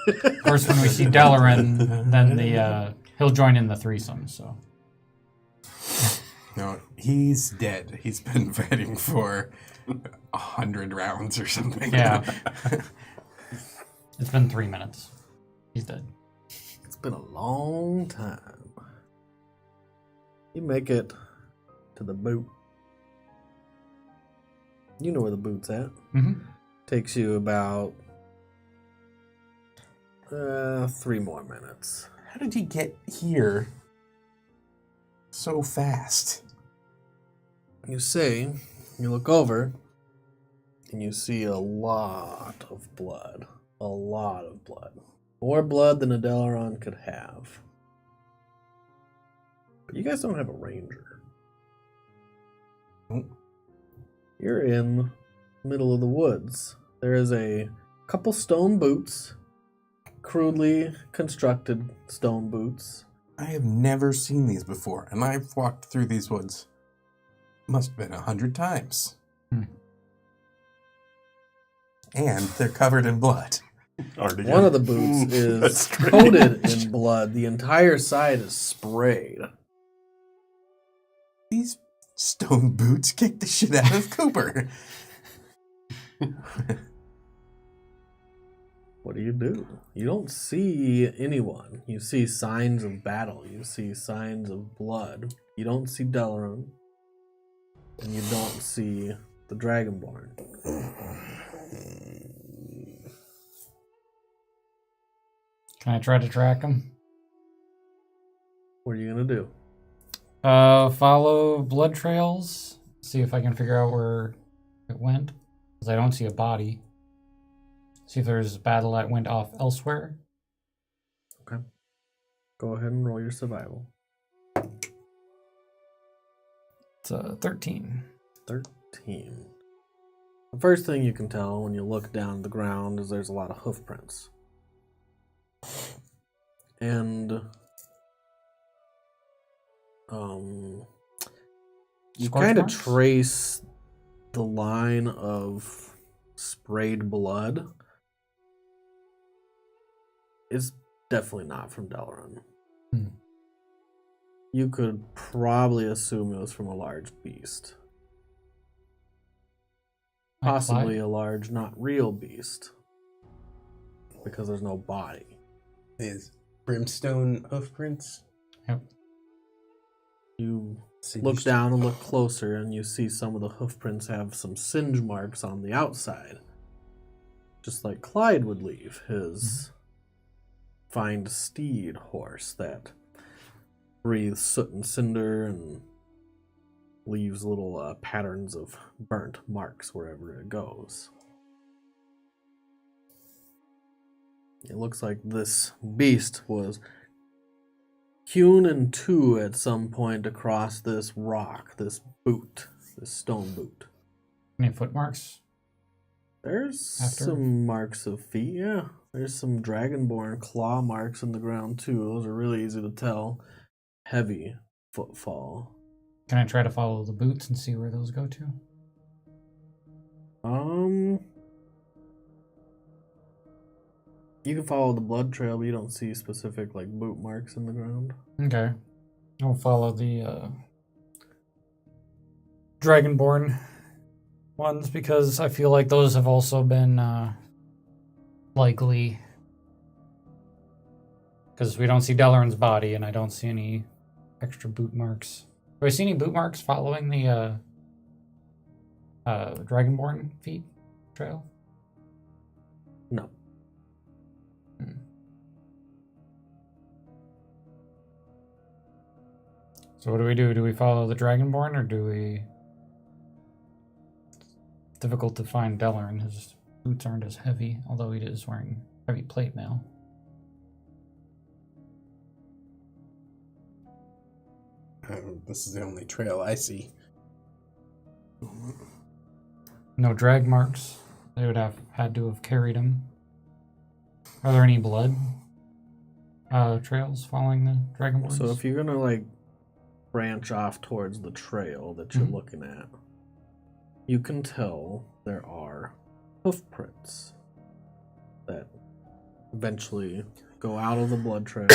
[SPEAKER 4] of course, when we see Dalaran, then he'll join in the threesome. So
[SPEAKER 3] No, he's dead. He's been fighting for 100 rounds or something.
[SPEAKER 4] Yeah. It's been 3 minutes. He's dead.
[SPEAKER 1] It's been a long time. You make it to the boot. You know where the boot's at.
[SPEAKER 4] Mm-hmm.
[SPEAKER 1] Takes you about 3 more minutes.
[SPEAKER 3] How did you get here so fast?
[SPEAKER 1] You look over, and you see a lot of blood. A lot of blood. More blood than a Dalaran could have. But you guys don't have a ranger.
[SPEAKER 3] Nope.
[SPEAKER 1] You're in the middle of the woods. There is a couple stone boots, crudely constructed stone boots.
[SPEAKER 3] I have never seen these before, and I've walked through these woods. Must have been 100 times. And they're covered in blood.
[SPEAKER 1] One of the boots is coated in blood. The entire side is sprayed.
[SPEAKER 3] These stone boots kicked the shit out of Cooper.
[SPEAKER 1] What do? You don't see anyone. You see signs of battle. You see signs of blood. You don't see Dalaran. And you don't see the Dragonborn.
[SPEAKER 4] Can I try to track him?
[SPEAKER 1] What are you gonna do?
[SPEAKER 4] Follow blood trails. See if I can figure out where it went. Because I don't see a body. See if there's battle that went off elsewhere.
[SPEAKER 1] Okay. Go ahead and roll your survival.
[SPEAKER 4] It's 13.
[SPEAKER 1] 13. The first thing you can tell when you look down at the ground is there's a lot of hoof prints. And you
[SPEAKER 4] Scorch
[SPEAKER 1] kind of
[SPEAKER 4] marks?
[SPEAKER 1] trace the line of sprayed blood. It's definitely not from Dalaran. You could probably assume it was from a large beast.
[SPEAKER 4] Like
[SPEAKER 1] Possibly
[SPEAKER 4] Clyde?
[SPEAKER 1] a large, not real beast. Because there's no body.
[SPEAKER 3] Is brimstone hoof prints?
[SPEAKER 4] Yep.
[SPEAKER 1] You look down and look closer, and you see some of the hoof prints have some singe marks on the outside. Just like Clyde would leave his find steed horse that breathes soot and cinder and leaves little patterns of burnt marks wherever it goes. It looks like this beast was hewn in two at some point across this rock, this boot, this stone boot.
[SPEAKER 4] Any footmarks?
[SPEAKER 1] There's
[SPEAKER 4] After?
[SPEAKER 1] some marks of feet, yeah. There's some dragonborn claw marks in the ground too. Those are really easy to tell. Heavy footfall.
[SPEAKER 4] Can I try to follow the boots and see where those go to?
[SPEAKER 1] You can follow the blood trail, but you don't see specific like boot marks in the ground.
[SPEAKER 4] Okay. I'll follow the Dragonborn ones because I feel like those have also been likely. Because we don't see Dalaran's body and I don't see any extra boot marks. Do I see any boot marks following the Dragonborn feet trail?
[SPEAKER 1] No.
[SPEAKER 4] So what do we do? Do we follow the Dragonborn or do we... It's difficult to find Dalaran. His boots aren't as heavy, although he is wearing heavy plate mail.
[SPEAKER 3] This is the only trail I see.
[SPEAKER 4] No drag marks. They would have had to have carried him. Are there any blood trails following the Dragonborns?
[SPEAKER 1] So if you're gonna like branch off towards the trail that you're looking at, you can tell there are hoof prints that eventually go out of the blood trail.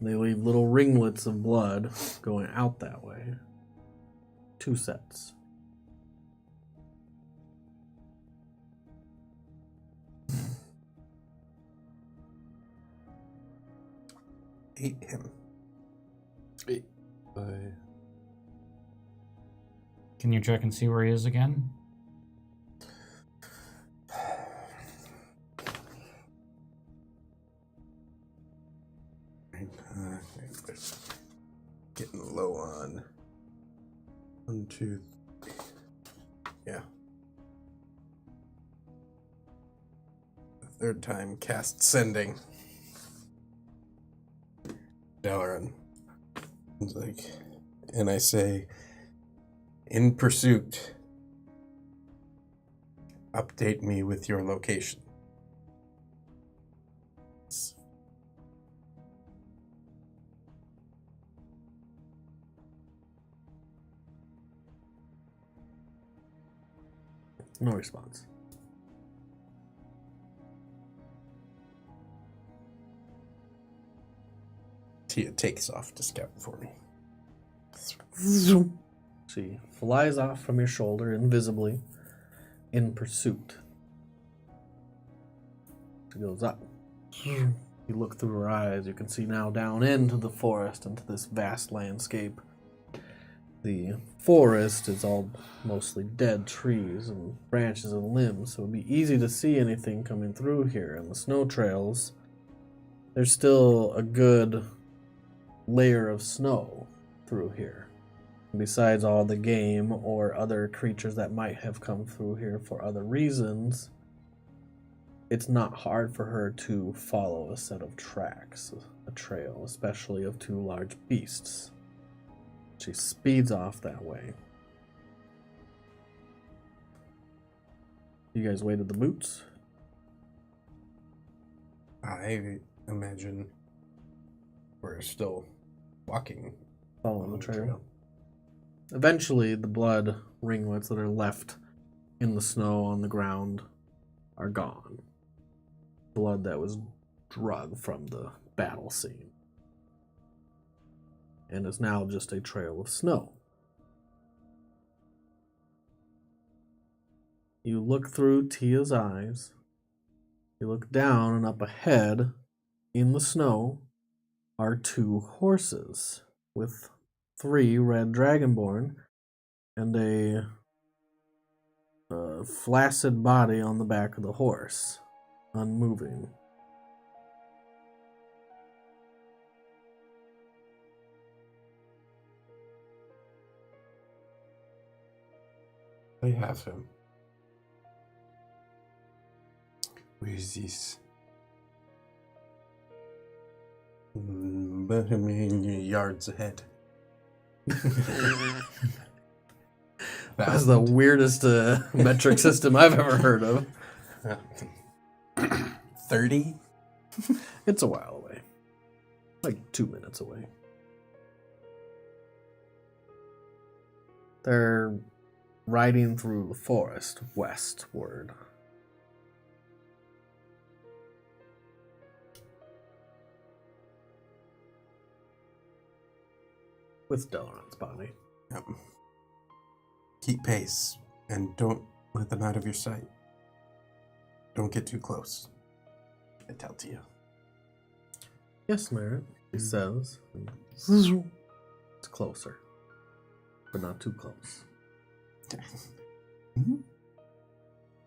[SPEAKER 1] They leave little ringlets of blood going out that way. 2 sets.
[SPEAKER 3] Ate him.
[SPEAKER 4] Can you check and see where he is again?
[SPEAKER 3] Getting low on 1, 2, 3. Yeah. The 3rd time cast sending. Dalaran. It's like, and I say, in pursuit. Update me with your location.
[SPEAKER 1] No response.
[SPEAKER 3] Tia takes off to scout for me.
[SPEAKER 1] She flies off from your shoulder invisibly in pursuit. She goes up. You look through her eyes. You can see now down into the forest, into this vast landscape. The forest is all mostly dead trees and branches and limbs, so it would be easy to see anything coming through here. And the snow trails, there's still a good layer of snow through here. Besides all the game or other creatures that might have come through here for other reasons, it's not hard for her to follow a set of tracks, a trail, especially of 2 large beasts. She speeds off that way. You guys waited the boots?
[SPEAKER 3] I imagine we're still walking.
[SPEAKER 1] Following the trail. Eventually, the blood ringlets that are left in the snow on the ground are gone. Blood that was drug from the battle scene. And is now just a trail of snow. You look through Tia's eyes. You look down, and up ahead, in the snow, are 2 horses with 3 red dragonborn and a flaccid body on the back of the horse, unmoving.
[SPEAKER 3] I have him.
[SPEAKER 5] Where is this?
[SPEAKER 3] But I mean, yards ahead.
[SPEAKER 1] That's the weirdest metric system I've ever heard of.
[SPEAKER 3] 30?
[SPEAKER 1] It's a while away. Like 2 minutes away. They're riding through the forest westward. With Dalaran's body.
[SPEAKER 3] Yep. Keep pace, and don't let them out of your sight. Don't get too close. I tell to you.
[SPEAKER 1] Yes, Merritt, he says. It's closer. But not too close.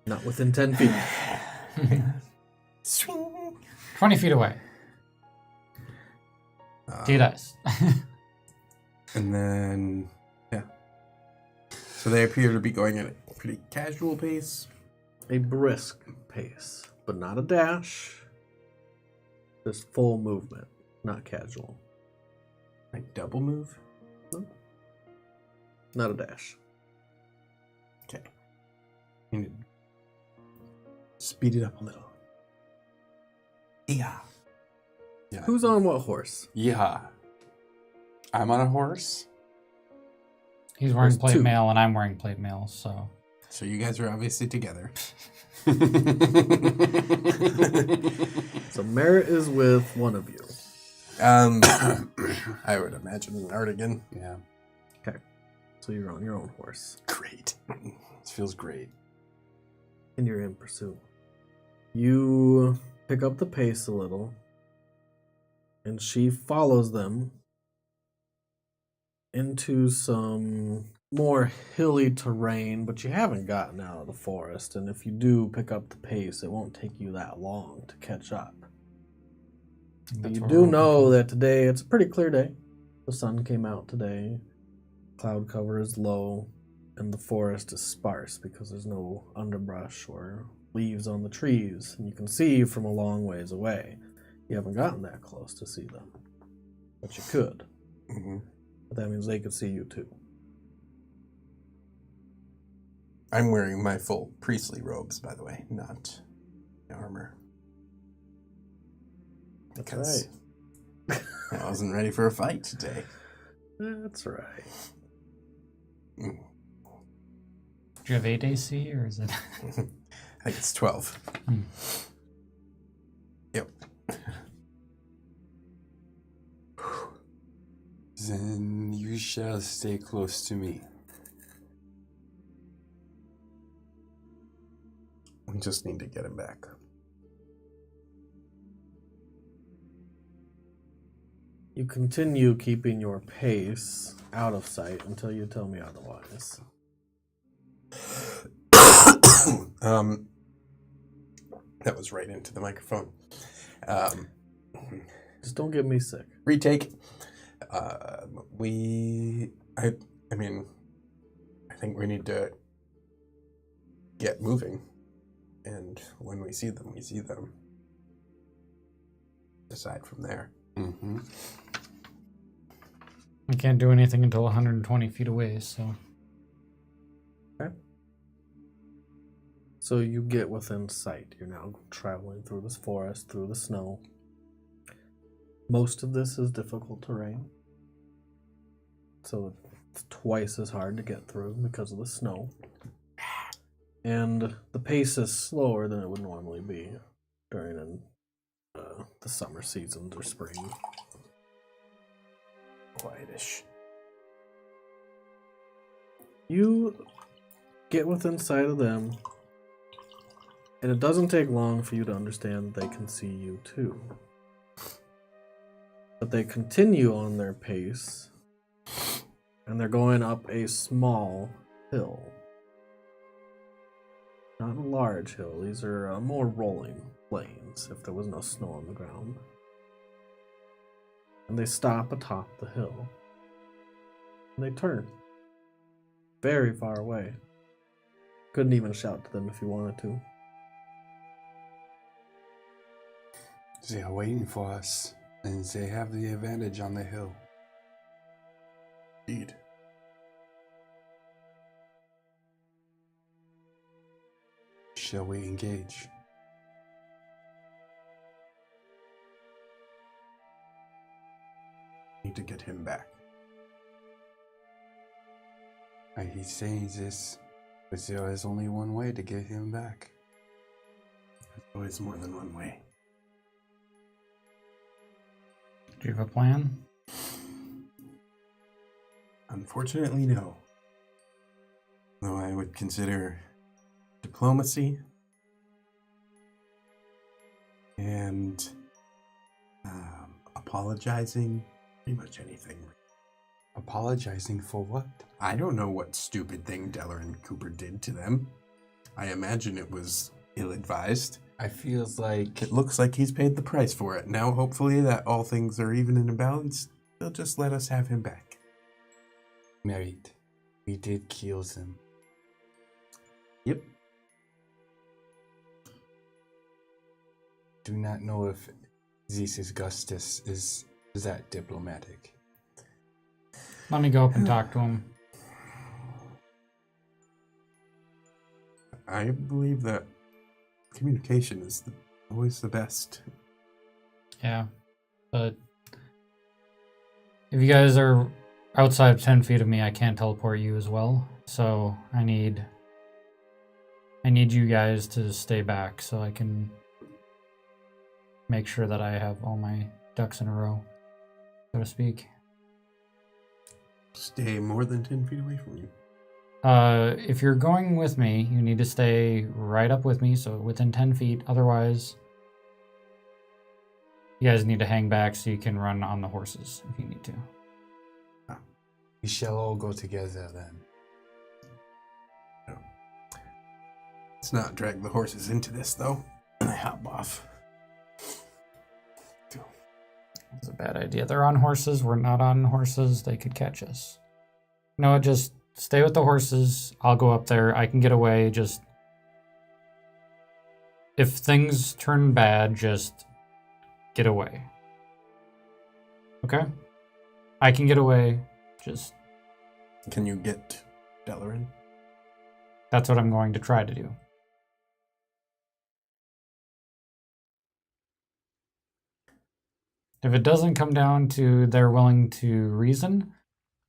[SPEAKER 1] Not within 10 feet.
[SPEAKER 3] Swing.
[SPEAKER 4] 20 feet away. Two dice.
[SPEAKER 3] And then, yeah. So they appear to be going at a pretty casual pace.
[SPEAKER 1] A brisk pace, but not a dash. Just full movement, not casual.
[SPEAKER 3] Like double move?
[SPEAKER 1] Not a dash.
[SPEAKER 3] Okay. You need to speed it up a little. Yeah.
[SPEAKER 1] Who's on what horse?
[SPEAKER 2] Yeah. I'm on a horse.
[SPEAKER 4] He's wearing
[SPEAKER 1] There's
[SPEAKER 4] plate
[SPEAKER 1] 2.
[SPEAKER 4] mail and I'm wearing plate mail, so.
[SPEAKER 3] So you guys are obviously together.
[SPEAKER 1] So Merritt is with one of you.
[SPEAKER 3] I would imagine an Artigan.
[SPEAKER 2] Yeah.
[SPEAKER 1] So you're on your own horse.
[SPEAKER 3] Great.
[SPEAKER 2] This feels great.
[SPEAKER 1] And you're in pursuit. You pick up the pace a little, and she follows them into some more hilly terrain, but you haven't gotten out of the forest, and if you do pick up the pace, it won't take you that long to catch up. But
[SPEAKER 4] That's
[SPEAKER 1] you
[SPEAKER 4] what
[SPEAKER 1] do
[SPEAKER 4] we're
[SPEAKER 1] know
[SPEAKER 4] hoping
[SPEAKER 1] that today it's a pretty clear day. The sun came out today. Cloud cover is low, and the forest is sparse because there's no underbrush or leaves on the trees, and you can see from a long ways away. You haven't gotten that close to see them, but you could.
[SPEAKER 3] Mm-hmm.
[SPEAKER 1] But that means they could see you too.
[SPEAKER 3] I'm wearing my full priestly robes, by the way, not armor.
[SPEAKER 1] That's
[SPEAKER 3] Because
[SPEAKER 1] right.
[SPEAKER 3] I wasn't ready for a fight today.
[SPEAKER 1] That's right.
[SPEAKER 3] Mm.
[SPEAKER 4] Do you have 8 AC or is it?
[SPEAKER 3] I think it's 12. Yep.
[SPEAKER 2] Then you shall stay close to me.
[SPEAKER 3] We just need to get him back.
[SPEAKER 1] You continue keeping your pace out of sight until you tell me otherwise.
[SPEAKER 3] That was right into the microphone.
[SPEAKER 1] Just don't get me sick.
[SPEAKER 3] Retake. I think we need to get moving. And when we see them, we see them. Decide from there.
[SPEAKER 2] Mm-hmm.
[SPEAKER 4] I can't do anything until 120 feet away, so.
[SPEAKER 1] So you get within sight. You're now traveling through this forest, through the snow. Most of this is difficult terrain. So it's twice as hard to get through because of the snow. And the pace is slower than it would normally be during the summer seasons or spring.
[SPEAKER 3] Quietish.
[SPEAKER 1] You get within sight of them, and it doesn't take long for you to understand that they can see you too. But they continue on their pace, and they're going up a small hill. Not a large hill, these are more rolling plains if there was no snow on the ground. And they stop atop the hill. And they turn. Very far away. Couldn't even shout to them if you wanted to.
[SPEAKER 2] They are waiting for us, and they have the advantage on the hill.
[SPEAKER 3] Indeed.
[SPEAKER 2] Shall we engage?
[SPEAKER 3] Need to get him back.
[SPEAKER 2] I hate saying this, but there is only one way to get him back.
[SPEAKER 3] There's always more than one way.
[SPEAKER 4] Do you have a plan?
[SPEAKER 3] Unfortunately, no. Though I would consider diplomacy and apologizing, pretty much anything.
[SPEAKER 2] Apologizing for what?
[SPEAKER 3] I don't know what stupid thing Deller and Cooper did to them. I imagine it was ill-advised.
[SPEAKER 2] I feel like
[SPEAKER 3] It looks like he's paid the price for it. Now, hopefully, that all things are even and in balance. They'll just let us have him back.
[SPEAKER 2] married. We did kill them.
[SPEAKER 3] Yep.
[SPEAKER 2] Do not know if this is Gustus is that diplomatic.
[SPEAKER 4] Let me go up and talk to him.
[SPEAKER 3] I believe that communication is always the best.
[SPEAKER 4] Yeah, but if you guys are outside of 10 feet of me, I can't teleport you as well. So I need you guys to stay back so I can make sure that I have all my ducks in a row, so to speak.
[SPEAKER 3] stay more than 10 feet away from you.
[SPEAKER 4] If you're going with me, you need to stay right up with me, so within 10 feet. Otherwise, you guys need to hang back so you can run on the horses if you need to.
[SPEAKER 5] We shall all go together then.
[SPEAKER 3] Let's not drag the horses into this, though. And I hop off.
[SPEAKER 4] It's a bad idea. They're on horses. We're not on horses. They could catch us. No, just stay with the horses. I'll go up there. I can get away. Just if things turn bad, just get away. Okay? I can get away. Just
[SPEAKER 3] Can you get Delarin?
[SPEAKER 4] that's what I'm going to try to do. If it doesn't come down to they're willing to reason,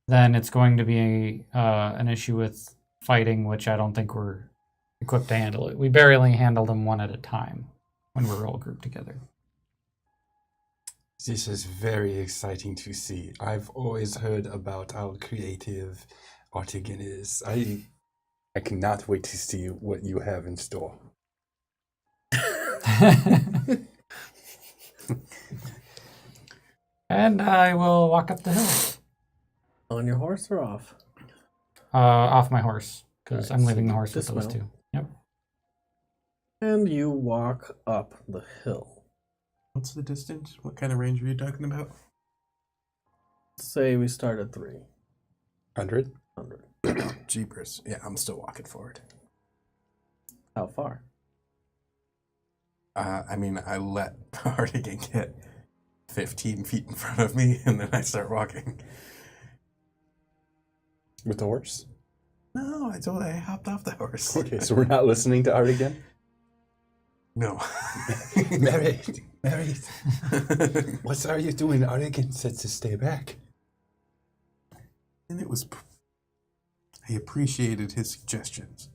[SPEAKER 4] then it's going to be an issue with fighting, which I don't think we're equipped to handle it. We barely handle them one at a time when we're all grouped together.
[SPEAKER 5] This is very exciting to see. I've always heard about how creative Artigan is. I cannot wait to see what you have in store.
[SPEAKER 4] And I will walk up the hill.
[SPEAKER 1] On your horse or off?
[SPEAKER 4] Off my horse, because
[SPEAKER 1] Alright,
[SPEAKER 4] I'm
[SPEAKER 1] so
[SPEAKER 4] leaving the
[SPEAKER 1] you
[SPEAKER 4] horse with those
[SPEAKER 1] dismount.
[SPEAKER 4] two. Yep.
[SPEAKER 1] And you walk up the hill.
[SPEAKER 3] What's the distance? What kind of range are you talking about?
[SPEAKER 1] Say we start at
[SPEAKER 5] 100?
[SPEAKER 1] 300.
[SPEAKER 3] Jeepers. Yeah, I'm still walking forward.
[SPEAKER 1] How far?
[SPEAKER 3] I mean, I let Hardigan get 15 feet in front of me, and then I start walking.
[SPEAKER 2] With the horse?
[SPEAKER 3] No, I hopped off the horse.
[SPEAKER 2] Okay, so we're not listening to Art again?
[SPEAKER 3] No.
[SPEAKER 5] Mary, what are you doing? Artigan said to stay back.
[SPEAKER 3] And it was... I appreciated his suggestions.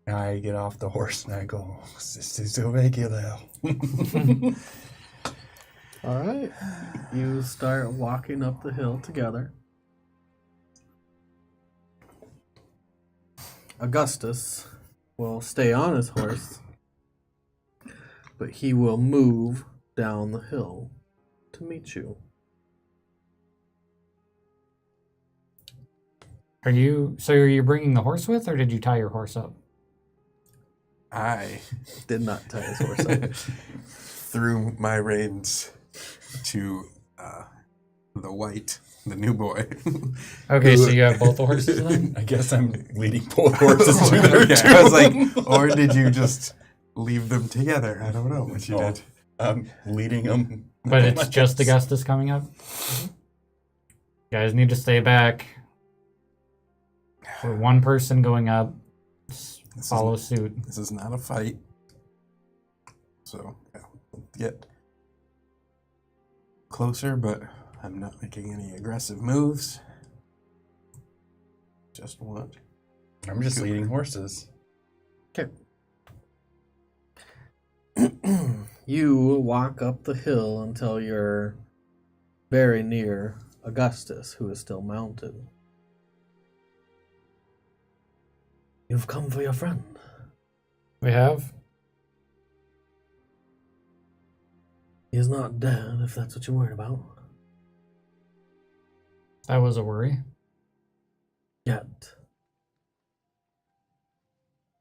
[SPEAKER 5] I get off the horse and I go, this is irregular.
[SPEAKER 1] All right. You start walking up the hill together. Augustus will stay on his horse, but he will move down the hill to meet you.
[SPEAKER 4] Are you bringing the horse with, or did you tie your horse up?
[SPEAKER 3] I
[SPEAKER 1] Did not tie his horse up.
[SPEAKER 3] threw my reins to the new boy.
[SPEAKER 4] Okay, so you have both the horses then?
[SPEAKER 5] I guess I'm leading both horses to there
[SPEAKER 3] Okay,
[SPEAKER 5] too.
[SPEAKER 3] I was like, or did you just leave them together? I don't know what you did.
[SPEAKER 5] I'm leading them.
[SPEAKER 4] But it's just Augustus coming up? You guys need to stay back. For one person going up, just follow suit.
[SPEAKER 3] This is not a fight. So, yeah, we'll get closer, but I'm not making any aggressive moves. Just want.
[SPEAKER 5] I'm just leading horses.
[SPEAKER 1] Okay. You walk up the hill until you're very near Augustus, who is still mounted. You've come for your friend.
[SPEAKER 4] We have?
[SPEAKER 1] He is not dead, if that's what you're worried about.
[SPEAKER 4] That was a worry.
[SPEAKER 1] Yet.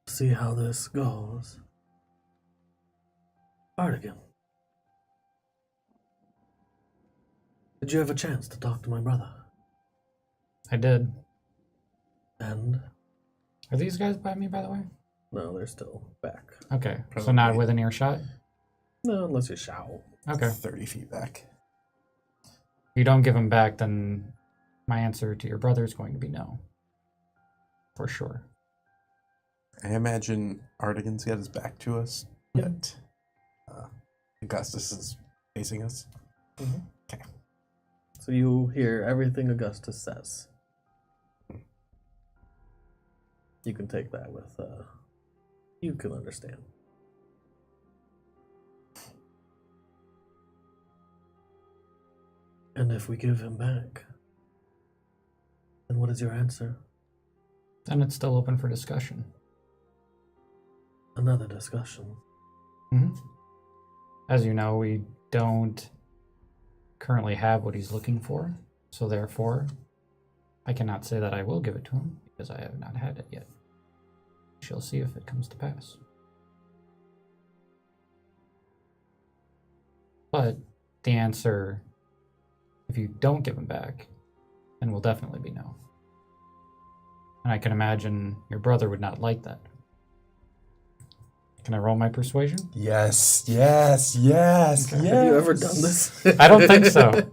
[SPEAKER 1] See how this goes. Artigan. Did you have a chance to talk to my brother?
[SPEAKER 4] I did.
[SPEAKER 1] And?
[SPEAKER 4] Are these guys by me, by the way?
[SPEAKER 1] No, they're still back.
[SPEAKER 4] Okay, so
[SPEAKER 3] Probably.
[SPEAKER 4] not within earshot?
[SPEAKER 1] No, unless you shout.
[SPEAKER 4] Okay.
[SPEAKER 3] 30 feet back.
[SPEAKER 4] If you don't give them back, then my answer to your brother is going to be no. For sure.
[SPEAKER 3] I imagine Artigan's got his back to us. Yet. Augustus is facing us.
[SPEAKER 1] Mm-hmm.
[SPEAKER 3] Okay.
[SPEAKER 1] So you hear everything Augustus says. You can take that with, you can understand. And if we give him back, then what is your answer?
[SPEAKER 4] Then it's still open for discussion.
[SPEAKER 1] Another discussion.
[SPEAKER 4] Mm-hmm. As you know, we don't currently have what he's looking for, so therefore, I cannot say that I will give it to him, because I have not had it yet. We shall see if it comes to pass. But the answer, if you don't give him back, then will definitely be no. And I can imagine your brother would not like that. Can I roll my persuasion?
[SPEAKER 5] Yes, yes, yes, yes.
[SPEAKER 1] Have you ever done this?
[SPEAKER 4] I don't think so.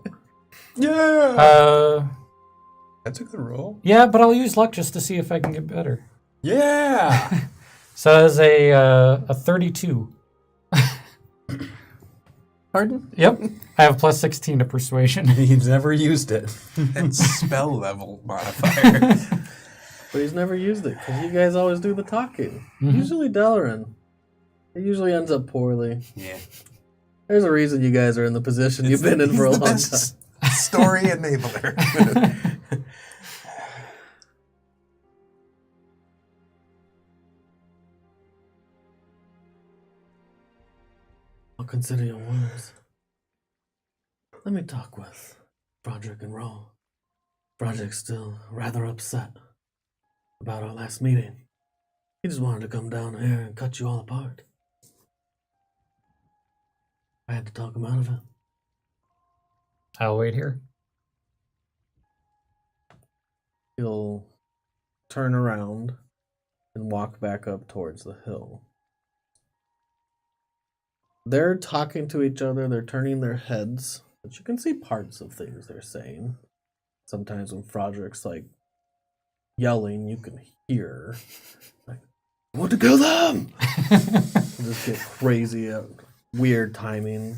[SPEAKER 5] Yeah. That's a good roll.
[SPEAKER 4] Yeah, but I'll use luck just to see if I can get better.
[SPEAKER 5] Yeah.
[SPEAKER 4] So that's a 32.
[SPEAKER 1] Pardon?
[SPEAKER 4] Yep. I have plus 16 to persuasion.
[SPEAKER 5] He's never used it.
[SPEAKER 3] That's spell level modifier.
[SPEAKER 1] But he's never used it, because you guys always do the talking.
[SPEAKER 4] Mhm.
[SPEAKER 1] Usually Dalaran. It usually ends up poorly.
[SPEAKER 3] Yeah.
[SPEAKER 1] There's a reason you guys are in the position you've been in for a
[SPEAKER 3] He's the
[SPEAKER 1] long
[SPEAKER 3] best
[SPEAKER 1] time.
[SPEAKER 3] Story enabler.
[SPEAKER 1] I'll consider your words. Let me talk with Broderick and Ro. Broderick's still rather upset about our last meeting. He just wanted to come down here and cut you all apart. I had to talk him out of it.
[SPEAKER 4] I'll wait here.
[SPEAKER 1] He'll turn around and walk back up towards the hill. They're talking to each other, they're turning their heads, but you can see parts of things they're saying. Sometimes when Froderick's like yelling, you can hear like, I want to kill them! Just get crazy at weird timing.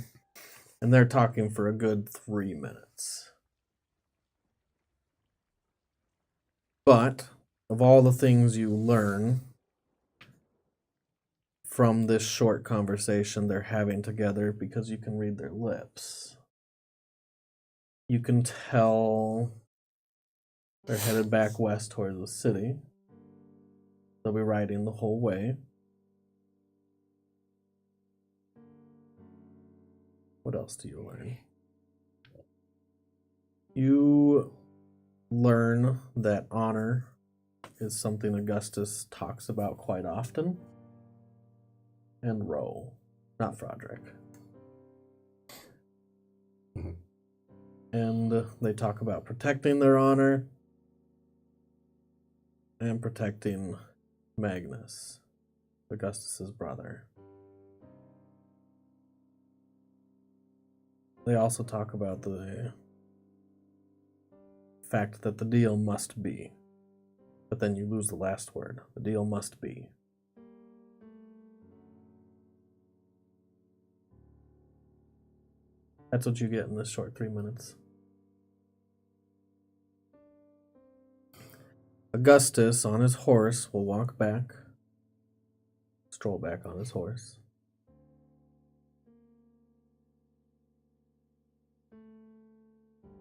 [SPEAKER 1] And they're talking for a good 3 minutes. But of all the things you learn from this short conversation they're having together, because you can read their lips, you can tell they're headed back west towards the city. They'll be riding the whole way. What else do you learn? You learn that honor is something Augustus talks about quite often. And Ro, not Froderick.
[SPEAKER 3] Mhm.
[SPEAKER 1] And they talk about protecting their honor and protecting Magnus, Augustus's brother. They also talk about the fact that the deal must be. But then you lose the last word. The deal must be. That's what you get in this short 3 minutes. Augustus, on his horse, will walk back, stroll back on his horse.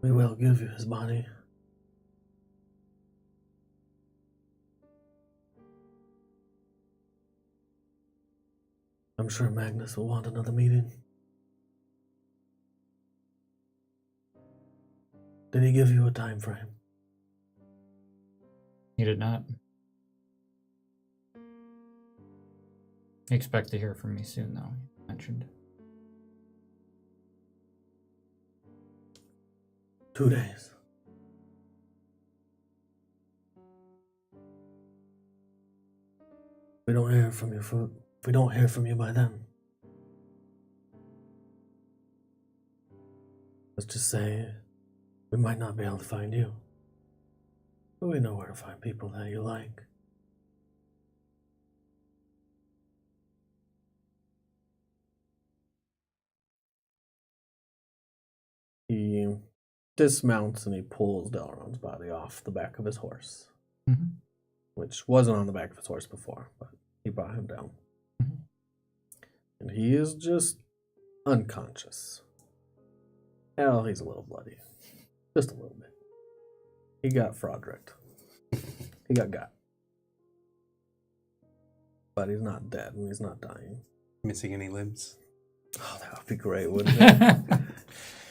[SPEAKER 1] We will give you his body. I'm sure Magnus will want another meeting. Did he give you a time frame?
[SPEAKER 4] He did not. Expect to hear from me soon, though, you mentioned.
[SPEAKER 1] 2 days. We don't hear from you if we don't hear from you by then. Let's just say we might not be able to find you. But we know where to find people that you like. He dismounts and he pulls Dalaran's body off the back of his horse.
[SPEAKER 4] Mm-hmm.
[SPEAKER 1] Which wasn't on the back of his horse before, but he brought him down.
[SPEAKER 4] Mm-hmm.
[SPEAKER 1] And he is just unconscious. Hell, he's a little bloody. Just a little bit. He got Frodricked. He got. But he's not dead and he's not dying.
[SPEAKER 2] Missing any limbs?
[SPEAKER 1] Oh, that would be great, wouldn't it?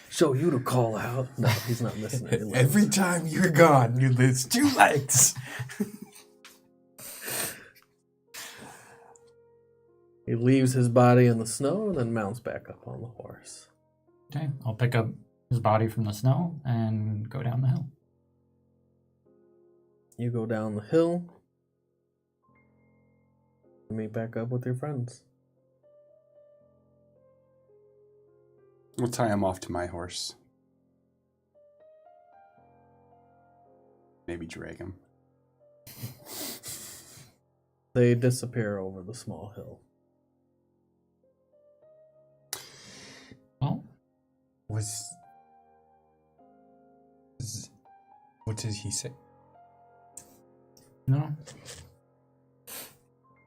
[SPEAKER 1] Show you to call out. No, he's not missing any limbs.
[SPEAKER 3] Every time you're gone, you lose 2 legs.
[SPEAKER 1] He leaves his body in the snow and then mounts back up on the horse.
[SPEAKER 4] Okay, I'll pick up his body from the snow and go down the hill.
[SPEAKER 1] You go down the hill and meet back up with your friends.
[SPEAKER 2] We'll tie him off to my horse. Maybe drag him.
[SPEAKER 1] They disappear over the small hill.
[SPEAKER 4] Well,
[SPEAKER 5] What did he say?
[SPEAKER 4] no.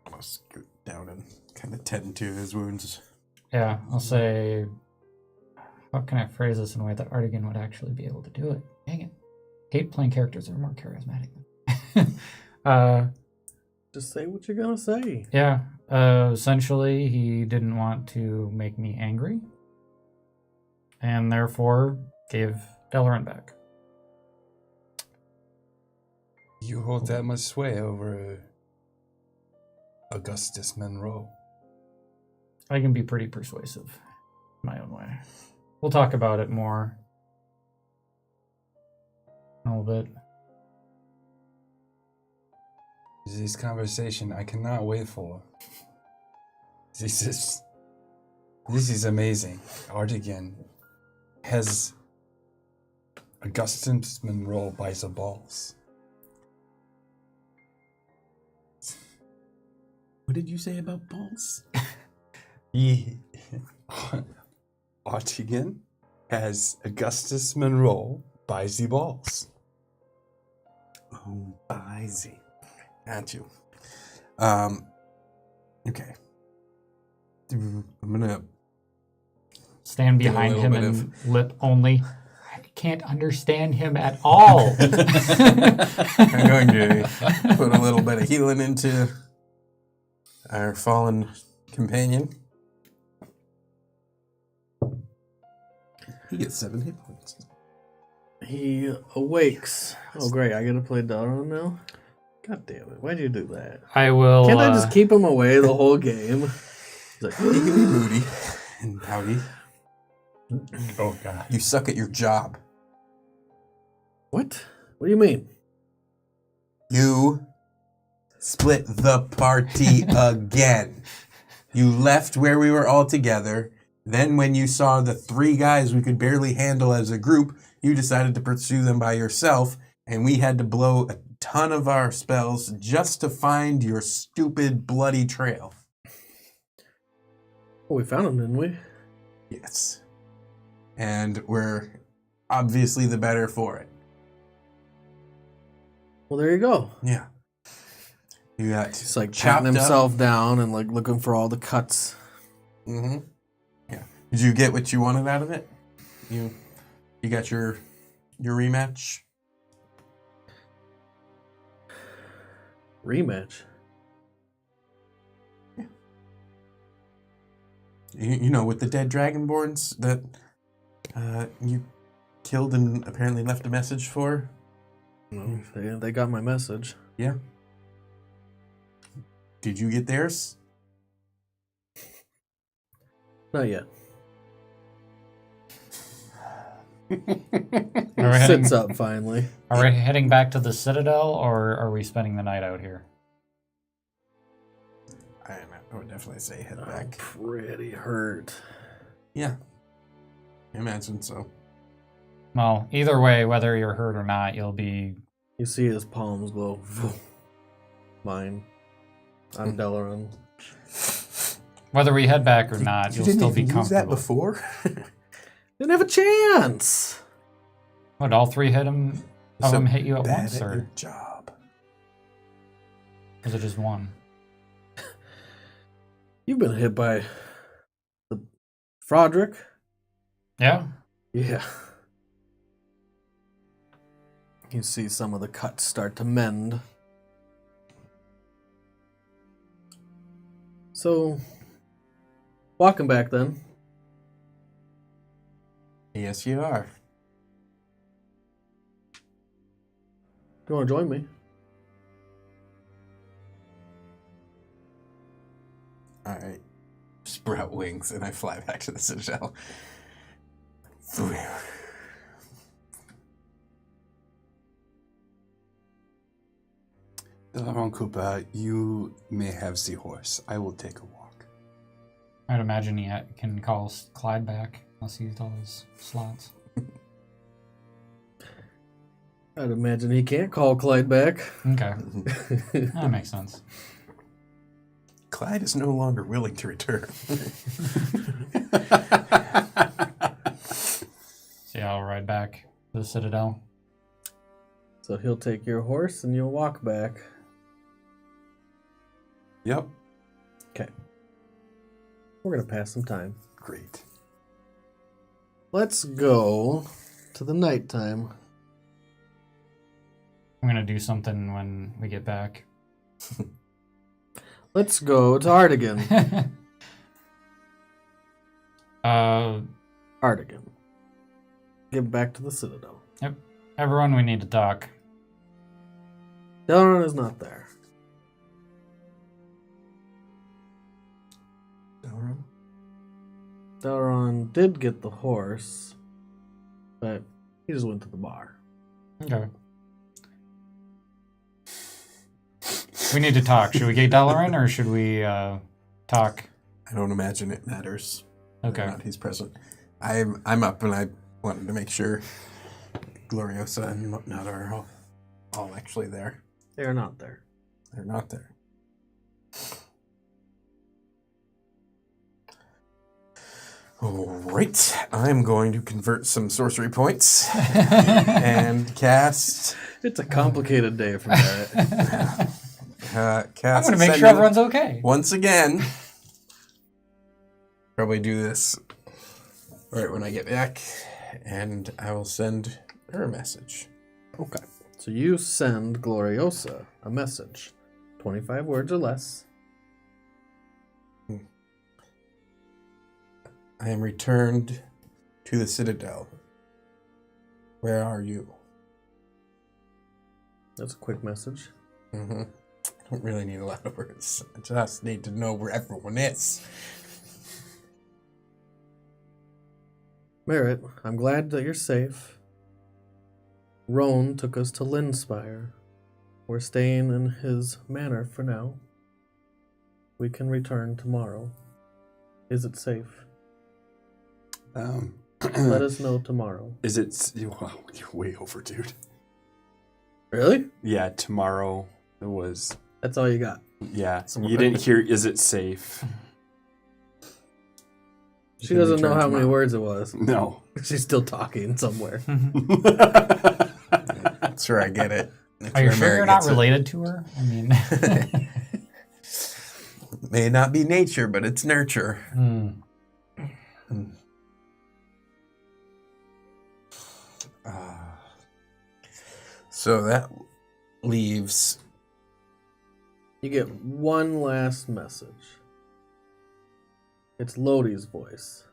[SPEAKER 3] I'll scoot down and kind of tend to his wounds.
[SPEAKER 4] Yeah, I'll say, how can I phrase this in a way that Artigan would actually be able to do it? Dang it. Hate playing characters that are more charismatic than
[SPEAKER 1] Just say what you're gonna say.
[SPEAKER 4] yeah, essentially he didn't want to make me angry and therefore gave Delaran back.
[SPEAKER 5] You hold that much sway over Augustus Monroe.
[SPEAKER 4] I can be pretty persuasive in my own way. We'll talk about it more in a little bit.
[SPEAKER 5] This conversation I cannot wait for. This is amazing. Artigan has Augustus Monroe by the balls.
[SPEAKER 3] What did you say about balls?
[SPEAKER 5] He Artigan has Augustus Monroe by the balls.
[SPEAKER 3] Oh, easy. Got you. Okay. I'm gonna
[SPEAKER 4] Stand
[SPEAKER 3] Get a
[SPEAKER 4] behind
[SPEAKER 3] little
[SPEAKER 4] him
[SPEAKER 3] bit
[SPEAKER 4] and lip only. I can't understand him at all.
[SPEAKER 3] I'm going to put a little bit of healing into our fallen companion. He gets 7 hit points.
[SPEAKER 1] He awakes. Oh, great. I get to play Delaran now? God damn it. Why'd you do that?
[SPEAKER 4] I will.
[SPEAKER 1] Can't I just keep him away the whole game? He's like,
[SPEAKER 3] He can be moody and pouty.
[SPEAKER 5] Oh god.
[SPEAKER 3] You suck at your job.
[SPEAKER 1] what? What do you mean?
[SPEAKER 3] You split the party again. You left where we were all together. Then when you saw the 3 guys we could barely handle as a group, you decided to pursue them by yourself, and we had to blow a ton of our spells just to find your stupid bloody trail.
[SPEAKER 1] Oh, we found him, didn't we?
[SPEAKER 3] Yes. And we're obviously the better for it.
[SPEAKER 1] Well, there you go.
[SPEAKER 3] Yeah. You got
[SPEAKER 1] He's like
[SPEAKER 3] chopped
[SPEAKER 1] patting
[SPEAKER 3] up.
[SPEAKER 1] himself down and like looking for all the cuts.
[SPEAKER 3] Mm-hmm. Yeah. Did you get what you wanted out of it? You got your rematch?
[SPEAKER 1] Rematch.
[SPEAKER 3] You know, with the dead dragonborns that you killed and apparently left a message for?
[SPEAKER 1] No, they got my message.
[SPEAKER 3] Yeah. Did you get theirs?
[SPEAKER 1] Not yet.
[SPEAKER 4] Are we heading,
[SPEAKER 1] Sits up finally.
[SPEAKER 4] are we heading back to the Citadel, or are we spending the night out here?
[SPEAKER 3] I would definitely say head
[SPEAKER 1] I'm
[SPEAKER 3] back.
[SPEAKER 1] pretty hurt.
[SPEAKER 3] Yeah. I imagine so.
[SPEAKER 4] Well, either way, whether you're hurt or not, you'll be...
[SPEAKER 1] You see his palms glow. Mine. I'm Delaran.
[SPEAKER 4] Whether we head back or not,
[SPEAKER 3] You
[SPEAKER 4] you'll
[SPEAKER 3] didn't
[SPEAKER 4] still be
[SPEAKER 3] even use that
[SPEAKER 4] comfortable.
[SPEAKER 3] before?
[SPEAKER 1] Didn't have a chance.
[SPEAKER 4] What, all 3 hit him? Of them hit you at
[SPEAKER 3] Bad
[SPEAKER 4] once,
[SPEAKER 3] at
[SPEAKER 4] or
[SPEAKER 3] your job.
[SPEAKER 4] was it just one?
[SPEAKER 1] You've been hit by the Frodrick.
[SPEAKER 4] Yeah?
[SPEAKER 1] Yeah. You see some of the cuts start to mend. So, walking back then.
[SPEAKER 3] Yes, you are.
[SPEAKER 1] Do you want to join me?
[SPEAKER 3] All right. Sprout wings, and I fly back to the Citadel.
[SPEAKER 5] Garavon Koopa, you may have the horse. I will take a walk.
[SPEAKER 4] I'd imagine he can call Clyde back unless he used all his slots.
[SPEAKER 1] I'd imagine he can't call Clyde back.
[SPEAKER 4] Okay. That makes sense.
[SPEAKER 3] Clyde is no longer willing to return.
[SPEAKER 4] So yeah, I'll ride back to the Citadel.
[SPEAKER 1] So he'll take your horse and you'll walk back.
[SPEAKER 5] Yep.
[SPEAKER 1] Okay. We're going to pass some time.
[SPEAKER 5] Great.
[SPEAKER 1] Let's go to the nighttime.
[SPEAKER 4] I'm gonna do something when we get back.
[SPEAKER 1] Let's go to Artigan. Artigan. Get back to the Citadel.
[SPEAKER 4] Yep. Everyone, we need to talk.
[SPEAKER 1] Delron is not there. Delron did get the horse, but he just went to the bar.
[SPEAKER 4] Okay. We need to talk. Should we get Dalaran or should we talk?
[SPEAKER 3] I don't imagine it matters.
[SPEAKER 4] Okay.
[SPEAKER 3] Whether or not he's present. I'm up, and I wanted to make sure Gloriosa and whatnot are all actually there.
[SPEAKER 1] They are not there.
[SPEAKER 3] They're not there. Alright, I'm going to convert some sorcery points and cast...
[SPEAKER 1] It's a complicated day for that.
[SPEAKER 4] I'm
[SPEAKER 3] cast
[SPEAKER 4] going to make sure
[SPEAKER 3] Ascending
[SPEAKER 4] everyone's okay.
[SPEAKER 3] once again. Probably do this right when I get back, and I will send her a message.
[SPEAKER 1] Okay. So you send Gloriosa a message. 25 words or less.
[SPEAKER 3] I am returned to the Citadel. Where are you?
[SPEAKER 1] That's a quick message.
[SPEAKER 3] Mm-hmm. I don't really need a lot of words. I just need to know where everyone is.
[SPEAKER 1] Merritt, I'm glad that you're safe. Roan took us to Linspire. We're staying in his manor for now. We can return tomorrow. Is it safe? Let us know tomorrow.
[SPEAKER 5] Is it... Wow, you're way over, dude.
[SPEAKER 1] Really?
[SPEAKER 5] Yeah, tomorrow it was...
[SPEAKER 1] That's all you got.
[SPEAKER 5] Yeah, you didn't hear, is it safe?
[SPEAKER 1] She doesn't know
[SPEAKER 3] return
[SPEAKER 1] how many
[SPEAKER 3] tomorrow.
[SPEAKER 1] words it was.
[SPEAKER 5] No.
[SPEAKER 1] She's still talking somewhere.
[SPEAKER 3] That's where I get it. That's
[SPEAKER 4] Are you
[SPEAKER 3] where
[SPEAKER 4] sure
[SPEAKER 3] Mary
[SPEAKER 4] you're not
[SPEAKER 3] gets it.
[SPEAKER 4] related to her? I mean...
[SPEAKER 3] May not be nature, but it's nurture. So that leaves...
[SPEAKER 1] You get one last message. It's Lodi's voice.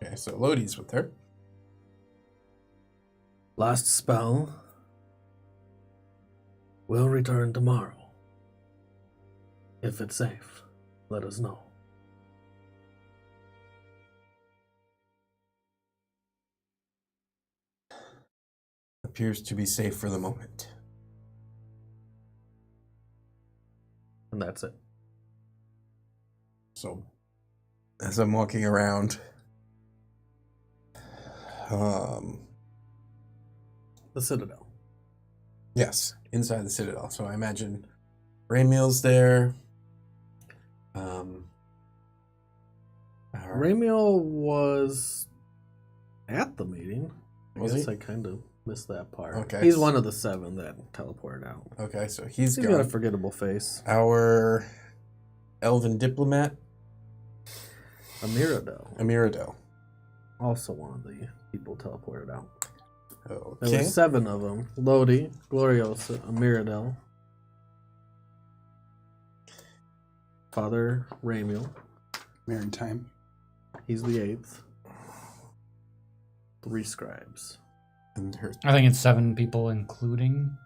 [SPEAKER 3] Okay, so Lodi's with her.
[SPEAKER 1] Last spell. We'll return tomorrow. If it's safe, let us know.
[SPEAKER 3] Appears to be safe for the moment.
[SPEAKER 1] And that's it.
[SPEAKER 3] So, as I'm walking around,
[SPEAKER 1] The Citadel.
[SPEAKER 3] yes, inside the Citadel. So I imagine Ramiel's there.
[SPEAKER 1] Ramiel was at the meeting.
[SPEAKER 3] Was
[SPEAKER 1] I guess
[SPEAKER 3] he?
[SPEAKER 1] I kind of missed that part.
[SPEAKER 3] Okay.
[SPEAKER 1] He's one of the 7 that teleported out.
[SPEAKER 3] Okay, so
[SPEAKER 1] He's
[SPEAKER 3] he's
[SPEAKER 1] got a
[SPEAKER 3] gone.
[SPEAKER 1] forgettable face.
[SPEAKER 3] Our elven diplomat,
[SPEAKER 1] Amiradel.
[SPEAKER 3] Amiradel.
[SPEAKER 1] Also one of the people teleported out. There
[SPEAKER 3] Okay.
[SPEAKER 1] were 7 of them. Lodi, Gloriosa, Miradel, Father Ramiel.
[SPEAKER 5] Maritime.
[SPEAKER 1] He's the 8th. 3 scribes.
[SPEAKER 3] And her
[SPEAKER 4] I think it's 7 people, including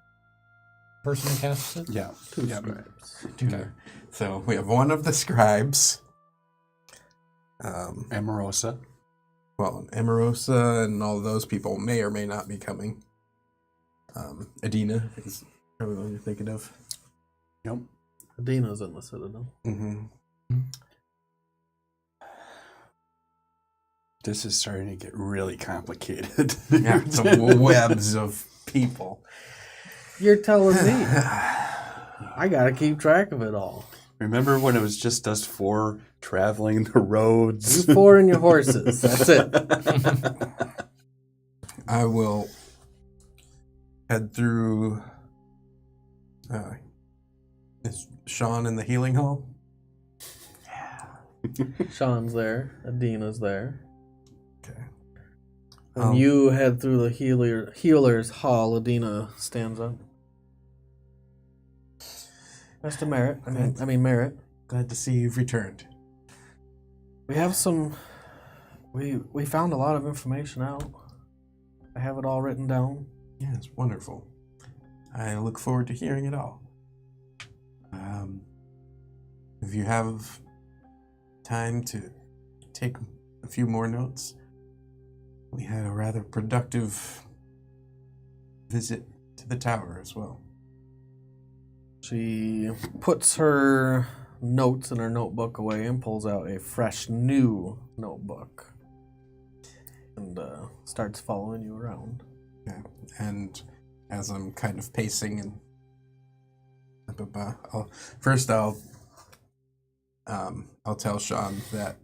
[SPEAKER 4] the person who casts it.
[SPEAKER 5] Yeah.
[SPEAKER 1] 2
[SPEAKER 5] Yeah.
[SPEAKER 1] scribes.
[SPEAKER 4] Okay.
[SPEAKER 3] So we have one of the scribes.
[SPEAKER 5] Amorosa.
[SPEAKER 3] Well, Emerosa and all those people may or may not be coming. Adina is probably what you're thinking of.
[SPEAKER 5] Yep.
[SPEAKER 1] Adina's in the Citadel.
[SPEAKER 3] Mm-hmm.
[SPEAKER 5] This is starting to get really complicated.
[SPEAKER 3] Yeah, some webs of people.
[SPEAKER 1] You're telling me. I gotta keep track of it all.
[SPEAKER 5] Remember when it was just us 4 traveling the roads?
[SPEAKER 1] You 4 and your horses. That's it.
[SPEAKER 3] I will head through. Is Sean in the healing hall?
[SPEAKER 1] Sean's there. Adina's there.
[SPEAKER 3] Okay.
[SPEAKER 1] And you head through the healer's hall. Adina stands up. That's to Merritt. I mean Merritt.
[SPEAKER 3] Glad to see you've returned.
[SPEAKER 1] We have some. We found a lot of information out. I have it all written down.
[SPEAKER 3] Yes, wonderful. I look forward to hearing it all. If you have time to take a few more notes, we had a rather productive visit to the tower as well.
[SPEAKER 1] She puts her notes in her notebook away and pulls out a fresh new notebook and starts following you around.
[SPEAKER 3] Yeah. And as I'm kind of pacing and I'll tell Sean that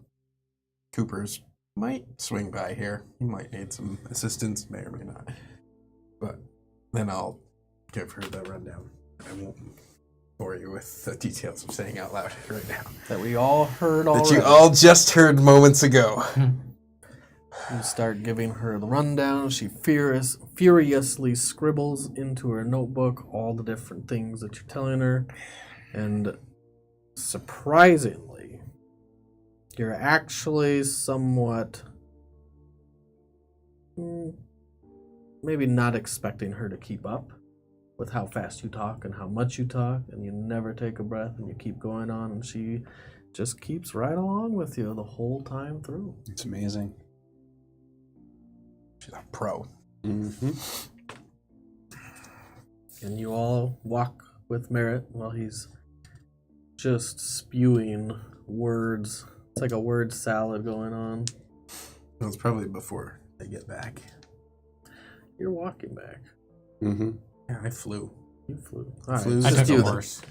[SPEAKER 3] Cooper's might swing by here. He might need some assistance, may or may not. But then I'll give her the rundown. I won't bore you with the details I'm saying out loud right now.
[SPEAKER 1] That we all heard already.
[SPEAKER 3] That you all just heard moments ago.
[SPEAKER 1] You start giving her the rundown. She furiously scribbles into her notebook all the different things that you're telling her. And surprisingly, you're actually somewhat maybe not expecting her to keep up with how fast you talk and how much you talk, and you never take a breath and you keep going on, and she just keeps right along with you the whole time through.
[SPEAKER 5] It's amazing.
[SPEAKER 3] She's a pro.
[SPEAKER 5] Mm-hmm.
[SPEAKER 1] And you all walk with Merritt while he's just spewing words. It's like a word salad going on.
[SPEAKER 3] It was probably before I get back.
[SPEAKER 1] You're walking back.
[SPEAKER 5] Mm-hmm.
[SPEAKER 3] Yeah, I flew.
[SPEAKER 1] You flew. All right,
[SPEAKER 3] Flew.
[SPEAKER 1] it's
[SPEAKER 4] I
[SPEAKER 1] just
[SPEAKER 4] took
[SPEAKER 1] you
[SPEAKER 4] a
[SPEAKER 1] then.
[SPEAKER 4] horse.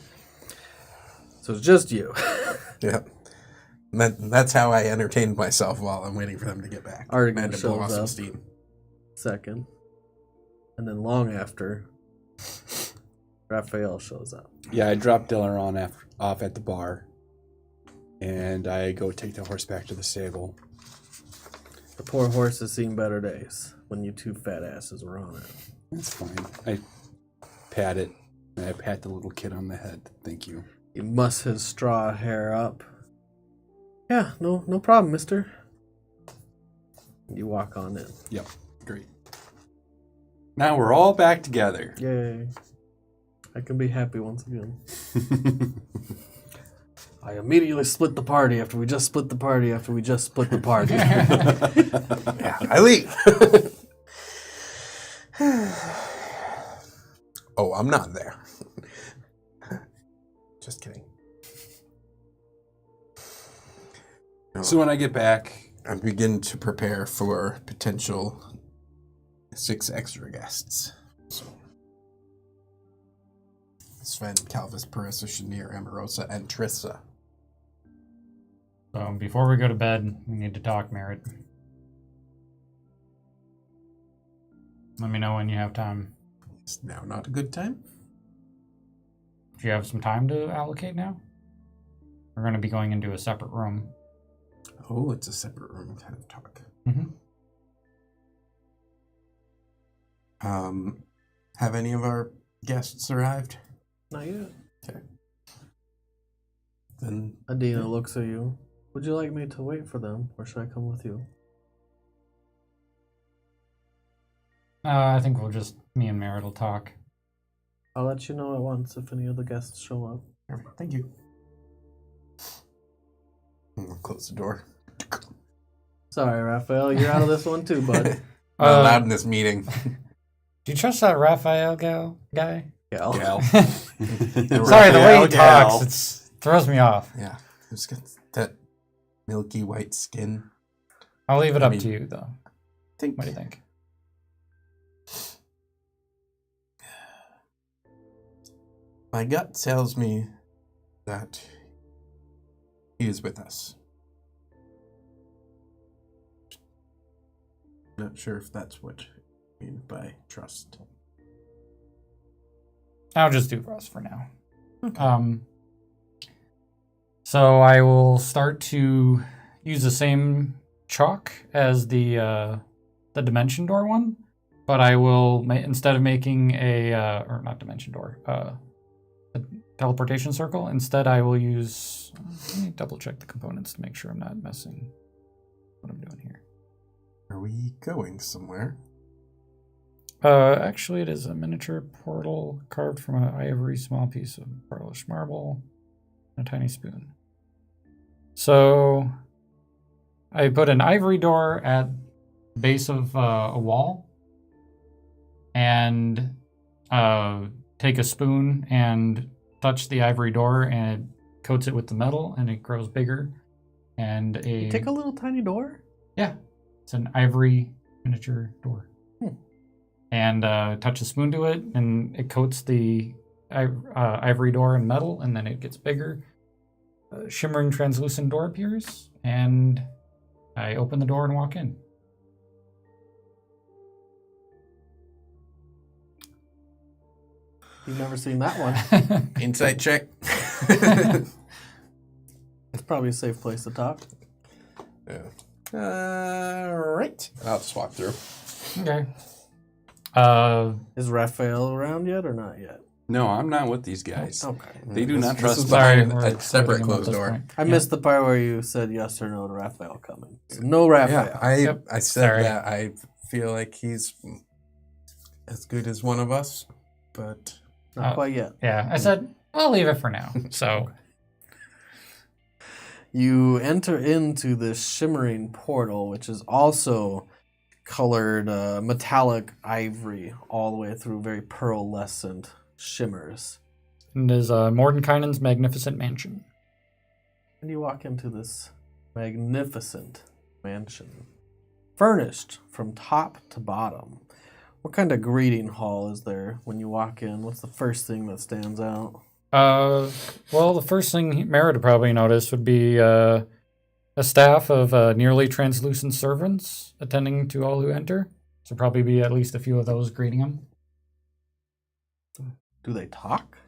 [SPEAKER 1] So it's just you.
[SPEAKER 3] Yeah. That's how I entertained myself while I'm waiting for them to get back.
[SPEAKER 1] Article
[SPEAKER 3] I had to blow off
[SPEAKER 1] shows
[SPEAKER 3] some
[SPEAKER 1] up.
[SPEAKER 3] steam.
[SPEAKER 1] Second. And then after, Raphael shows up.
[SPEAKER 5] Yeah, I dropped Delaron off at the bar, and I go take the horse back to the stable.
[SPEAKER 1] The poor horse has seen better days when you 2 fat asses were on it.
[SPEAKER 5] That's fine. I pat it, and I pat the little kid on the head. Thank you.
[SPEAKER 1] You muss his straw hair up. Yeah, no problem, mister. You walk on in.
[SPEAKER 5] Yep, great. Now we're all back together.
[SPEAKER 1] Yay. I can be happy once again. I immediately split the party after we just split the party after we just split the party.
[SPEAKER 3] Yeah, I leave. Oh, I'm not there. Just kidding.
[SPEAKER 5] So when I get back,
[SPEAKER 3] I begin to prepare for potential 6 extra guests. So, Sven, Calvis, Parissa, Shanir, Amorosa, and Trissa.
[SPEAKER 4] So before we go to bed, we need to talk, Merritt. Let me know when you have time.
[SPEAKER 3] Is now not a good time?
[SPEAKER 4] Do you have some time to allocate now? We're going to be going into a separate room.
[SPEAKER 3] Oh, it's a separate room kind of talk.
[SPEAKER 4] Mm-hmm.
[SPEAKER 3] Have any of our guests arrived?
[SPEAKER 1] Not yet.
[SPEAKER 3] Okay. Then
[SPEAKER 1] Adina looks at you. Would you like me to wait for them, or should I come with you?
[SPEAKER 4] I think we'll just, me and Merritt will talk.
[SPEAKER 1] I'll let you know at once if any of the guests show up.
[SPEAKER 3] all right, thank you. I'll close the door.
[SPEAKER 1] Sorry, Raphael, you're out of this one too, bud.
[SPEAKER 3] Not allowed in this meeting.
[SPEAKER 4] Do you trust that Raphael guy?
[SPEAKER 1] Gal.
[SPEAKER 4] Sorry, the way he talks, it throws me off.
[SPEAKER 3] Yeah, he's got that milky white skin.
[SPEAKER 4] I'll leave it
[SPEAKER 3] I
[SPEAKER 4] up
[SPEAKER 3] mean,
[SPEAKER 4] to you, though.
[SPEAKER 3] Think
[SPEAKER 4] What do you think?
[SPEAKER 3] my gut tells me that he is with us. Not sure if that's what you mean by trust.
[SPEAKER 4] I'll just do for us for now. So I will start to use the same chalk as the dimension door one, but I will instead of making or not dimension door, a teleportation circle. Instead, I will use. Let me double check the components to make sure I'm not messing what I'm doing here.
[SPEAKER 3] Are we going somewhere?
[SPEAKER 4] Actually, it is a miniature portal carved from an ivory small piece of polished marble and a tiny spoon. So I put an ivory door at the base of a wall and take a spoon and touch the ivory door, and it coats it with the metal, and it grows bigger. And
[SPEAKER 1] You take a little tiny door?
[SPEAKER 4] yeah, it's an ivory miniature door. And touch a spoon to it, and it coats the ivory door in metal, and then it gets bigger. A shimmering translucent door appears, and I open the door and walk in.
[SPEAKER 1] You've never seen that one.
[SPEAKER 3] Insight check.
[SPEAKER 1] It's probably a safe place to talk.
[SPEAKER 3] Yeah. Right. I'll just walk through.
[SPEAKER 4] Okay.
[SPEAKER 1] Is Raphael around yet or not yet?
[SPEAKER 2] No, I'm not with these guys.
[SPEAKER 1] Okay.
[SPEAKER 2] They do not
[SPEAKER 3] This
[SPEAKER 2] trust
[SPEAKER 3] is
[SPEAKER 2] me.
[SPEAKER 3] behind
[SPEAKER 4] we're
[SPEAKER 3] a separate
[SPEAKER 4] excluding him at
[SPEAKER 3] closed
[SPEAKER 4] this
[SPEAKER 3] door.
[SPEAKER 4] point.
[SPEAKER 1] I missed the part where you said yes or no to Raphael coming. So no Raphael.
[SPEAKER 3] Yeah, I said
[SPEAKER 4] Sorry.
[SPEAKER 3] that I feel like he's as good as one of us, but
[SPEAKER 1] Not quite yet.
[SPEAKER 4] Yeah, I said, I'll leave it for now. So,
[SPEAKER 1] You enter into this shimmering portal, which is also colored metallic ivory all the way through, very pearlescent shimmers.
[SPEAKER 4] and is Mordenkainen's magnificent mansion.
[SPEAKER 1] And you walk into this magnificent mansion, furnished from top to bottom. What kind of greeting hall is there when you walk in? What's the first thing that stands out?
[SPEAKER 4] Well, the first thing Merritt would probably notice would be a staff of nearly translucent servants attending to all who enter. So probably be at least a few of those greeting him.
[SPEAKER 1] Do they talk?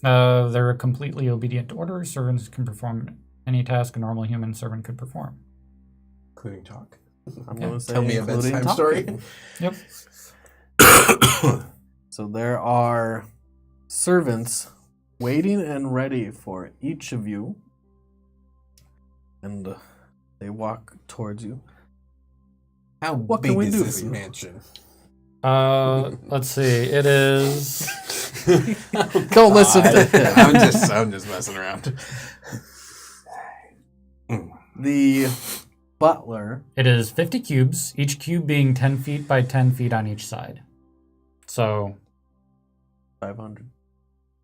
[SPEAKER 4] They're completely obedient to orders. Servants can perform any task a normal human servant could perform.
[SPEAKER 3] including talk.
[SPEAKER 1] I'm
[SPEAKER 4] Yeah.
[SPEAKER 1] going to say
[SPEAKER 3] Tell me a
[SPEAKER 1] including
[SPEAKER 3] bedtime
[SPEAKER 1] talking.
[SPEAKER 3] story.
[SPEAKER 4] Yep.
[SPEAKER 1] So there are servants waiting and ready for each of you. And they walk towards you.
[SPEAKER 3] How
[SPEAKER 1] What
[SPEAKER 3] big
[SPEAKER 1] can we
[SPEAKER 3] is
[SPEAKER 1] do
[SPEAKER 3] this
[SPEAKER 1] for you?
[SPEAKER 3] mansion?
[SPEAKER 4] Let's see. It is.
[SPEAKER 1] Don't listen to him.
[SPEAKER 3] I'm just messing around.
[SPEAKER 1] The butler.
[SPEAKER 4] It is 50 cubes, each cube being 10 feet by 10 feet on each side. So
[SPEAKER 1] 500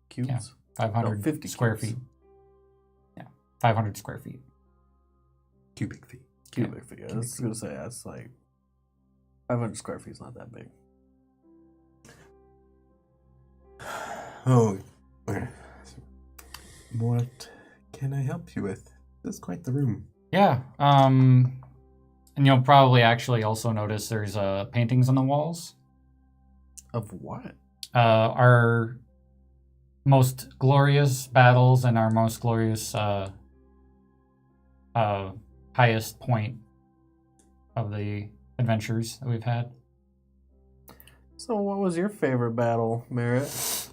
[SPEAKER 1] cubes.
[SPEAKER 4] Yeah. 500
[SPEAKER 1] No, 50
[SPEAKER 4] square
[SPEAKER 1] cubes.
[SPEAKER 4] feet. Yeah, 500 square feet.
[SPEAKER 3] Cubic feet.
[SPEAKER 1] Cubic feet. I was going to say that's like 500 square feet is not that big.
[SPEAKER 3] Oh, what can I help you with? This is quite the room.
[SPEAKER 4] Yeah. And you'll probably actually also notice there's paintings on the walls.
[SPEAKER 1] Of what?
[SPEAKER 4] Our most glorious battles and our most glorious highest point of the adventures that we've had.
[SPEAKER 1] So, what was your favorite battle, Merritt?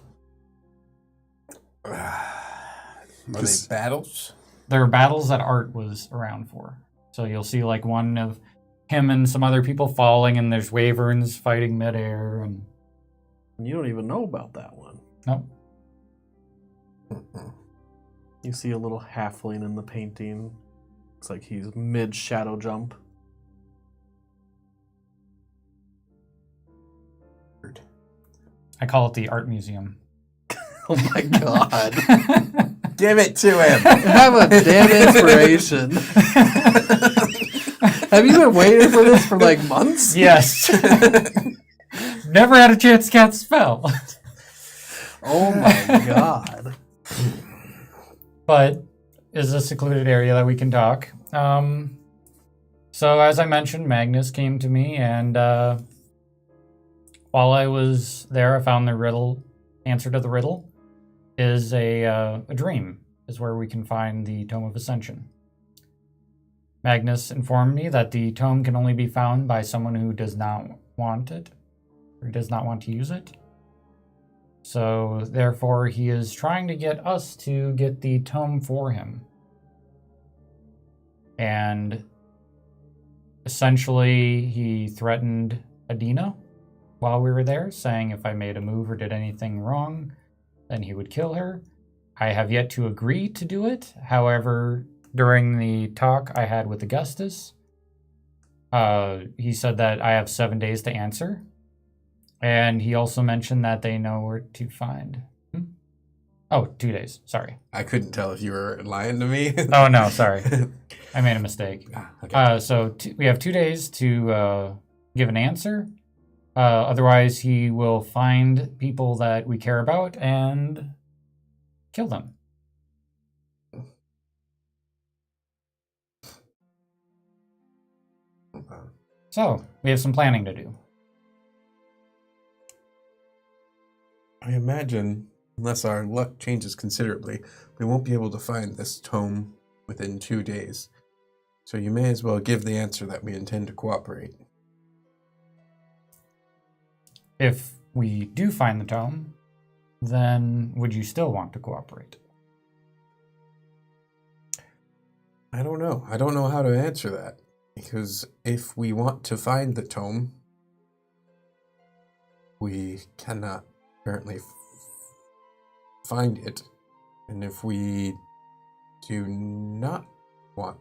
[SPEAKER 3] Are they battles?
[SPEAKER 4] There are battles that Art was around for. So you'll see like one of him and some other people falling, and there's wyverns fighting midair, and
[SPEAKER 1] You don't even know about that one.
[SPEAKER 4] nope.
[SPEAKER 1] You see a little halfling in the painting. Looks like he's mid shadow jump.
[SPEAKER 4] I call it the art museum.
[SPEAKER 1] Oh my god.
[SPEAKER 3] Give it to him.
[SPEAKER 1] Have a damn inspiration. Have you been waiting for this for like months?
[SPEAKER 4] Yes. Never had a chance to cast a spell.
[SPEAKER 1] Oh my god.
[SPEAKER 4] But is a secluded area that we can talk. So as I mentioned, Magnus came to me, and while I was there, I found the answer to the riddle is a dream, is where we can find the Tome of Ascension. Magnus informed me that the tome can only be found by someone who does not want it, or does not want to use it. So, therefore, he is trying to get us to get the tome for him. And essentially, he threatened Adina while we were there, saying if I made a move or did anything wrong, then he would kill her. I have yet to agree to do it. However, during the talk I had with Augustus, he said that I have 7 days to answer. And he also mentioned that they know where to find. Oh, 2 days. Sorry.
[SPEAKER 3] I couldn't tell if you were lying to me.
[SPEAKER 4] Oh, no, sorry. I made a mistake.
[SPEAKER 3] Okay.
[SPEAKER 4] So we have 2 days to give an answer. Otherwise, he will find people that we care about and kill them. So, we have some planning to do.
[SPEAKER 3] I imagine, unless our luck changes considerably, we won't be able to find this tome within 2 days. So you may as well give the answer that we intend to cooperate.
[SPEAKER 4] If we do find the tome, then would you still want to cooperate?
[SPEAKER 3] I don't know. I don't know how to answer that. Because if we want to find the tome, we cannot currently find it. And if we do not want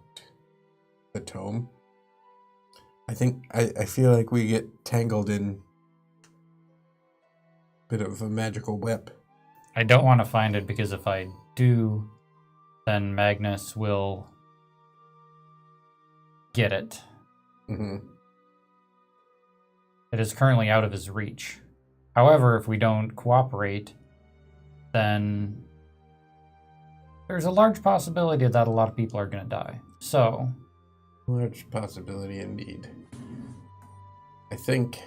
[SPEAKER 3] the tome, I feel like we get tangled in a bit of a magical web.
[SPEAKER 4] I don't want to find it because if I do, then Magnus will get it.
[SPEAKER 3] Mm-hmm.
[SPEAKER 4] It is currently out of his reach. However, if we don't cooperate, then there's a large possibility that a lot of people are going to die. So,
[SPEAKER 3] Large possibility indeed. I think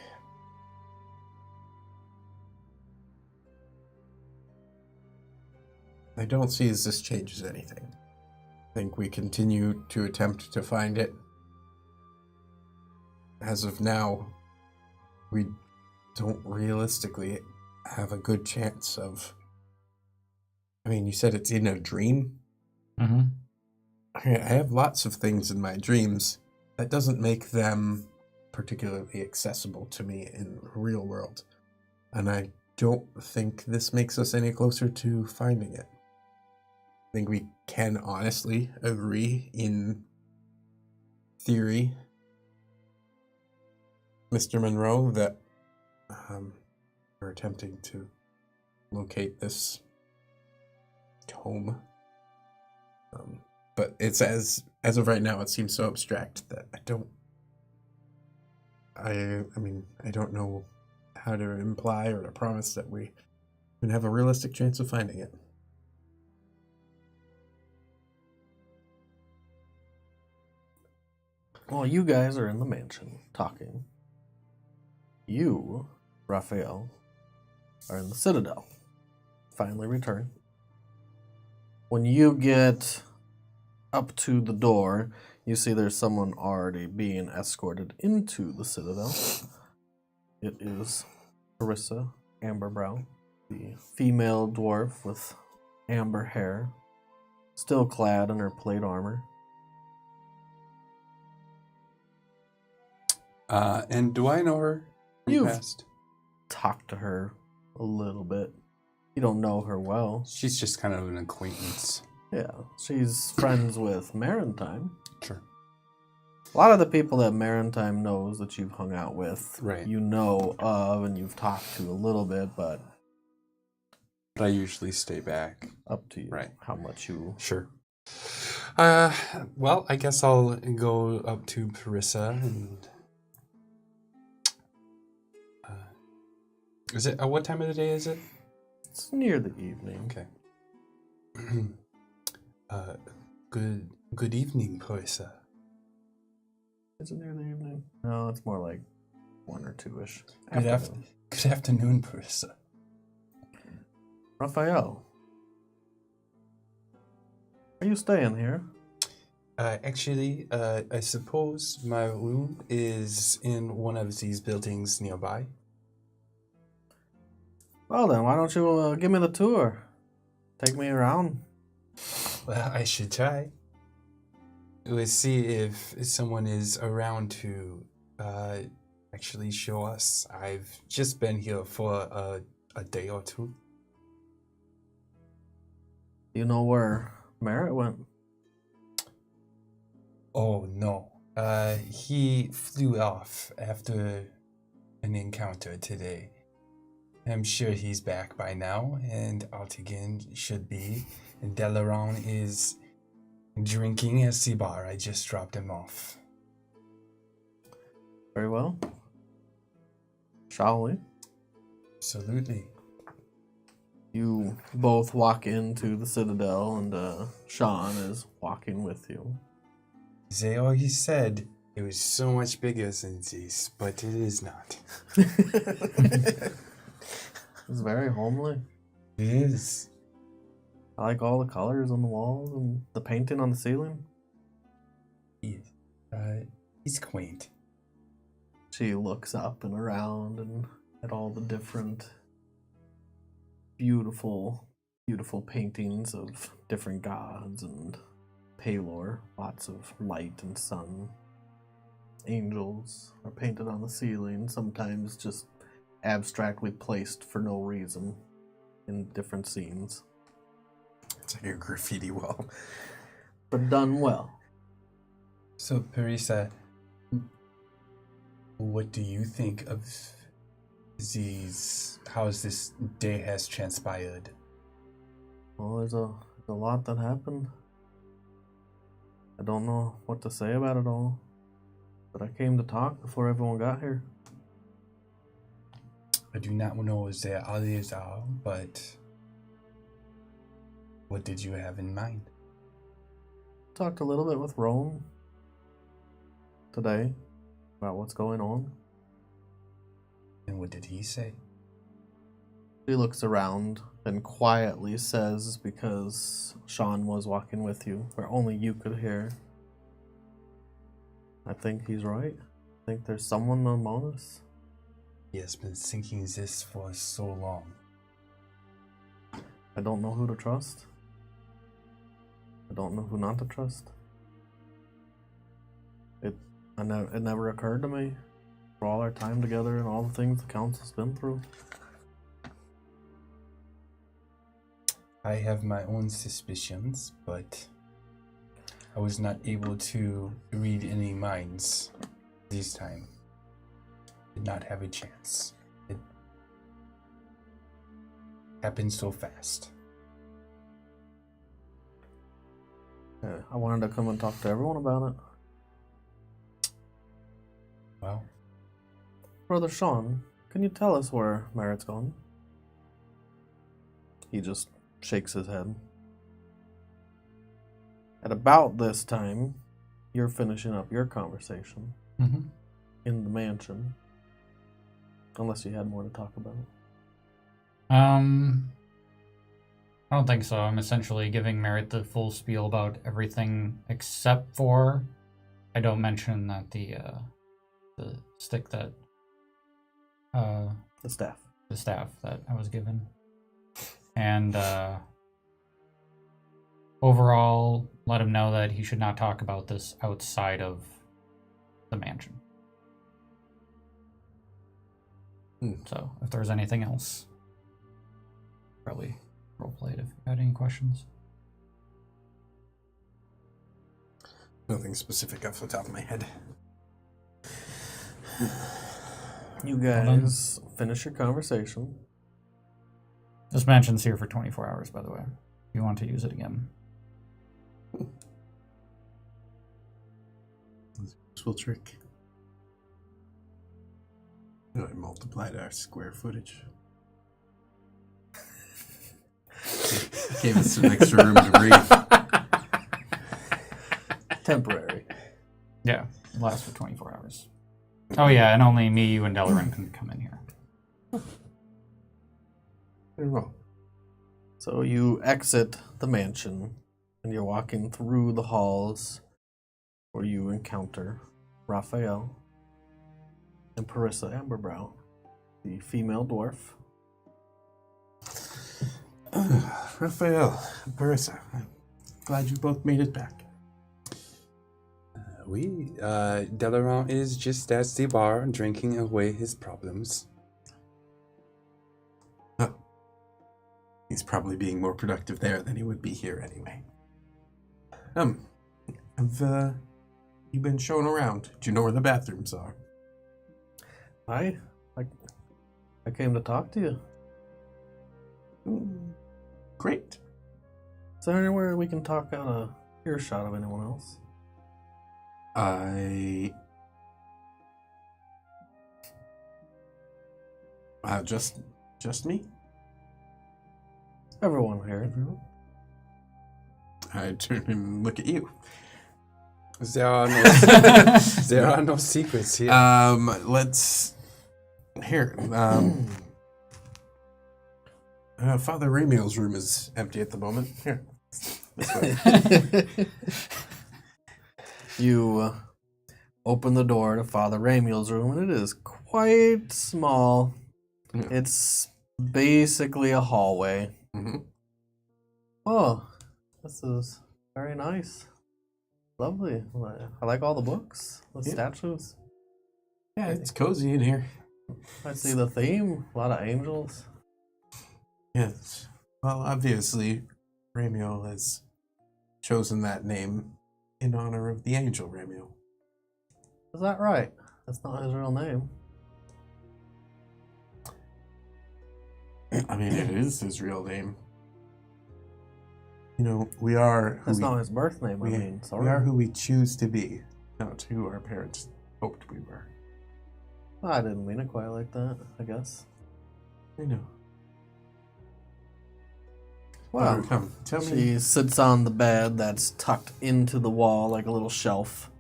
[SPEAKER 3] I don't see as this changes anything. I think we continue to attempt to find it. As of now, we don't realistically have a good chance of... I mean, you said it's in a dream?
[SPEAKER 4] mhm.
[SPEAKER 3] I have lots of things in my dreams. That doesn't make them particularly accessible to me in the real world. And I don't think this makes us any closer to finding it. I think we can honestly agree in theory, Mr. Monroe, that we're attempting to locate this tome. But it's as of right now, it seems so abstract that I don't know how to imply or to promise that we can have a realistic chance of finding it.
[SPEAKER 1] Well, you guys are in the mansion talking. You, Raphael, are in the Citadel. Finally returned. When you get up to the door, you see there's someone already being escorted into the Citadel. It is Parissa Amberbrow, the female dwarf with amber hair, still clad in her plate armor.
[SPEAKER 2] And do I know her? from
[SPEAKER 1] You've-
[SPEAKER 2] past?
[SPEAKER 1] Talk to her a little bit. You don't know her well.
[SPEAKER 2] She's just kind of an acquaintance.
[SPEAKER 1] Yeah, she's friends with Maritime.
[SPEAKER 2] Sure.
[SPEAKER 1] A lot of the people that Maritime knows that you've hung out with,
[SPEAKER 2] Right.
[SPEAKER 1] you know of and you've talked to a little bit, but
[SPEAKER 2] But I usually stay back.
[SPEAKER 1] up to you
[SPEAKER 2] Right.
[SPEAKER 1] how much you...
[SPEAKER 2] Sure. Well, I guess I'll go up to Parissa and. Is it? What time of the day is it?
[SPEAKER 1] It's near the evening.
[SPEAKER 2] Okay. Good evening, Parissa.
[SPEAKER 1] Is it near the evening? No, it's more like 1 or 2-ish.
[SPEAKER 5] Good afternoon, Parissa.
[SPEAKER 1] Raphael, are you staying here?
[SPEAKER 2] Actually, I suppose my room is in one of these buildings nearby.
[SPEAKER 1] Well then, why don't you give me the tour? Take me around.
[SPEAKER 2] Well, I should try. We'll see if someone is around to actually show us. I've just been here for a day or two.
[SPEAKER 1] You know where Merritt went?
[SPEAKER 5] Oh no. He flew off after an encounter today. I'm sure he's back by now, and Altigan should be. And Delaron is drinking at the bar. I just dropped him off.
[SPEAKER 1] Very well. Shall we?
[SPEAKER 5] Absolutely.
[SPEAKER 1] You both walk into the Citadel, and Sean is walking with you.
[SPEAKER 2] They always said it was so much bigger than this, but it is not.
[SPEAKER 1] It's very homely.
[SPEAKER 2] It is.
[SPEAKER 1] I like all the colors on the walls and the painting on the ceiling.
[SPEAKER 5] Yes. He's quaint.
[SPEAKER 1] She looks up and around and at all the different beautiful, beautiful paintings of different gods and Palor. Lots of light and sun. Angels are painted on the ceiling, sometimes just abstractly placed for no reason in different scenes.
[SPEAKER 3] It's like a graffiti wall.
[SPEAKER 1] But done well.
[SPEAKER 5] So, Parissa, what do you think of these? How this day has transpired?
[SPEAKER 1] Well, there's a lot that happened. I don't know what to say about it all. But I came to talk before everyone got here.
[SPEAKER 5] I do not know as there others are, but what did you have in mind?
[SPEAKER 1] Talked a little bit with Roan today about what's going on.
[SPEAKER 5] And what did he say?
[SPEAKER 1] She looks around and quietly says, because Sean was walking with you, where only you could hear, I think he's right. I think there's someone among us.
[SPEAKER 5] He has been thinking this for so long.
[SPEAKER 1] I don't know who to trust. I don't know who not to trust. It never occurred to me for all our time together and all the things the council's been through.
[SPEAKER 5] I have my own suspicions, but I was not able to read any minds this time. Did not have a chance. It happened so fast.
[SPEAKER 1] Yeah, I wanted to come and talk to everyone about it.
[SPEAKER 5] Well,
[SPEAKER 1] Brother Sean, can you tell us where Merritt's gone? He just shakes his head. At about this time, you're finishing up your conversation
[SPEAKER 4] Mm-hmm.
[SPEAKER 1] in the mansion. Unless you had more to talk about.
[SPEAKER 4] I don't think so. I'm essentially giving Merritt the full spiel about everything except for I don't mention that the stick that
[SPEAKER 1] The staff.
[SPEAKER 4] the staff that I was given. And overall, let him know that he should not talk about this outside of the mansion. So, if there's anything else, probably roleplay it if you had any questions.
[SPEAKER 3] Nothing specific off the top of my head.
[SPEAKER 1] You guys finish your conversation.
[SPEAKER 4] This mansion's here for 24 hours, by the way. If you want to use it again.
[SPEAKER 3] Useful trick. I multiplied our square footage. Gave us some extra room to breathe.
[SPEAKER 1] Temporary.
[SPEAKER 4] Yeah, it lasts for 24 hours. Oh yeah, and only me, you, and Delaran can come in here.
[SPEAKER 3] Very well.
[SPEAKER 1] So you exit the mansion, and you're walking through the halls where you encounter Raphael and Parissa Amberbrow, the female dwarf.
[SPEAKER 3] Raphael, Parissa, I'm glad you both made it back.
[SPEAKER 2] Delaran is just at the bar drinking away his problems.
[SPEAKER 3] Oh. He's probably being more productive there than he would be here anyway. Have you been shown around? Do you know where the bathrooms are?
[SPEAKER 1] I came to talk to you.
[SPEAKER 3] Great.
[SPEAKER 1] Is there anywhere we can talk out of earshot of anyone else?
[SPEAKER 3] Just me?
[SPEAKER 1] Everyone here.
[SPEAKER 3] Everyone? I turn and look at you.
[SPEAKER 2] There are no secrets here.
[SPEAKER 3] Let's here. Father Ramiel's room is empty at the moment. Here, this way.
[SPEAKER 1] You open the door to Father Ramiel's room, and it is quite small.
[SPEAKER 3] Yeah.
[SPEAKER 1] It's basically a hallway.
[SPEAKER 3] Mm-hmm.
[SPEAKER 1] Oh, this is very nice. Lovely. I like all the books, the statues.
[SPEAKER 3] Yeah, it's cozy in here.
[SPEAKER 1] I see the theme. A lot of angels.
[SPEAKER 3] Yes. Well, obviously, Ramiel has chosen that name in honor of the angel Ramiel.
[SPEAKER 1] Is that right? That's not his real name.
[SPEAKER 3] I mean, it is his real name. You know, we are.
[SPEAKER 1] That's not his birth name, sorry.
[SPEAKER 3] We are who we choose to be, not who our parents hoped we were.
[SPEAKER 1] I didn't mean it quite like that, I guess.
[SPEAKER 3] I know.
[SPEAKER 1] Well,
[SPEAKER 3] come, tell me.
[SPEAKER 1] She sits on the bed that's tucked into the wall like a little shelf.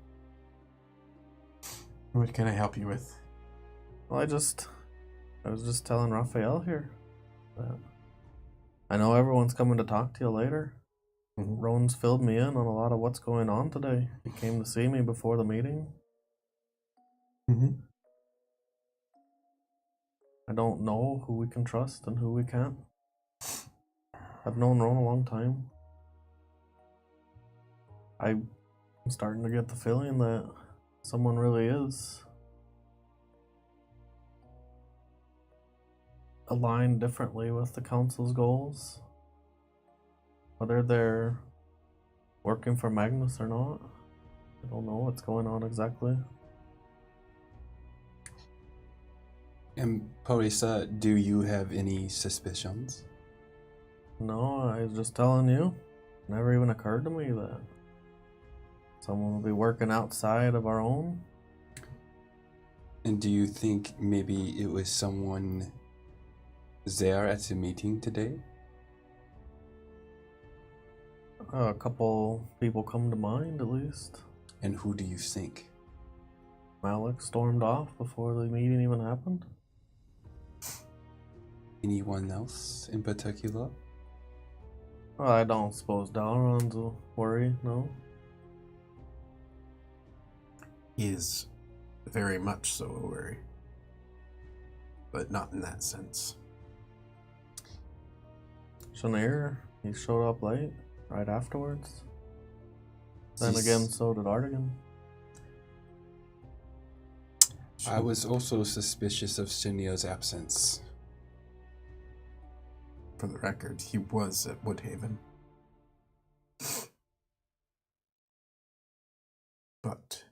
[SPEAKER 3] What can I help you with?
[SPEAKER 1] Well, I was just telling Raphael here that I know everyone's coming to talk to you later.
[SPEAKER 3] Mm-hmm.
[SPEAKER 1] Rowan's filled me in on a lot of what's going on today. He came to see me before the meeting.
[SPEAKER 3] Mm-hmm.
[SPEAKER 1] I don't know who we can trust and who we can't. I've known Rowan a long time. I'm starting to get the feeling that someone really is aligned differently with the council's goals. Whether they're working for Magnus or not, I don't know what's going on exactly.
[SPEAKER 2] And Parissa, do you have any suspicions?
[SPEAKER 1] No, I was just telling you. It never even occurred to me that someone will be working outside of our own.
[SPEAKER 2] And do you think maybe it was someone there at the meeting today?
[SPEAKER 1] A couple people come to mind, at least.
[SPEAKER 2] And who do you think?
[SPEAKER 1] Malik stormed off before the meeting even happened.
[SPEAKER 2] Anyone else in particular?
[SPEAKER 1] Well, I don't suppose Dalaran's a worry, no?
[SPEAKER 3] He is very much so a worry. But not in that sense.
[SPEAKER 1] Shanair, he showed up late, right afterwards. Then
[SPEAKER 2] This-
[SPEAKER 1] again, so did Artigan.
[SPEAKER 2] I was also suspicious of Sinia's absence.
[SPEAKER 3] For the record, he was at Woodhaven. But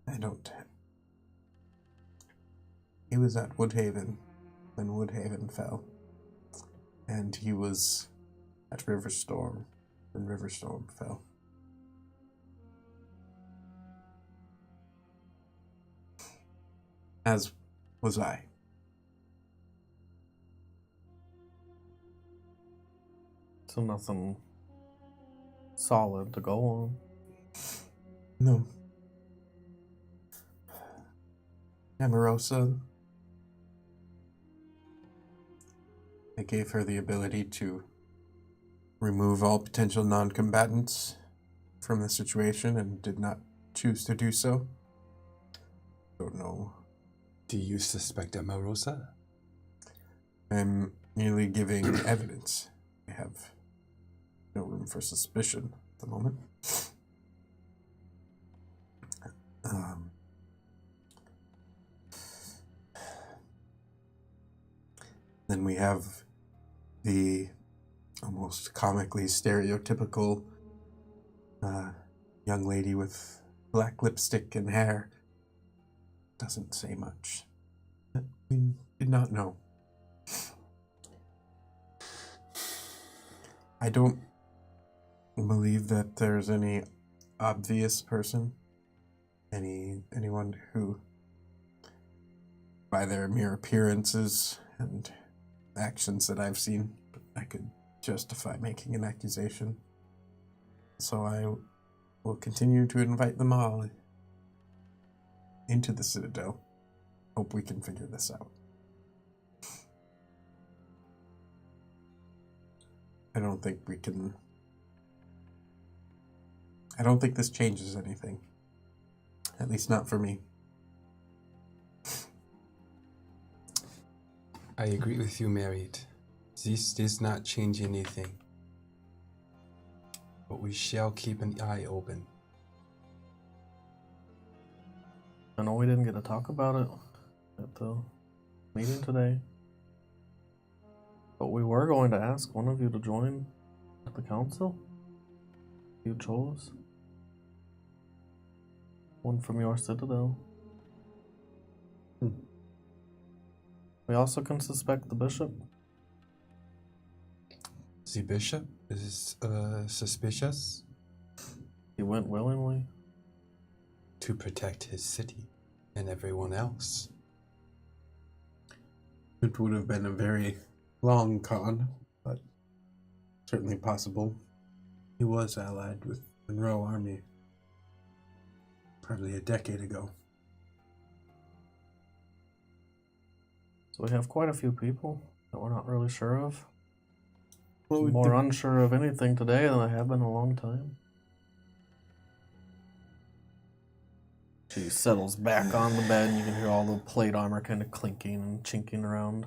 [SPEAKER 3] I don't. He was at Woodhaven when Woodhaven fell. And he was at Riverstorm when Riverstorm fell. As was I.
[SPEAKER 1] So nothing solid to go on.
[SPEAKER 3] No. Amorosa. I gave her the ability to remove all potential non-combatants from the situation and did not choose to do so. Don't know.
[SPEAKER 2] Do you suspect Amorosa?
[SPEAKER 3] I'm merely giving evidence. I have no room for suspicion at the moment. Then we have the almost comically stereotypical young lady with black lipstick and hair. Doesn't say much. We did not know. I don't believe that there's any obvious person, anyone who, by their mere appearances and actions that I've seen, I could justify making an accusation. So I will continue to invite them all into the Citadel. Hope we can figure this out. I don't think this changes anything. At least not for me.
[SPEAKER 2] I agree with you, Married. This does not change anything. But we shall keep an eye open.
[SPEAKER 1] I know we didn't get to talk about it at the meeting today, but we were going to ask one of you to join the council. You chose one from your citadel. We also can suspect the bishop.
[SPEAKER 2] The bishop is suspicious
[SPEAKER 1] He went willingly.
[SPEAKER 2] to protect his city and everyone else.
[SPEAKER 3] It would have been a very long con, but certainly possible. He was allied with the Monroe army probably a decade ago.
[SPEAKER 1] So we have quite a few people that we're not really sure of.
[SPEAKER 3] Well,
[SPEAKER 1] I'm more unsure of anything today than I have been in a long time. She settles back on the bed and you can hear all the plate armor kind of clinking and chinking around.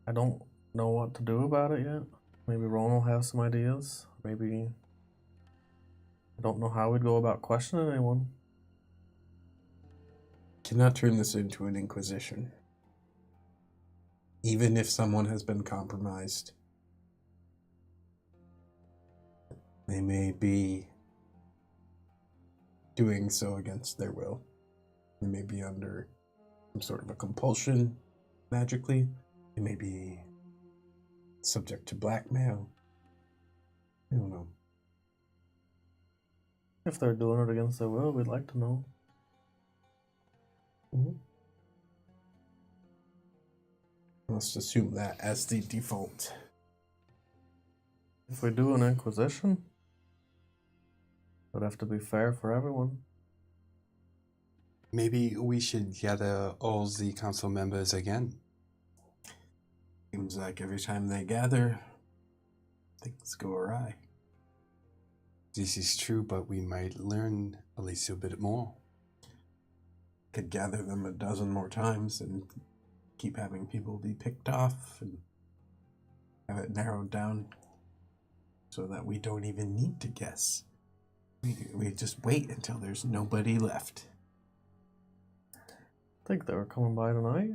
[SPEAKER 1] I don't know what to do about it yet. Maybe Ron will have some ideas. Maybe I don't know how we'd go about questioning anyone.
[SPEAKER 3] Cannot turn this into an inquisition. Even if someone has been compromised, they may be doing so against their will. They may be under some sort of a compulsion magically. They may be subject to blackmail. I don't know.
[SPEAKER 1] If they're doing it against their will, we'd like to know.
[SPEAKER 3] Let's assume that as the default.
[SPEAKER 1] If we do an inquisition, it would have to be fair for everyone.
[SPEAKER 2] Maybe we should gather all the council members again.
[SPEAKER 3] Seems like every time they gather, things go awry.
[SPEAKER 2] This is true, but we might learn a little bit more.
[SPEAKER 3] could gather them a dozen more times and keep having people be picked off and have it narrowed down so that we don't even need to guess. We just wait until there's nobody left.
[SPEAKER 1] I think they were coming by tonight.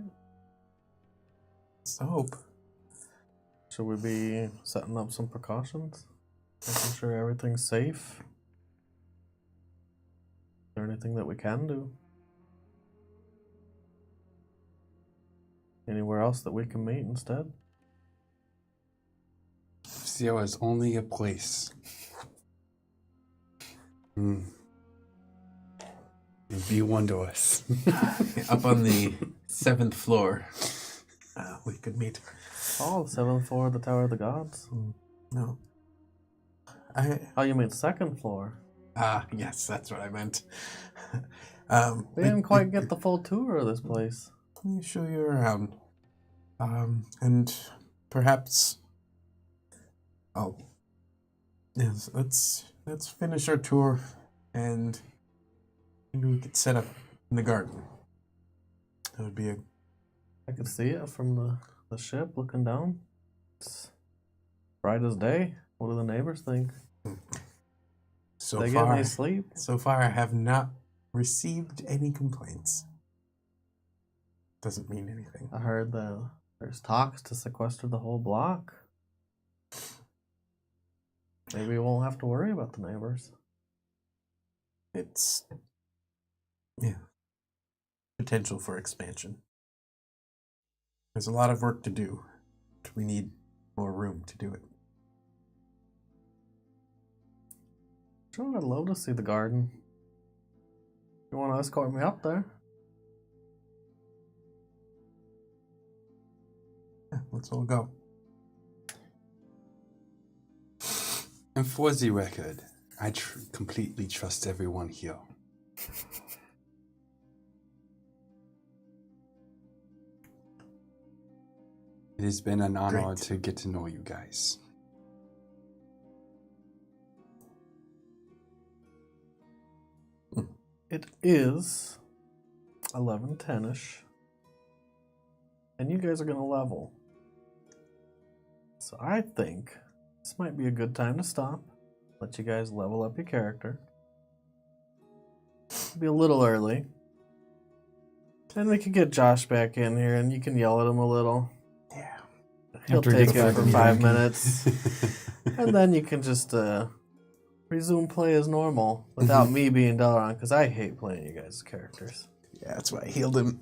[SPEAKER 3] Let's hope.
[SPEAKER 1] Should we be setting up some precautions? Making sure everything's safe? Is there anything that we can do? Anywhere else that we can meet instead?
[SPEAKER 2] Seal is only a place. It'd be one to us.
[SPEAKER 3] Up on the 7th floor, we could meet.
[SPEAKER 1] Oh, the 7th floor of the Tower of the Gods?
[SPEAKER 3] No.
[SPEAKER 1] Oh, you mean 2nd floor?
[SPEAKER 3] Yes, that's what I meant.
[SPEAKER 1] We didn't quite get the full tour of this place.
[SPEAKER 3] Let me show you around. And perhaps... Oh. Yes, let's finish our tour and maybe we could set up in the garden. That would be a...
[SPEAKER 1] I could see it from the ship looking down. It's bright as day. What do the neighbors think?
[SPEAKER 3] So
[SPEAKER 1] they
[SPEAKER 3] far,
[SPEAKER 1] get any sleep?
[SPEAKER 3] So far, I have not received any complaints. Doesn't mean anything.
[SPEAKER 1] I heard that there's talks to sequester the whole block. Maybe we won't have to worry about the neighbors.
[SPEAKER 3] It's... yeah. Potential for expansion. There's a lot of work to do. We need more room to do it.
[SPEAKER 1] Sure, I'd love to see the garden. You want to escort me up there?
[SPEAKER 3] Yeah, let's all go.
[SPEAKER 2] And for the record, I completely trust everyone here. It has been an honor
[SPEAKER 3] Great.
[SPEAKER 2] to get to know you guys.
[SPEAKER 1] It is 11:10ish, and you guys are gonna level. So I think this might be a good time to stop. Let you guys level up your character. Be a little early. Then we can get Josh back in here, and you can yell at him a little.
[SPEAKER 3] Yeah.
[SPEAKER 1] He'll
[SPEAKER 4] After he
[SPEAKER 1] take
[SPEAKER 4] gets
[SPEAKER 1] it
[SPEAKER 4] back
[SPEAKER 1] for
[SPEAKER 4] from
[SPEAKER 1] 5
[SPEAKER 4] drinking.
[SPEAKER 1] minutes, and then you can just resume play as normal without me being Delaron, because I hate playing you guys' characters.
[SPEAKER 3] Yeah, that's why I healed him.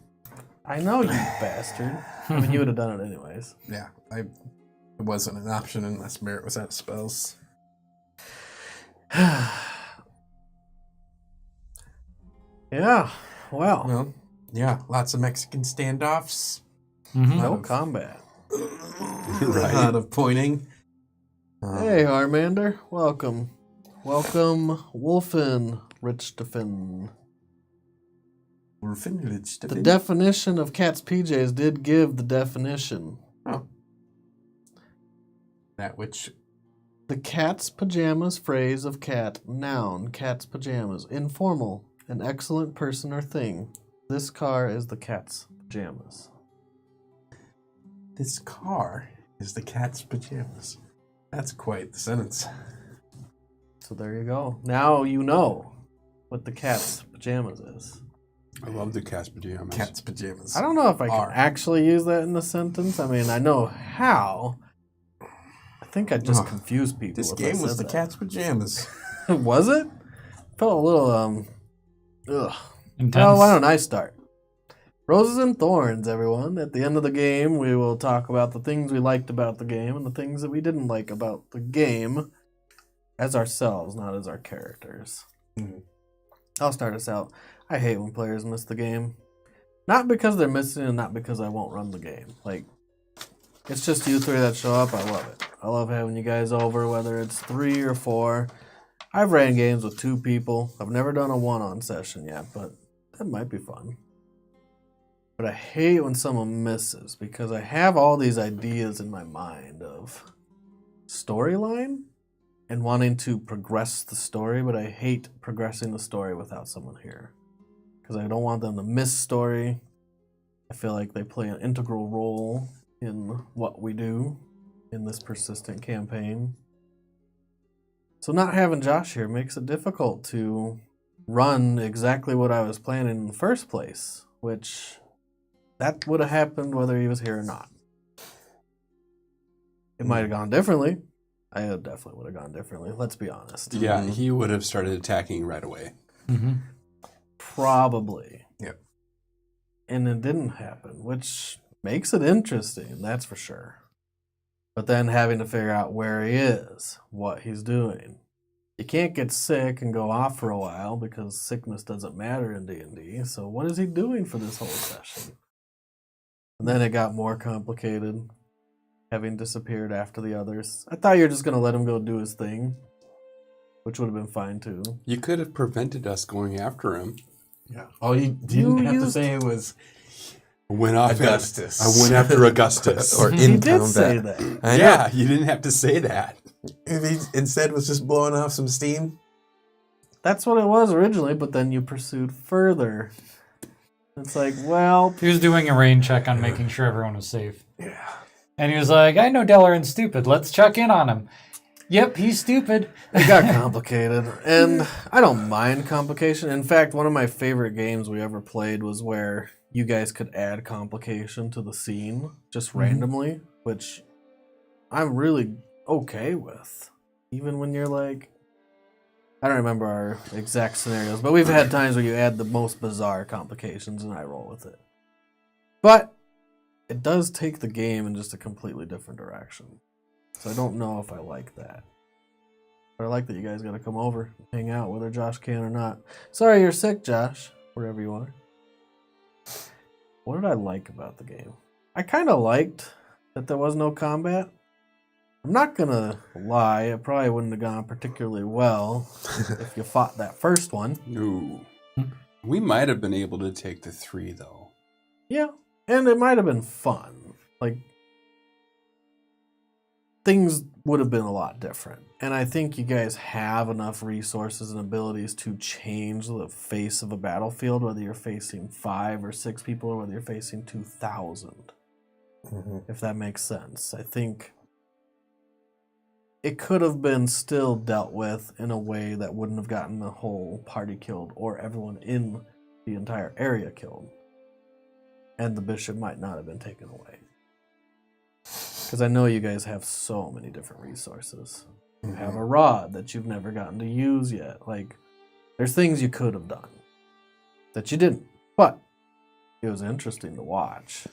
[SPEAKER 1] I know, you bastard. I mean, you would have done it anyways.
[SPEAKER 3] Yeah, it wasn't an option unless Merritt was out of spells.
[SPEAKER 1] Yeah, well,
[SPEAKER 3] Well, yeah, lots of Mexican standoffs.
[SPEAKER 1] no combat.
[SPEAKER 3] A lot of pointing.
[SPEAKER 1] Hey, Harmander, welcome. Welcome, Wolfen Richthofen. The definition of cat's PJs did give the definition.
[SPEAKER 3] Oh. That which...
[SPEAKER 1] The cat's pajamas phrase of cat, noun, cat's pajamas, informal, an excellent person or thing. This car is the cat's pajamas.
[SPEAKER 3] This car is the cat's pajamas. That's quite the sentence.
[SPEAKER 1] So there you go. Now you know what the cat's pajamas is.
[SPEAKER 2] I love the cat's pajamas.
[SPEAKER 3] Cat's pajamas.
[SPEAKER 1] I don't know if I can
[SPEAKER 3] Are.
[SPEAKER 1] actually use that in the sentence. I mean, I know how. I think I just confused people.
[SPEAKER 3] This
[SPEAKER 1] if I
[SPEAKER 3] game was
[SPEAKER 1] said
[SPEAKER 3] the
[SPEAKER 1] that.
[SPEAKER 3] cat's pajamas.
[SPEAKER 1] Was it? Felt a little, ugh.
[SPEAKER 4] Intense.
[SPEAKER 1] Well, why don't I start? Roses and Thorns, everyone. At the end of the game, we will talk about the things we liked about the game and the things that we didn't like about the game as ourselves, not as our characters.
[SPEAKER 3] Mhm.
[SPEAKER 1] I'll start us out. I hate when players miss the game. Not because they're missing and not because I won't run the game. Like, it's just you three that show up. I love it. I love having you guys over, whether it's 3 or 4. I've ran games with 2 people. I've never done a one-on session yet, but that might be fun. But I hate when someone misses because I have all these ideas in my mind of storyline and wanting to progress the story, but I hate progressing the story without someone here. because I don't want them to miss story. I feel like they play an integral role in what we do in this persistent campaign. So not having Josh here makes it difficult to run exactly what I was planning in the first place, which that would have happened whether he was here or not. It might have gone differently. I definitely would have gone differently. Let's be honest.
[SPEAKER 2] Yeah, he would have started attacking right away.
[SPEAKER 4] Mm-hmm.
[SPEAKER 1] Probably.
[SPEAKER 3] Yep.
[SPEAKER 1] And it didn't happen, which makes it interesting, that's for sure. But then having to figure out where he is, what he's doing. You can't get sick and go off for a while because sickness doesn't matter in D&D. So what is he doing for this whole session? And then it got more complicated, having disappeared after the others. I thought you were just going to let him go do his thing, which would have been fine too.
[SPEAKER 2] You could have prevented us going after him.
[SPEAKER 3] Yeah. All you didn't have to
[SPEAKER 1] used-
[SPEAKER 3] say was
[SPEAKER 2] Went off
[SPEAKER 3] Augustus.
[SPEAKER 2] I went after Augustus.
[SPEAKER 3] or
[SPEAKER 1] He
[SPEAKER 3] in
[SPEAKER 1] did
[SPEAKER 3] combat.
[SPEAKER 1] say that.
[SPEAKER 3] I know.
[SPEAKER 2] Yeah, you didn't have to say that.
[SPEAKER 3] If he instead was just blowing off some steam.
[SPEAKER 1] That's what it was originally, but then you pursued further. It's like, well,
[SPEAKER 4] He was doing a rain check on making sure everyone was safe.
[SPEAKER 3] Yeah.
[SPEAKER 4] And he was like, I know Delaran's stupid. Let's check in on him. Yep, he's stupid.
[SPEAKER 1] it got complicated. And I don't mind complication. In fact, one of my favorite games we ever played was where you guys could add complication to the scene just randomly, which I'm really okay with. Even when you're like, I don't remember our exact scenarios, but we've had times where you add the most bizarre complications and I roll with it. But it does take the game in just a completely different direction. So I don't know if I like that. But I like that you guys got to come over and hang out, whether Josh can or not. Sorry you're sick, Josh, wherever you are. What did I like about the game? I kind of liked that there was no combat. I'm not going to lie, it probably wouldn't have gone particularly well if you fought that first one.
[SPEAKER 2] No. We might have been able to take the 3, though.
[SPEAKER 1] Yeah, and it might have been fun. Like, things would have been a lot different. And I think you guys have enough resources and abilities to change the face of a battlefield, whether you're facing 5 or 6 people or whether you're facing 2,000, if that makes sense. I think it could have been still dealt with in a way that wouldn't have gotten the whole party killed or everyone in the entire area killed. And the bishop might not have been taken away. Because I know you guys have so many different resources. You have a rod that you've never gotten to use yet. Like, there's things you could have done that you didn't. But it was interesting to watch.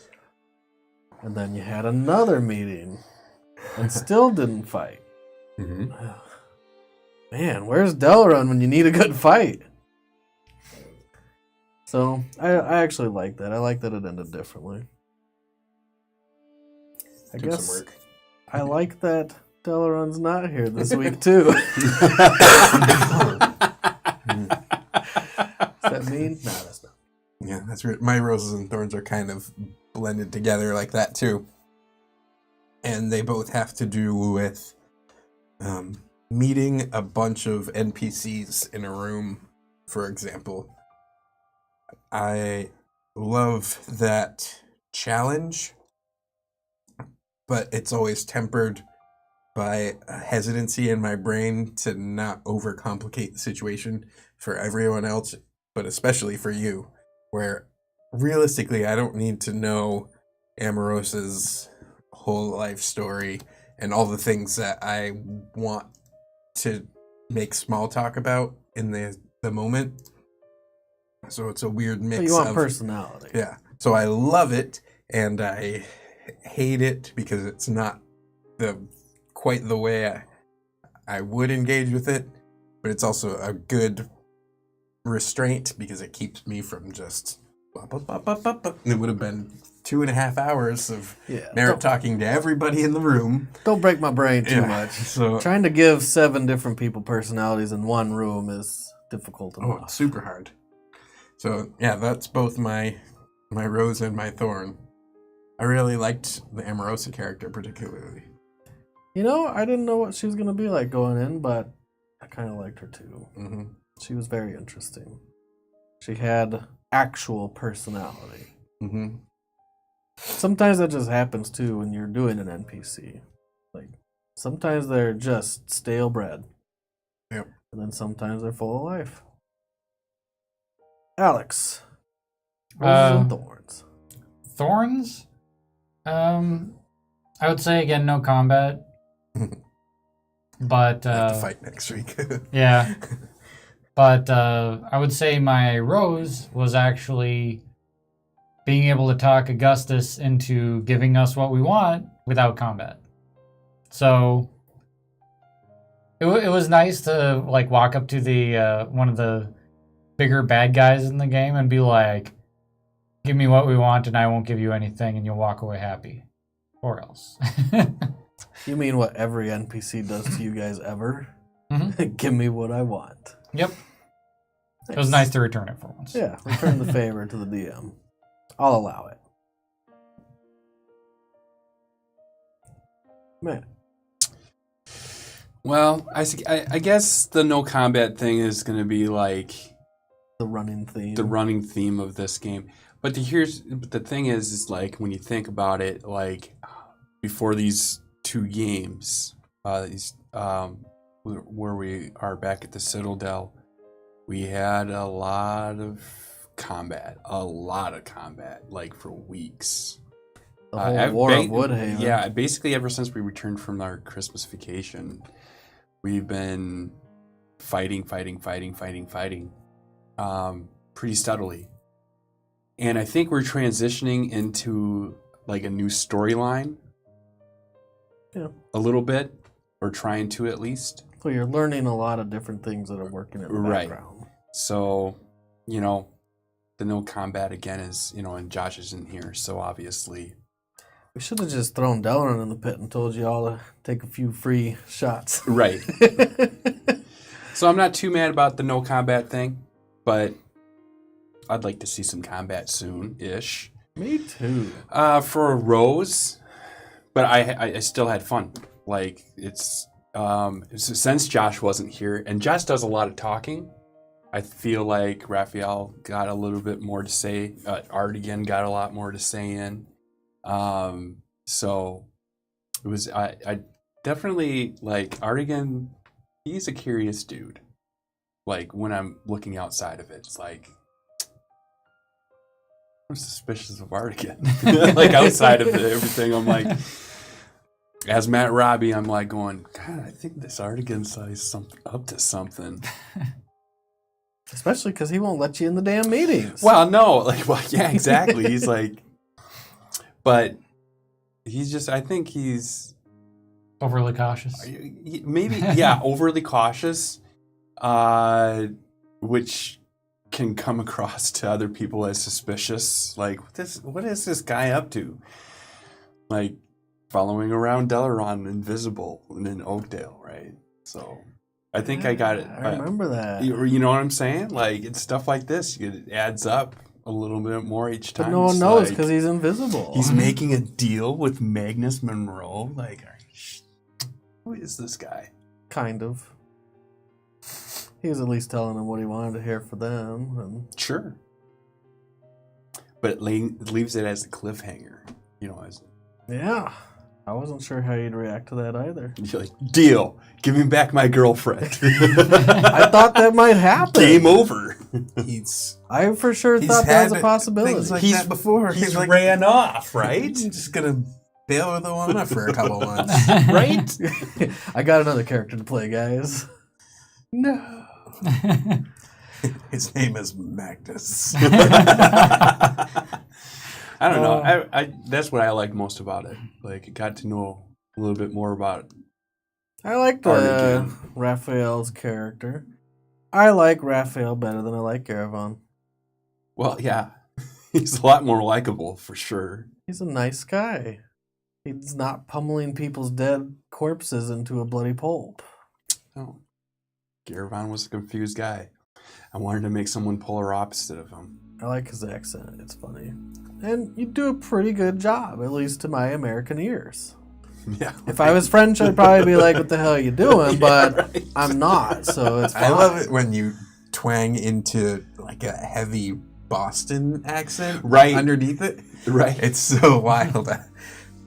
[SPEAKER 1] And then you had another meeting and still didn't fight.
[SPEAKER 2] Mm-hmm.
[SPEAKER 1] Man, where's Delaran when you need a good fight? So, I actually like that. I like that it ended differently. I
[SPEAKER 3] Took
[SPEAKER 1] guess
[SPEAKER 3] some work.
[SPEAKER 1] I like that Delaran's not here this week, too. Does that mean? No, that's not.
[SPEAKER 3] Yeah, that's right. My roses and thorns are kind of blended together like that too. And they both have to do with meeting a bunch of NPCs in a room, for example. I love that challenge, but it's always tempered by a hesitancy in my brain to not overcomplicate the situation for everyone else, but especially for you, where realistically I don't need to know Amarosa's whole life story and all the things that I want to make small talk about in the moment. So it's a weird mix
[SPEAKER 1] You want
[SPEAKER 3] of
[SPEAKER 1] personality.
[SPEAKER 3] yeah. So I love it and I hate it because it's not quite the way I would engage with it, but it's also a good restraint because it keeps me from just it would have been 2.5 hours of
[SPEAKER 1] Yeah.
[SPEAKER 3] Merritt talking to everybody in the room.
[SPEAKER 1] Don't break my brain too
[SPEAKER 3] Yeah,
[SPEAKER 1] much.
[SPEAKER 3] So
[SPEAKER 1] Trying to give 7 different people personalities in one room is difficult
[SPEAKER 3] oh,
[SPEAKER 1] enough.
[SPEAKER 3] it's super hard. So yeah, that's both my rose and my thorn. I really liked the Amarosa character particularly.
[SPEAKER 1] You know, I didn't know what she was going to be like going in, but I kind of liked her too.
[SPEAKER 3] Mm-hmm.
[SPEAKER 1] She was very interesting. She had actual personality.
[SPEAKER 3] Mm-hmm.
[SPEAKER 1] Sometimes that just happens too when you're doing an NPC. Like sometimes they're just stale bread.
[SPEAKER 3] Yep.
[SPEAKER 1] And then sometimes they're full of life. Alex. Roses and thorns.
[SPEAKER 4] Thorns? I would say again no combat. But
[SPEAKER 3] I have to fight next week.
[SPEAKER 4] yeah. But I would say my rose was actually being able to talk Augustus into giving us what we want without combat. So it was nice to like walk up to the one of the bigger bad guys in the game and be like, give me what we want and I won't give you anything and you'll walk away happy. Or else.
[SPEAKER 1] You mean what every NPC does to you guys ever?
[SPEAKER 4] Mhm.
[SPEAKER 1] Give me what I want.
[SPEAKER 4] Yep. It was nice to return it for once.
[SPEAKER 1] Yeah, return the favor to the DM. I'll allow it. Man.
[SPEAKER 2] Well, I guess the no combat thing is going to be like
[SPEAKER 1] The running theme.
[SPEAKER 2] the running theme of this game. But the thing is like when you think about it, like before these two games, where we are back at the Citadel, we had a lot of combat, like for weeks.
[SPEAKER 1] the whole War of Woodhaven.
[SPEAKER 2] Yeah, basically ever since we returned from our Christmas vacation, we've been fighting, pretty steadily. And I think we're transitioning into like a new storyline.
[SPEAKER 1] Yeah.
[SPEAKER 2] A little bit, or trying to at least.
[SPEAKER 1] Well, you're learning a lot of different things that are working in the
[SPEAKER 2] Right.
[SPEAKER 1] background.
[SPEAKER 2] So, the no combat again is, and Josh isn't here, so obviously.
[SPEAKER 1] We should have just thrown Delaran in the pit and told you all to take a few free shots.
[SPEAKER 2] Right. So I'm not too mad about the no combat thing, but I'd like to see some combat soon-ish.
[SPEAKER 1] Me too.
[SPEAKER 2] For a Rose, but I still had fun. Like, it's since Josh wasn't here, and Josh does a lot of talking, I feel like Raphael got a little bit more to say. Art again got a lot more to say in. So it was I definitely like Artigan. He's a curious dude. Like when I'm looking outside of it, it's like I'm suspicious of Artigan. Like outside of everything, I'm like, as Matt Robbie, I'm like going, God, I think this Artigan's up to something.
[SPEAKER 1] Especially because he won't let you in the damn meetings.
[SPEAKER 2] Well, no, yeah, exactly. He's like, but he's just. I think he's
[SPEAKER 4] Overly cautious.
[SPEAKER 2] maybe, yeah, overly cautious, which can come across to other people as suspicious. Like, what is this guy up to? Like, following around Delaran invisible in Oakdale, right? So, I think I got it.
[SPEAKER 1] I remember that.
[SPEAKER 2] You know what I'm saying? Like, it's stuff like this. It adds up a little bit more each time.
[SPEAKER 1] But no one
[SPEAKER 2] It's
[SPEAKER 1] knows
[SPEAKER 2] like,
[SPEAKER 1] because he's invisible.
[SPEAKER 2] he's making a deal with Magnus Monroe. Like, who is this guy?
[SPEAKER 1] Kind of. He was at least telling them what he wanted to hear for them. And
[SPEAKER 2] Sure. But it leaves it as a cliffhanger.
[SPEAKER 1] yeah. I wasn't sure how you'd react to that either.
[SPEAKER 2] You're like, deal. Give me back my girlfriend.
[SPEAKER 1] I thought that might happen.
[SPEAKER 2] Game over.
[SPEAKER 1] I for sure thought that was a possibility.
[SPEAKER 3] Things like that before.
[SPEAKER 2] He's
[SPEAKER 3] like,
[SPEAKER 2] ran off, right?
[SPEAKER 3] He's just gonna bail with the one up for a couple months.
[SPEAKER 2] Right?
[SPEAKER 1] I got another character to play, guys.
[SPEAKER 3] No. His name is Magnus.
[SPEAKER 2] I don't know. I that's what I like most about it. Like, I got to know a little bit more about
[SPEAKER 1] I like Raphael's character. I like Raphael better than I like Garavon.
[SPEAKER 2] Well, yeah. He's a lot more likable, for sure.
[SPEAKER 1] He's a nice guy. He's not pummeling people's dead corpses into a bloody pulp.
[SPEAKER 2] Oh. Garavon was a confused guy. I wanted to make someone polar opposite of him.
[SPEAKER 1] I like his accent. It's funny. And you do a pretty good job, at least to my American ears.
[SPEAKER 2] Yeah.
[SPEAKER 1] If I was French, I'd probably be like, what the hell are you doing?
[SPEAKER 2] Yeah,
[SPEAKER 1] But
[SPEAKER 2] right.
[SPEAKER 1] I'm not, so it's fine.
[SPEAKER 3] I love it when you twang into like a heavy Boston accent
[SPEAKER 2] Right.
[SPEAKER 3] underneath it.
[SPEAKER 2] Right.
[SPEAKER 3] It's so wild.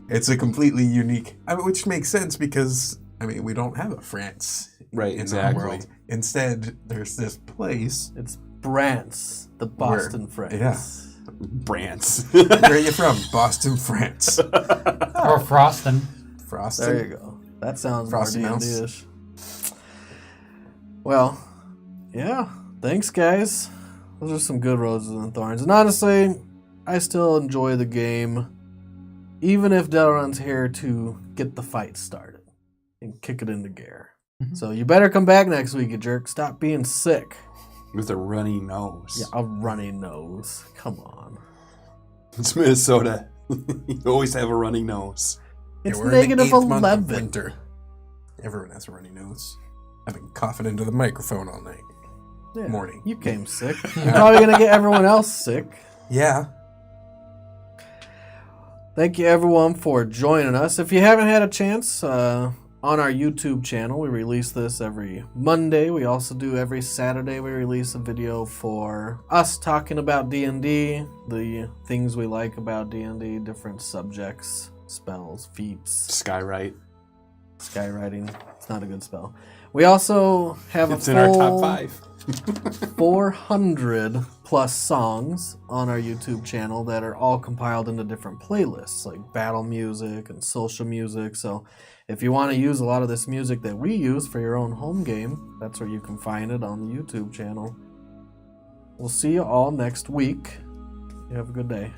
[SPEAKER 3] It's a completely unique, which makes sense because, we don't have a France
[SPEAKER 2] Right,
[SPEAKER 3] in
[SPEAKER 2] exactly.
[SPEAKER 3] our world. Instead, there's this place.
[SPEAKER 1] It's Brant's, the Boston French.
[SPEAKER 3] Yeah.
[SPEAKER 2] Brands.
[SPEAKER 3] Where are you from? Boston, France.
[SPEAKER 4] Or Froston.
[SPEAKER 3] Froston.
[SPEAKER 1] There you go. That sounds
[SPEAKER 3] Frosty
[SPEAKER 1] more
[SPEAKER 3] Mouse.
[SPEAKER 1] D&D-ish. Well, yeah. Thanks, guys. Those are some good roses and thorns. And honestly, I still enjoy the game, even if Delron's here to get the fight started and kick it into gear.
[SPEAKER 4] Mhm.
[SPEAKER 1] So you better come back next week, you jerk. Stop being sick.
[SPEAKER 2] With a runny nose.
[SPEAKER 1] Yeah, a runny nose. Come on.
[SPEAKER 2] It's Minnesota. You always have a runny nose.
[SPEAKER 1] It's
[SPEAKER 3] we're in the
[SPEAKER 1] negative
[SPEAKER 3] 8th month of
[SPEAKER 1] 11.
[SPEAKER 3] winter. Everyone has a runny nose. I've been coughing into the microphone all night.
[SPEAKER 1] Yeah,
[SPEAKER 3] Morning.
[SPEAKER 1] You came sick. You're probably going to get everyone else sick.
[SPEAKER 3] Yeah.
[SPEAKER 1] Thank you, everyone, for joining us. If you haven't had a chance, on our YouTube channel, we release this every Monday. We also do every Saturday. We release a video for us talking about D&D, the things we like about D&D, different subjects, spells, feats,
[SPEAKER 2] Skywrite.
[SPEAKER 1] skywriting. It's not a good spell. We also have
[SPEAKER 2] It's
[SPEAKER 1] a
[SPEAKER 2] in our
[SPEAKER 1] full
[SPEAKER 2] top 5.
[SPEAKER 1] 400 plus songs on our YouTube channel that are all compiled into different playlists, like battle music and social music. So if you want to use a lot of this music that we use for your own home game, that's where you can find it on the YouTube channel. We'll see you all next week. You have a good day.